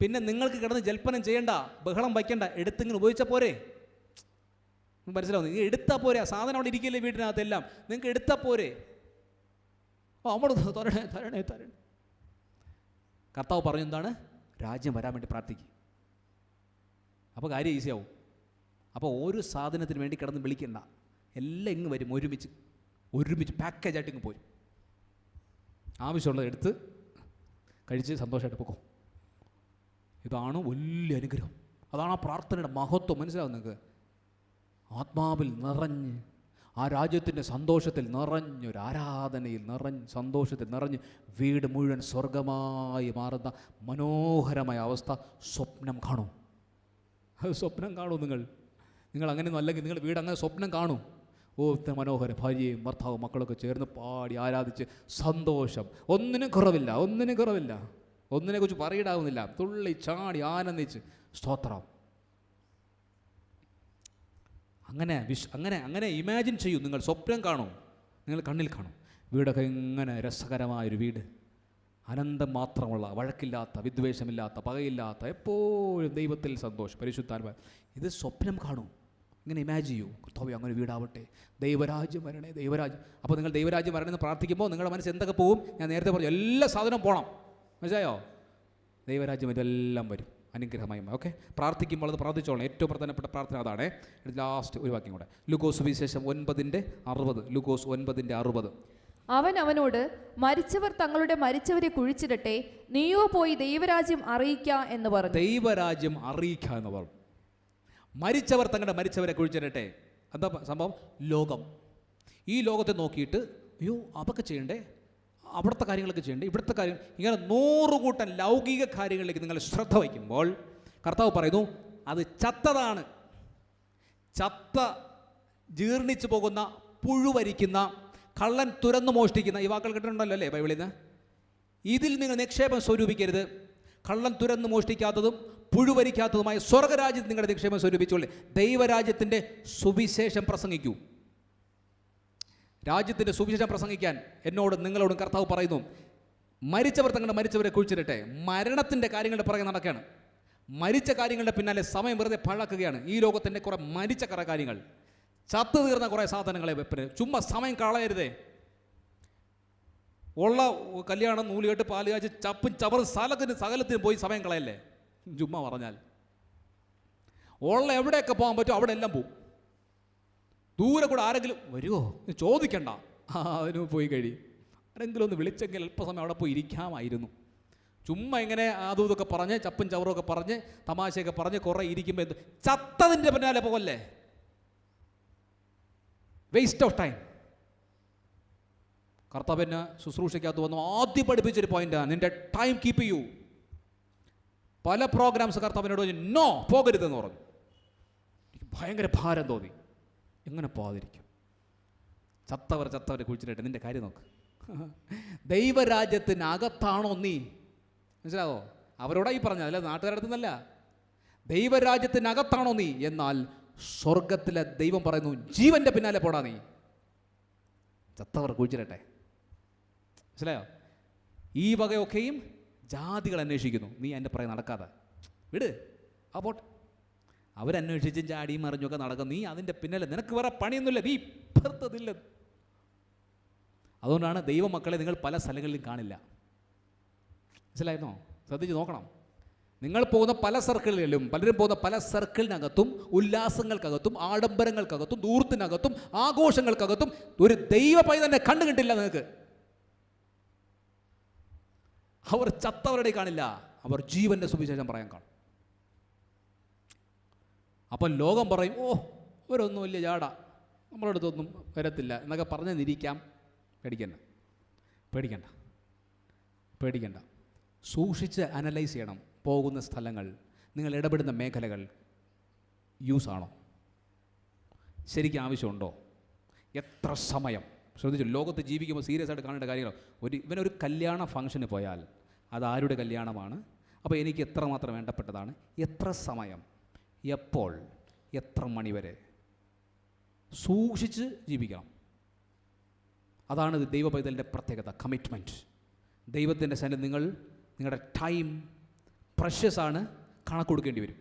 Speaker 1: പിന്നെ നിങ്ങൾക്ക് കിടന്ന് ജൽപ്പനം ചെയ്യണ്ട, ബഹളം വയ്ക്കണ്ട, എടുത്തിങ്ങനെ ഉപയോഗിച്ചാൽ പോരെ. മനസ്സിലാവും? നിങ്ങൾ എടുത്താൽ പോരെ. ആ സാധനം അവിടെ ഇരിക്കില്ലേ വീട്ടിനകത്തെല്ലാം, നിങ്ങൾക്ക് എടുത്താൽ പോരെ. അവിടെ തരണേ തരണേ തരണേ. കർത്താവ് പറഞ്ഞു എന്താണ്? രാജ്യം വരാൻ വേണ്ടി പ്രാർത്ഥിക്കും. അപ്പോൾ കാര്യം ഈസിയാവും. അപ്പോൾ ഓരോ സാധനത്തിന് വേണ്ടി കിടന്ന് വിളിക്കണ്ട, എല്ലാം ഇങ്ങ് വരും, ഒരുമിച്ച് പാക്കേജായിട്ട് ഇങ്ങ് പോരും. ആവശ്യമുള്ളത് എടുത്ത് കഴിച്ച് സന്തോഷമായിട്ട് പോക്കോ. ഇതാണ് വലിയ അനുഗ്രഹം. അതാണ് ആ പ്രാർത്ഥനയുടെ മഹത്വം. മനസ്സിലാവും നിങ്ങൾക്ക്? ആത്മാവിൽ നിറഞ്ഞ്, ആ രാജ്യത്തിൻ്റെ സന്തോഷത്തിൽ നിറഞ്ഞൊരു ആരാധനയിൽ സന്തോഷത്തിൽ നിറഞ്ഞ് വീട് മുഴുവൻ സ്വർഗമായി മാറുന്ന മനോഹരമായ അവസ്ഥ സ്വപ്നം കാണൂ. സ്വപ്നം കാണൂ. നിങ്ങൾ അങ്ങനെയൊന്നും അല്ലെങ്കിൽ നിങ്ങൾ വീട് അങ്ങനെ സ്വപ്നം കാണൂ. ഓ ഇത്ര മനോഹരം, ഭാര്യയും ഭർത്താവും മക്കളൊക്കെ ചേർന്ന് പാടി ആരാധിച്ച് സന്തോഷം. ഒന്നിനും കുറവില്ല. ഒന്നിനെക്കുറിച്ച് പറയിടാവുന്നില്ല. തുള്ളി ചാടി ആനന്ദിച്ച് സ്തോത്രം. അങ്ങനെ ഇമാജിൻ ചെയ്യൂ. നിങ്ങൾ സ്വപ്നം കാണൂ, നിങ്ങൾ കണ്ണിൽ കാണും. വീടൊക്കെ ഇങ്ങനെ രസകരമായൊരു വീട്, അനന്തം മാത്രമുള്ള, വഴക്കില്ലാത്ത, വിദ്വേഷമില്ലാത്ത, പകയില്ലാത്ത, എപ്പോഴും ദൈവത്തിൽ സന്തോഷം, പരിശുദ്ധാത്മാ. ഇത് സ്വപ്നം കാണൂ. ഇങ്ങനെ ഇമാജിൻ ചെയ്യൂ. കർത്താവേ അങ്ങനെ വീടാവട്ടെ, ദൈവരാജ്യം വരണേ, ദൈവരാജ്യം. അപ്പോൾ നിങ്ങൾ ദൈവരാജ്യം വരണമെന്ന് പ്രാർത്ഥിക്കുമ്പോൾ നിങ്ങളുടെ മനസ്സ് എന്തൊക്കെ പോവും? ഞാൻ നേരത്തെ പറഞ്ഞു, എല്ലാ സാധനവും പോകണം. മനസ്സിലായോ? ദൈവരാജ്യം ഇതെല്ലാം വരും അനുഗ്രഹമായി. ഓക്കെ, പ്രാർത്ഥിക്കുമ്പോൾ അത് പ്രാർത്ഥിച്ചോളാം. ഏറ്റവും പ്രധാനപ്പെട്ട പ്രാർത്ഥന അതാണ്. ലാസ്റ്റ് ഒരു വാക്യം കൂടെ, ലൂക്കോസ് വിശേഷം 9:60. ലൂക്കോസ് 9:60.
Speaker 2: അവൻ അവനോട്, മരിച്ചവർ തങ്ങളുടെ മരിച്ചവരെ കുഴിച്ചിടട്ടെ, നീയോ പോയി ദൈവരാജ്യം അറിയിക്ക എന്ന് പറഞ്ഞു.
Speaker 1: ദൈവരാജ്യം അറിയിക്ക എന്ന് പറഞ്ഞു. മരിച്ചവർ തങ്ങളുടെ മരിച്ചവരെ കുഴിച്ചിടട്ടെ. എന്താ സംഭവം? ലോകം. ഈ ലോകത്തെ നോക്കിയിട്ട് അയ്യോ അതൊക്കെ ചെയ്യണ്ടേ, അവിടുത്തെ കാര്യങ്ങളൊക്കെ ചെയ്യണ്ടേ, ഇവിടുത്തെ കാര്യം, ഇങ്ങനെ 100 കൂട്ടം ലൗകിക കാര്യങ്ങളിലേക്ക് നിങ്ങൾ ശ്രദ്ധ വയ്ക്കുമ്പോൾ കർത്താവ് പറയുന്നു അത് ചത്തതാണ്. ജീർണിച്ചു പോകുന്ന, പുഴുവരിക്കുന്ന, കള്ളൻ തുരന്നു മോഷ്ടിക്കുന്ന, ഈ വാക്കുകൾ കേട്ടിട്ടുണ്ടല്ലോ അല്ലേ ബൈബിളിൽ നിന്ന്? ഇതിൽ നിങ്ങൾ നിക്ഷേപം സ്വരൂപിക്കരുത്. കള്ളൻ തുരന്നു മോഷ്ടിക്കാത്തതും പുഴുവരിക്കാത്തതുമായ സ്വർഗരാജ്യത്ത് നിങ്ങളുടെ നിക്ഷേപം സ്വരൂപിച്ചോളെ. ദൈവരാജ്യത്തിൻ്റെ സുവിശേഷം പ്രസംഗിക്കൂ. രാജ്യത്തിൻ്റെ സുവിശേഷം പ്രസംഗിക്കാൻ നിങ്ങളോടും കർത്താവ് പറയുന്നു. മരിച്ചവർ തങ്ങളുടെ മരിച്ചവരെ കുഴിച്ചിടട്ടെ. മരണത്തിൻ്റെ കാര്യങ്ങളുടെ പുറകെ നടക്കുകയാണ്. മരിച്ച കാര്യങ്ങളുടെ പിന്നാലെ സമയം വെറുതെ പാഴാക്കുകയാണ്. ഈ ലോകത്തിൻ്റെ കുറേ മരിച്ച കുറേ കാര്യങ്ങൾ, ചത്തു തീർന്ന കുറേ സാധനങ്ങളെ വെപ്പിന് ചുമ്മാ സമയം കളയരുതേ. ഉള്ള കല്യാണം, നൂലുകെട്ട്, പാല് കാച്ച്, ചപ്പും ചവറും സകലത്തിന് പോയി സമയം കളയല്ലേ. ചുമ്മാ പറഞ്ഞാൽ ഉള്ള എവിടെയൊക്കെ പോകാൻ പറ്റും അവിടെ എല്ലാം പോവും. ദൂരെ കൂടെ ആരെങ്കിലും വരുമോ ചോദിക്കണ്ട, അതിന് പോയി കഴിയും. ആരെങ്കിലും ഒന്ന് വിളിച്ചെങ്കിൽ അല്പസമയം അവിടെ പോയി ഇരിക്കാമായിരുന്നു. ചുമ്മാ ഇങ്ങനെ അതും ഇതൊക്കെ പറഞ്ഞ്, ചപ്പും ചവറും പറഞ്ഞ്, തമാശയൊക്കെ പറഞ്ഞ് കുറേ ഇരിക്കുമ്പോൾ എന്ത് ചത്തതിൻ്റെ പിന്നാലെ പോകല്ലേ. Waste of time. കർത്താവിന് ശുശ്രൂഷയ്ക്കകത്ത് വന്നു ആദ്യം പഠിപ്പിച്ചൊരു പോയിന്റാണ്, നിന്റെ ടൈം കീപ്പ് ചെയ്യൂ. പല പ്രോഗ്രാംസ് കർത്താവിനോട് നോ പോകരുതെന്ന് പറഞ്ഞു. എനിക്ക് ഭയങ്കര ഭാരം തോന്നി. എങ്ങനെ പോകാതിരിക്കും? ചത്തവരെ കുഴിച്ചിട്ട് നിന്റെ കാര്യം നോക്ക്. ദൈവരാജ്യത്തിനകത്താണോ നീ? മനസ്സിലാവോ? അവരോടായി പറഞ്ഞ, അല്ല നാട്ടുകാരുടെ അടുത്തുനിന്നല്ല. ദൈവരാജ്യത്തിനകത്താണോ നീ? എന്നാൽ സ്വർഗത്തിലെ ദൈവം പറയുന്നു ജീവന്റെ പിന്നാലെ പോടാ നീ. ചത്തവർ കുഴിച്ചിരട്ടെ. മനസ്സിലായോ? ഈ വകയൊക്കെയും ജാതികൾ അന്വേഷിക്കുന്നു. നീ എൻ്റെ പുറകെ നടക്കാതെ വിട്. പോട്ടെ, അവരന്വേഷിച്ചും ചാടിയും മറിഞ്ഞൊക്കെ നടക്കും. നീ അതിൻ്റെ പിന്നാലെ, നിനക്ക് വേറെ പണിയൊന്നുമില്ല, നീ ഇപ്പുറത്തതില്ല. അതുകൊണ്ടാണ് ദൈവമക്കളെ നിങ്ങൾ പല സ്ഥലങ്ങളിലും കാണില്ല. മനസ്സിലായിരുന്നോ? ശ്രദ്ധിച്ച് നോക്കണം. നിങ്ങൾ പോകുന്ന പല സർക്കിളുകളിലും, പലരും പോകുന്ന പല സർക്കിളിനകത്തും, ഉല്ലാസങ്ങൾക്കകത്തും, ആഡംബരങ്ങൾക്കകത്തും, ദൂരത്തിനകത്തും, ആഘോഷങ്ങൾക്കകത്തും ഒരു ദൈവ പൈതന്നെ കണ്ടുകിട്ടില്ല നിങ്ങൾക്ക്. അവർ ചത്തവരുടെ കാണില്ല, അവർ ജീവന്റെ സുവിശേഷം പറയാൻ കാണും. അപ്പം ലോകം പറയും, ഓ ഇവരൊന്നും വലിയ ജാട, നമ്മുടെ അടുത്തൊന്നും വരത്തില്ല എന്നൊക്കെ പറഞ്ഞിരിക്കാം. പേടിക്കണ്ട. സൂക്ഷിച്ച് അനലൈസ് ചെയ്യണം. പോകുന്ന സ്ഥലങ്ങൾ, നിങ്ങൾ ഇടപെടുന്ന മേഖലകൾ യൂസാണോ, ശരിക്കും ആവശ്യമുണ്ടോ, എത്ര സമയം. ശ്രദ്ധിച്ചു, ലോകത്ത് ജീവിക്കുമ്പോൾ സീരിയസ് ആയിട്ട് കാണേണ്ട കാര്യങ്ങൾ. ഇവനൊരു കല്യാണ ഫംഗ്ഷന് പോയാൽ അത് ആരുടെ കല്യാണമാണ്, അപ്പോൾ എനിക്ക് എത്രമാത്രം വേണ്ടപ്പെട്ടതാണ്, എത്ര സമയം, എപ്പോൾ, എത്ര മണിവരെ, സൂക്ഷിച്ച് ജീവിക്കണം. അതാണ് ദൈവ പൈതലിൻ്റെ പ്രത്യേകത, കമ്മിറ്റ്മെൻറ്റ്. ദൈവത്തിൻ്റെ സന്നിധി നിങ്ങളുടെ ടൈം പ്രഷ്യസ് ആണ്, കണക്ക് കൊടുക്കേണ്ടി വരും.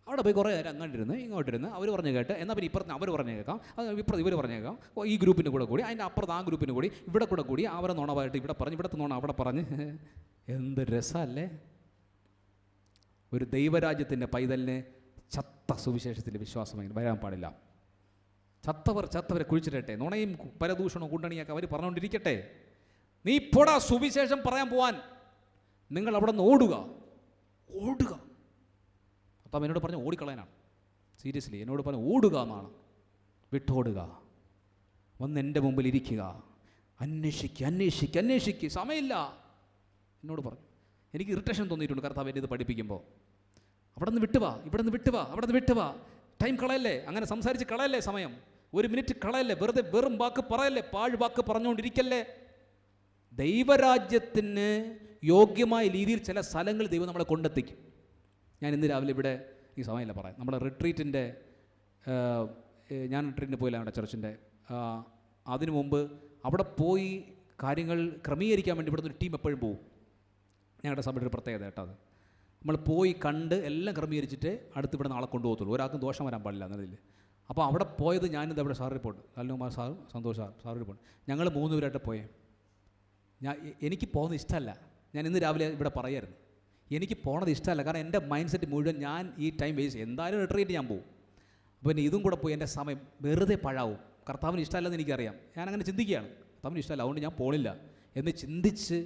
Speaker 1: അവിടെ പോയി കുറേ നേരം അങ്ങോട്ടിരുന്ന് ഇങ്ങോട്ടിരുന്ന് അവർ പറഞ്ഞ് കേട്ട്, എന്നാൽ പിന്നെ ഇപ്പുറത്ത് അവർ പറഞ്ഞ് കേൾക്കാം, അത് ഇപ്പുറത്ത് ഇവർ പറഞ്ഞ് കേൾക്കാം, ഈ ഗ്രൂപ്പിൻ്റെ കൂടെ കൂടി, അതിൻ്റെ അപ്പുറത്ത് ആ ഗ്രൂപ്പിന് കൂടി, ഇവിടെ കൂടെ കൂടി, അവരെ നുണവായിട്ട് ഇവിടെ പറഞ്ഞ്, ഇവിടുത്തെ നുണ അവിടെ പറഞ്ഞ്. എന്ത് രസമല്ലേ? ഒരു ദൈവരാജ്യത്തിൻ്റെ പൈതലിന് ചത്ത സുവിശേഷത്തിൽ വിശ്വാസം വരാൻ പാടില്ല. ചത്തവരെ കുഴിച്ചിട്ടെ, നുണയും പരദൂഷണവും കുണ്ടണിയൊക്കെ അവർ പറഞ്ഞുകൊണ്ടിരിക്കട്ടെ. നീ പൊടാ സുവിശേഷം പറയാൻ പോവാൻ, നിങ്ങൾ അവിടെ നിന്ന് ഓടുക. അപ്പം എന്നോട് പറഞ്ഞ് ഓടിക്കളയാനാണ്. സീരിയസ്ലി എന്നോട് പറഞ്ഞ് ഓടുക എന്നാണ്. വിട്ടോടുക, വന്ന് എൻ്റെ മുമ്പിൽ ഇരിക്കുക, അന്വേഷിക്കുക, സമയമില്ല എന്നോട് പറഞ്ഞു. എനിക്ക് ഇറിറ്റേഷൻ തോന്നിയിട്ടുണ്ട് കർത്താവ് എന്നെ ഇത് പഠിപ്പിക്കുമ്പോൾ. അവിടെ നിന്ന് വിട്ടുവാ, ഇവിടെ നിന്ന് വിട്ടുവാ, അവിടെ നിന്ന് വിട്ടുവാ. ടൈം കളയല്ലേ, അങ്ങനെ സംസാരിച്ച് കളയല്ലേ, സമയം 1 മിനിറ്റ് കളയല്ലേ, വെറുതെ വെറും വാക്ക് പറയല്ലേ, പാഴ് വാക്ക് പറഞ്ഞുകൊണ്ടിരിക്കല്ലേ. ദൈവരാജ്യത്തിന് യോഗ്യമായ രീതിയിൽ ചില സ്ഥലങ്ങൾ ദൈവം നമ്മളെ കൊണ്ടെത്തിക്കും. ഞാൻ ഇന്ന് രാവിലെ ഇവിടെ ഈ സമയമില്ല പറയാം, നമ്മുടെ റിട്രീറ്റിൻ്റെ ഞാൻ റിട്രീറ്റിന് പോയില്ല അവിടെ ചർച്ചിൻ്റെ. അതിനു മുമ്പ് അവിടെ പോയി കാര്യങ്ങൾ ക്രമീകരിക്കാൻ വേണ്ടി ഇവിടുന്ന് ഒരു ടീം എപ്പോഴും പോകും. ഞങ്ങളുടെ സഭയുടെ ഒരു പ്രത്യേകത കേട്ടോ അത്. നമ്മൾ പോയി കണ്ട് എല്ലാം ക്രമീകരിച്ചിട്ട് അടുത്ത് ഇവിടെ നാളെ കൊണ്ടുപോകത്തുള്ളൂ, ഒരാൾക്കും ദോഷം വരാൻ പാടില്ല എന്നതിൽ. അപ്പോൾ അവിടെ പോയത് ഞാനിത് അവിടെ സാർ റിപ്പോർട്ട്, അൽകുമാർ സാറും സന്തോഷ് സാർ റിപ്പോർട്ട്, ഞങ്ങൾ 3 പേരായിട്ട് പോയേ. എനിക്ക് പോകുന്നത് ഇഷ്ടമല്ല. ഞാൻ ഇന്ന് രാവിലെ ഇവിടെ പറയായിരുന്നു, എനിക്ക് പോണത് ഇഷ്ടമല്ല. കാരണം എൻ്റെ മൈൻഡ് സെറ്റ് മുഴുവൻ ഞാൻ ഈ ടൈം വേസ്റ്റ്, എന്തായാലും റിട്രീറ്റ് ഞാൻ പോകും. അപ്പോൾ പിന്നെ ഇതും കൂടെ പോയി എൻ്റെ സമയം വെറുതെ പഴാവും. കർത്താവിന് ഇഷ്ടമല്ലെന്ന് എനിക്കറിയാം, ഞാനങ്ങനെ ചിന്തിക്കുകയാണ്, കർത്താവിന് ഇഷ്ടമല്ല, അതുകൊണ്ട് ഞാൻ പോണില്ല എന്ന് ചിന്തിച്ച്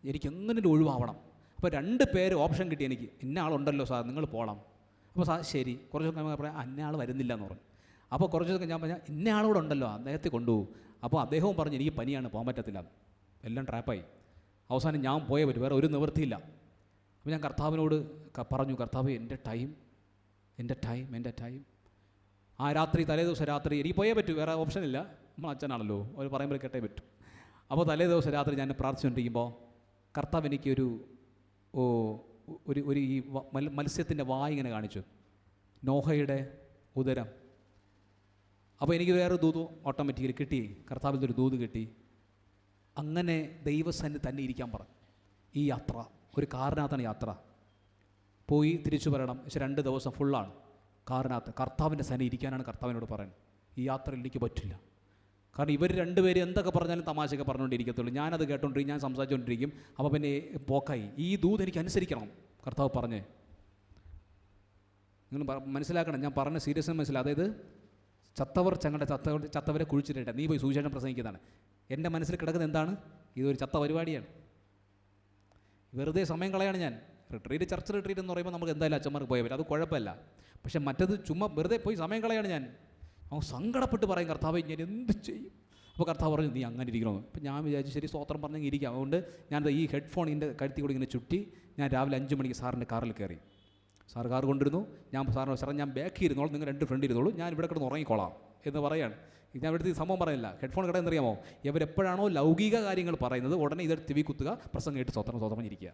Speaker 1: എനിക്ക് എങ്ങനെ ഒഴിവാവണം. അപ്പോൾ 2 പേര് ഓപ്ഷൻ കിട്ടി എനിക്ക്. ഇന്ന ആളുണ്ടല്ലോ സാർ, നിങ്ങൾ പോകണം. അപ്പോൾ സാർ ശരി. കുറച്ച് ദിവസം പറയാം അന്ന ആൾ വരുന്നില്ല എന്ന് പറഞ്ഞു. അപ്പോൾ കുറച്ച് ദിവസം ഞാൻ പറഞ്ഞാൽ ഇന്ന ആളോടെ ഉണ്ടല്ലോ, അദ്ദേഹത്തെ കൊണ്ടുപോകും. അപ്പോൾ അദ്ദേഹവും പറഞ്ഞു എനിക്ക് പനിയാണ്, പോകാൻ പറ്റത്തില്ല. എല്ലാം ട്രാപ്പായി. അവസാനം ഞാൻ പോയേ പറ്റും, വേറെ ഒരു നിവൃത്തിയില്ല. അപ്പോൾ ഞാൻ കർത്താവിനോട് പറഞ്ഞു, കർത്താവ് എൻ്റെ ടൈം. ആ രാത്രി, തലേ ദിവസം രാത്രി എനിക്ക് പോയേ പറ്റൂ, വേറെ ഓപ്ഷനില്ല. നമ്മൾ അച്ഛനാണല്ലോ, അവർ പറയുമ്പോൾ കേട്ടേ പറ്റും. അപ്പോൾ തലേ ദിവസം രാത്രി ഞാൻ പ്രാർത്ഥിച്ചുകൊണ്ടിരിക്കുമ്പോൾ കർത്താവ് എനിക്കൊരു ഈ മത്സ്യത്തിൻ്റെ വായ ഇങ്ങനെ കാണിച്ചു, നോഹയുടെ ഉദരം. അപ്പോൾ എനിക്ക് വേറെ ദൂത് ഓട്ടോമാറ്റിക്കലി കിട്ടി, കർത്താവിൻ്റെ ഒരു ദൂത് കിട്ടി. അങ്ങനെ ദൈവസന്നിധി തന്നെ ഇരിക്കാൻ പറഞ്ഞു. ഈ യാത്ര ഒരു കാറിനകത്താണ് യാത്ര, പോയി തിരിച്ചു വരണം. പക്ഷേ 2 ദിവസം ഫുള്ളാണ് കാറിനകത്ത്. കർത്താവിൻ്റെ സന്നിധി ഇരിക്കാനാണ് കർത്താവിനോട് പറയുന്നത്. ഈ യാത്രയിൽ എനിക്ക് പറ്റില്ല, കാരണം ഇവർ 2 പേര് എന്തൊക്കെ പറഞ്ഞാലും തമാശയൊക്കെ പറഞ്ഞുകൊണ്ടിരിക്കത്തുള്ളൂ. ഞാനത് കേട്ടോണ്ടിരിക്കും, ഞാൻ സംസാരിച്ചുകൊണ്ടിരിക്കും. അപ്പോൾ പിന്നെ പോക്കായി. ഈ ദൂത് എനിക്ക് അനുസരിക്കണം കർത്താവ് പറഞ്ഞേ. നിങ്ങൾ മനസ്സിലാക്കണം, ഞാൻ പറഞ്ഞ സീരിയസ് മനസ്സിലായി. അതായത് ചത്തവരെ കുഴിച്ചിട്ടെ നീ പോയി സുവിശേഷം പ്രസംഗിക്കുന്നതാണ്. എൻ്റെ മനസ്സിൽ കിടക്കുന്നത് എന്താണ്? ഇതൊരു ചത്ത പരിപാടിയാണ്, വെറുതെ സമയം കളയാണ് ഞാൻ. ചർച്ച് റിട്രീറ്റ് എന്ന് പറയുമ്പോൾ നമുക്ക് എന്തായാലും അച്ഛന്മാർക്ക് പോയാൽ പറ്റും, അത് കുഴപ്പമില്ല. പക്ഷെ മറ്റത് ചുമ്മാ വെറുതെ പോയി സമയം കളയാണ് ഞാൻ. അവൻ സങ്കടപ്പെട്ട് പറയും, കർത്താവ് ഞാൻ എന്ത് ചെയ്യും? അപ്പോൾ കർത്താവ് പറഞ്ഞു നീ അങ്ങനെ ഇരിക്കണമെന്ന്. അപ്പോൾ ഞാൻ വിചാരിച്ചു ശരി, സ്തോത്രം പറഞ്ഞെങ്കിൽ ഇരിക്കാം. അതുകൊണ്ട് ഞാൻ ഈ ഹെഡ്ഫോൺ ഇതിൻ്റെ കഴുത്തി കൂടി ഇങ്ങനെ ചുറ്റി ഞാൻ രാവിലെ 5 മണിക്ക് സാറിൻ്റെ കാറിൽ കയറി. സാർ കാർ കൊണ്ടിരുന്നു. ഞാൻ സാറിന് സാറേ ഞാൻ ബാക്കിൽ ഇരുന്നോളൂ, നിങ്ങൾ 2 ഫ്രണ്ട് ഇരുന്നോളൂ, ഞാൻ ഇവിടെ കിടന്ന് ഉറങ്ങിക്കോളാം എന്ന് പറയാണ്. ഞാൻ ഇവിടുത്തെ സംഭവം പറയുന്നില്ല. ഹെഡ്ഫോൺ കിടന്നറിയാമോ, ഇവരെപ്പോഴാണോ ലൗകിക കാര്യങ്ങൾ പറയുന്നത് ഉടനെ ഇതെടുത്ത് ചെവി കുത്തുക, പ്രസംഗം കേട്ട് സ്വതന്ത്രം ഇരിക്കുക.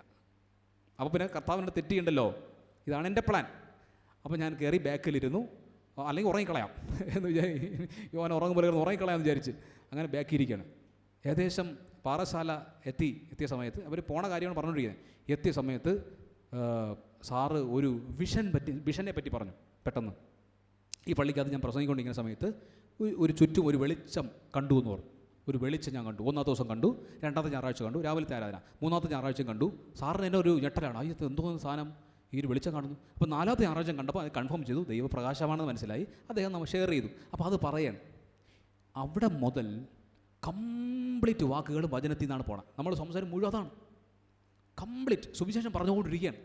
Speaker 1: അപ്പോൾ പിന്നെ കർത്താവിൻ്റെ തെറ്റിയുണ്ടല്ലോ. ഇതാണ് എൻ്റെ പ്ലാൻ. അപ്പോൾ ഞാൻ കയറി ബാക്കിലിരുന്നു, അല്ലെങ്കിൽ ഉറങ്ങിക്കളയാം എന്ന് വിചാരിച്ചു. യോൻ ഉറങ്ങുമ്പോൾ ഉറങ്ങിക്കളയാമെന്ന് വിചാരിച്ച് അങ്ങനെ ബാക്കിയിരിക്കുകയാണ്. ഏകദേശം പാറശാല എത്തിയ സമയത്ത് അവർ പോണ കാര്യമാണ് പറഞ്ഞുകൊണ്ടിരിക്കുന്നത്. എത്തിയ സമയത്ത് സാറ് ഒരു വിഷനെ പറ്റി പറഞ്ഞു. പെട്ടെന്ന് ഈ പള്ളിക്കകത്ത് ഞാൻ പ്രസംഗിക്കൊണ്ടിരിക്കുന്ന സമയത്ത് ഒരു ചുറ്റും ഒരു വെളിച്ചം കണ്ടു എന്ന് പറഞ്ഞു. ഒരു വെളിച്ചം ഞാൻ കണ്ടു. 1-ാമത്തെ ദിവസം കണ്ടു, 2-ാമത്തെ ഞായറാഴ്ച കണ്ടു, രാവിലത്തെ ആരാധന, 3-ാമത്തെ ഞായറാഴ്ചയും കണ്ടു. സാറിന് എന്നെ ഒരു ഞെട്ടലാണ്, അയ്യത്ത് എന്തോ സാധനം ഈ ഒരു വെളിച്ചം കാണുന്നു. അപ്പോൾ 4-ാമത്തെ ഞായറാഴ്ച കണ്ടപ്പോൾ അത് കൺഫേം ചെയ്തു, ദൈവപ്രകാശമാണെന്ന് മനസ്സിലായി. അദ്ദേഹം നമ്മൾ ഷെയർ ചെയ്തു. അപ്പോൾ അത് പറയാൻ അവിടെ മുതൽ കംപ്ലീറ്റ് വാക്കുകൾ വചനത്തിൽ നിന്നാണ് പോകണം. നമ്മൾ സംസാരം മുഴുവൻ അതാണ്, കംപ്ലീറ്റ് സുവിശേഷം പറഞ്ഞുകൊണ്ടിരിക്കുകയാണ്.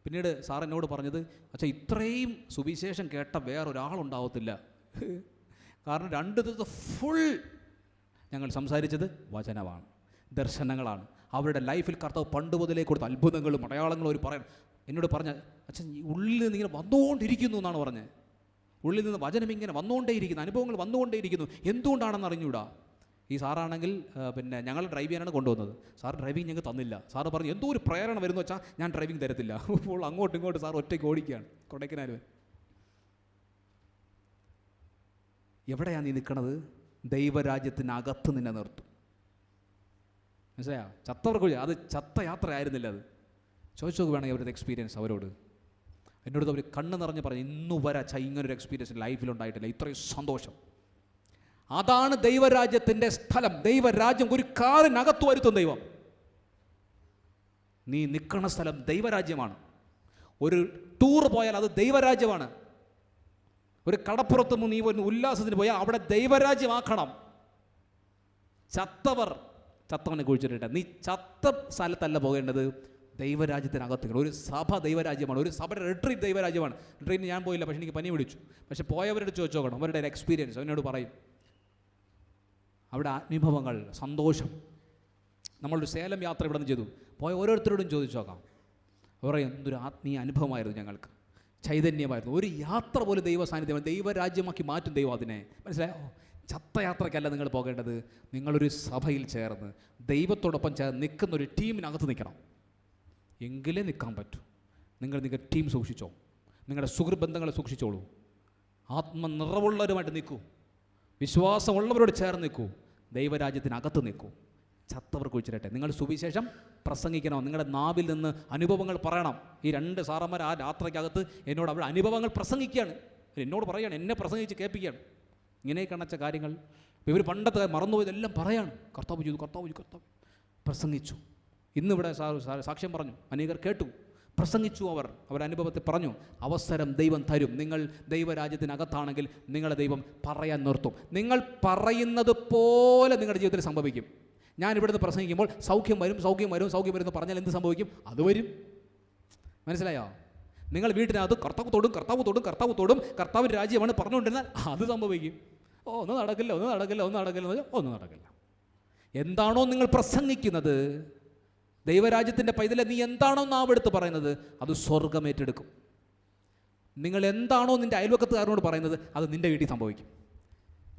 Speaker 1: പിന്നീട് സാർ എന്നോട് പറഞ്ഞത്, അച്ഛാ ഇത്രയും സുവിശേഷം കേട്ട വേറൊരാളുണ്ടാവത്തില്ല. കാരണം 2 ദിവസം ഫുൾ ഞങ്ങൾ സംസാരിച്ചത് വചനമാണ്, ദർശനങ്ങളാണ്. അവരുടെ ലൈഫിൽ കർത്താവ് പണ്ട് മുതലേ കൊടുത്ത അത്ഭുതങ്ങളും അടയാളങ്ങളും അവർ പറയണം. എന്നോട് പറഞ്ഞ അച്ഛൻ ഉള്ളിൽ നിന്ന് ഇങ്ങനെ വന്നുകൊണ്ടിരിക്കുന്നു എന്നാണ് പറഞ്ഞത്. ഉള്ളിൽ നിന്ന് വചനം ഇങ്ങനെ വന്നുകൊണ്ടേയിരിക്കുന്നു, അനുഭവങ്ങൾ വന്നുകൊണ്ടേയിരിക്കുന്നു. എന്തുകൊണ്ടാണെന്ന് അറിഞ്ഞൂടാ. ഈ സാറാണെങ്കിൽ പിന്നെ ഞങ്ങൾ ഡ്രൈവ് ചെയ്യാനാണ് കൊണ്ടുവന്നത്. സാർ ഡ്രൈവിംഗ് ഞങ്ങൾക്ക് തന്നില്ല. സാറ് പറഞ്ഞു എന്തോ ഒരു പ്രേരണ വരുന്നു വെച്ചാൽ ഞാൻ ഡ്രൈവിംഗ് തരത്തില്ല. അപ്പോൾ അങ്ങോട്ടും ഇങ്ങോട്ട് സാർ ഒറ്റയ്ക്ക് ഓടിക്കുകയാണ് കൊടൈക്കനാൽ. എവിടെയാണ് നീ നിൽക്കണത്? ദൈവരാജ്യത്തിനകത്ത് നിന്നെ നിർത്തും. മനസ്സിലായോ? ചത്തവർക്ക് അത് ചത്ത യാത്ര ആയിരുന്നില്ല, അത് ചോദിച്ചു വേണമെങ്കിൽ അവരുടെ എക്സ്പീരിയൻസ് അവരോട്. എന്നോട് അവർ കണ്ണ് നിറഞ്ഞ് പറഞ്ഞു, ഇന്നു വരെ ഇങ്ങനൊരു എക്സ്പീരിയൻസ് ലൈഫിലുണ്ടായിട്ടില്ല, ഇത്രയും സന്തോഷം. അതാണ് ദൈവരാജ്യത്തിൻ്റെ സ്ഥലം. ദൈവരാജ്യം ഒരു കാറിനകത്ത് വരുത്തും ദൈവം. നീ നിൽക്കുന്ന സ്ഥലം ദൈവരാജ്യമാണ്. ഒരു ടൂർ പോയാൽ അത് ദൈവരാജ്യമാണ്. ഒരു കടപ്പുറത്ത് നീ ഒരു ഉല്ലാസത്തിന് പോയാൽ അവിടെ ദൈവരാജ്യമാക്കണം. ചത്തവനെ കുഴിച്ചിട്ട് നീ ചത്ത സ്ഥലത്തല്ല പോകേണ്ടത്, ദൈവരാജ്യത്തിനകത്ത്. ഒരു സഭ ദൈവരാജ്യമാണ്, ഒരു സഭയുടെ റിട്രീറ്റ് ദൈവരാജ്യമാണ്. റിട്രീറ്റിന് ഞാൻ പോയില്ല, പക്ഷേ എനിക്ക് പനി പിടിച്ചു. പക്ഷെ പോയവരോട് ചോദിച്ചു നോക്കണം, അവരുടെ ഒരു എക്സ്പീരിയൻസ് എന്നോട് പറയും. അവിടെ അനുഭവങ്ങൾ, സന്തോഷം. നമ്മളൊരു സേലം യാത്ര ഇവിടെ നിന്ന് ചെയ്തു, പോയ ഓരോരുത്തരോടും ചോദിച്ചു നോക്കാം. പറയും, എന്തൊരു ആത്മീയ അനുഭവമായിരുന്നു ഞങ്ങൾക്ക്, ചൈതന്യമായിരുന്നു. ഒരു യാത്ര പോലും ദൈവ സാന്നിധ്യമാണ്, ദൈവരാജ്യമാക്കി മാറ്റും ദൈവം അതിനെ. മനസ്സിലായോ? ചത്ത യാത്രയ്ക്കല്ല നിങ്ങൾ പോകേണ്ടത്. നിങ്ങളൊരു സഭയിൽ ചേർന്ന് ദൈവത്തോടൊപ്പം ചേർന്ന് നിൽക്കുന്ന ഒരു ടീമിനകത്ത് നിൽക്കണം. എങ്കിലേ നിൽക്കാൻ പറ്റൂ. നിങ്ങളുടെ ടീം സൂക്ഷിച്ചോ, നിങ്ങളുടെ സുഹൃബന്ധങ്ങളെ സൂക്ഷിച്ചോളൂ. ആത്മനിറവുള്ളവരുമായിട്ട് നിൽക്കൂ, വിശ്വാസമുള്ളവരോട് ചേർന്ന് നിൽക്കൂ, ദൈവരാജ്യത്തിനകത്ത് നിൽക്കൂ. ചത്തവർ കുഴിച്ചിരട്ടെ. നിങ്ങൾ സുവിശേഷം പ്രസംഗിക്കണം, നിങ്ങളുടെ നാവിൽ നിന്ന് അനുഭവങ്ങൾ പറയണം. ഈ 2 സാറന്മാർ ആ യാത്രയ്ക്കകത്ത് എന്നോട് അവിടെ അനുഭവങ്ങൾ പ്രസംഗിക്കുകയാണ്, എന്നോട് പറയുകയാണ്, എന്നെ പ്രസംഗിച്ച് കേൾപ്പിക്കുകയാണ്. ഇങ്ങനെ കണച്ച കാര്യങ്ങൾ ഇവർ പണ്ടത്തെ മറന്നുപോയതെല്ലാം പറയാണ്. കർത്താവ് ചെയ്തു പ്രസംഗിച്ചു. ഇന്നിവിടെ സാക്ഷ്യം പറഞ്ഞു, അനേകർ കേട്ടു, പ്രസംഗിച്ചു. അവർ അനുഭവത്തെ പറഞ്ഞു. അവസരം ദൈവം തരും. നിങ്ങൾ ദൈവരാജ്യത്തിനകത്താണെങ്കിൽ നിങ്ങളെ ദൈവം പറയാൻ നിർത്തും. നിങ്ങൾ പറയുന്നത് പോലെ നിങ്ങളുടെ ജീവിതത്തിൽ സംഭവിക്കും. ഞാൻ ഇവിടുന്ന് പ്രസംഗിക്കുമ്പോൾ സൗഖ്യം വരും എന്ന് പറഞ്ഞാൽ എന്ത് സംഭവിക്കും? അത് വരും. മനസ്സിലായോ? നിങ്ങൾ വീട്ടിനകത്ത് കർത്താവ് തൊടും കർത്താവിൻ്റെ രാജ്യമാണ് പറഞ്ഞുകൊണ്ടിരുന്നാൽ അത് സംഭവിക്കും. ഒന്നും നടക്കില്ല. എന്താണോ നിങ്ങൾ പ്രസംഗിക്കുന്നത്, ദൈവരാജ്യത്തിൻ്റെ പൈതലെ നീ എന്താണോ നാവെടുത്ത് പറയുന്നത്, അത് സ്വർഗം ഏറ്റെടുക്കും. നിങ്ങൾ എന്താണോ നിൻ്റെ അയൽവക്കത്തുകാരനോട് പറയുന്നത്, അത് നിൻ്റെ വീട്ടിൽ സംഭവിക്കും.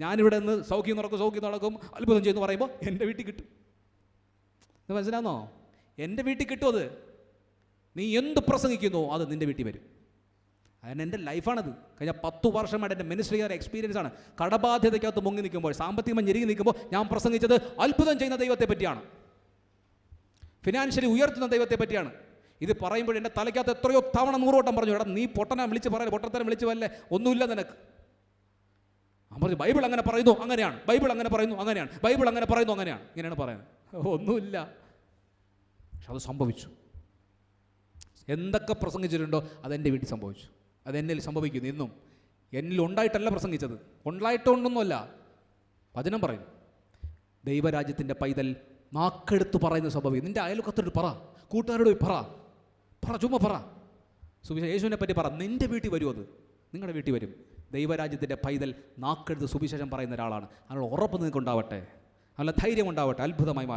Speaker 1: ഞാനിവിടെ നിന്ന് സൗഖ്യം നടക്കും അത്ഭുതം ചെയ്യുന്നു പറയുമ്പോൾ എൻ്റെ വീട്ടിൽ കിട്ടും. ഇത് മനസ്സിലാന്നോ? എൻ്റെ വീട്ടിൽ കിട്ടും. അത് നീ എന്ത് പ്രസംഗിക്കുന്നോ അത് നിൻ്റെ വീട്ടിൽ വരും. അതിന് എൻ്റെ ലൈഫാണത്. കഴിഞ്ഞ 10 വർഷമായിട്ട് എൻ്റെ മിനിസ്ട്രിയുടെ എക്സ്പീരിയൻസ് ആണ്. കടബാധ്യതയ്ക്കകത്ത് മുങ്ങി നിൽക്കുമ്പോൾ, സാമ്പത്തികം ഞെരുങ്ങി നിൽക്കുമ്പോൾ ഞാൻ പ്രസംഗിച്ചത് അത്ഭുതം ചെയ്യുന്ന ദൈവത്തെ പറ്റിയാണ്, ഫിനാൻഷ്യലി ഉയർത്തുന്ന ദൈവത്തെ പറ്റിയാണ്. ഇത് പറയുമ്പോൾ എൻ്റെ തലയ്ക്കകത്ത് എത്രയോ തവണ 100 വട്ടം പറഞ്ഞു, എടാ നീ പൊട്ടത്തരം വിളിച്ച് വല്ലേ, ഒന്നുമില്ല നിനക്ക്. ഞാൻ പറഞ്ഞു, ബൈബിൾ അങ്ങനെ പറയുന്നു അങ്ങനെയാണ്, ഇങ്ങനെയാണ് പറയുന്നത്. ഒന്നുമില്ല. പക്ഷെ അത് സംഭവിച്ചു. എന്തൊക്കെ പ്രസംഗിച്ചിട്ടുണ്ടോ അതെൻ്റെ വീട്ടിൽ സംഭവിച്ചു. അതെന്നിൽ സംഭവിക്കുന്നു. ഇന്നും എന്നിൽ ഉണ്ടായിട്ടല്ല പ്രസംഗിച്ചത്, ഉണ്ടായിട്ടൊന്നൊന്നുമല്ല. വചനം പറയുന്നു, ദൈവരാജ്യത്തിൻ്റെ പൈതൽ നാക്കെടുത്ത് പറയുന്ന സംഭവിക്കും. നിൻ്റെ അയൽവക്കത്തോട് പറ, കൂട്ടുകാരോട് പറ, ചുമ്മാ പറ, യേശുവിനെ പറ്റി പറ. നിൻ്റെ വീട്ടിൽ വരും, അത് നിങ്ങളുടെ വീട്ടിൽ വരും. ദൈവരാജ്യത്തിൻ്റെ പൈതൽ നാക്കെടുത്ത് സുവിശേഷം പറയുന്ന ഒരാളാണ്. അതിനുള്ള ഉറപ്പ് നിങ്ങൾക്കുണ്ടാവട്ടെ, നല്ല ധൈര്യം ഉണ്ടാവട്ടെ, അത്ഭുതമായി മാറും.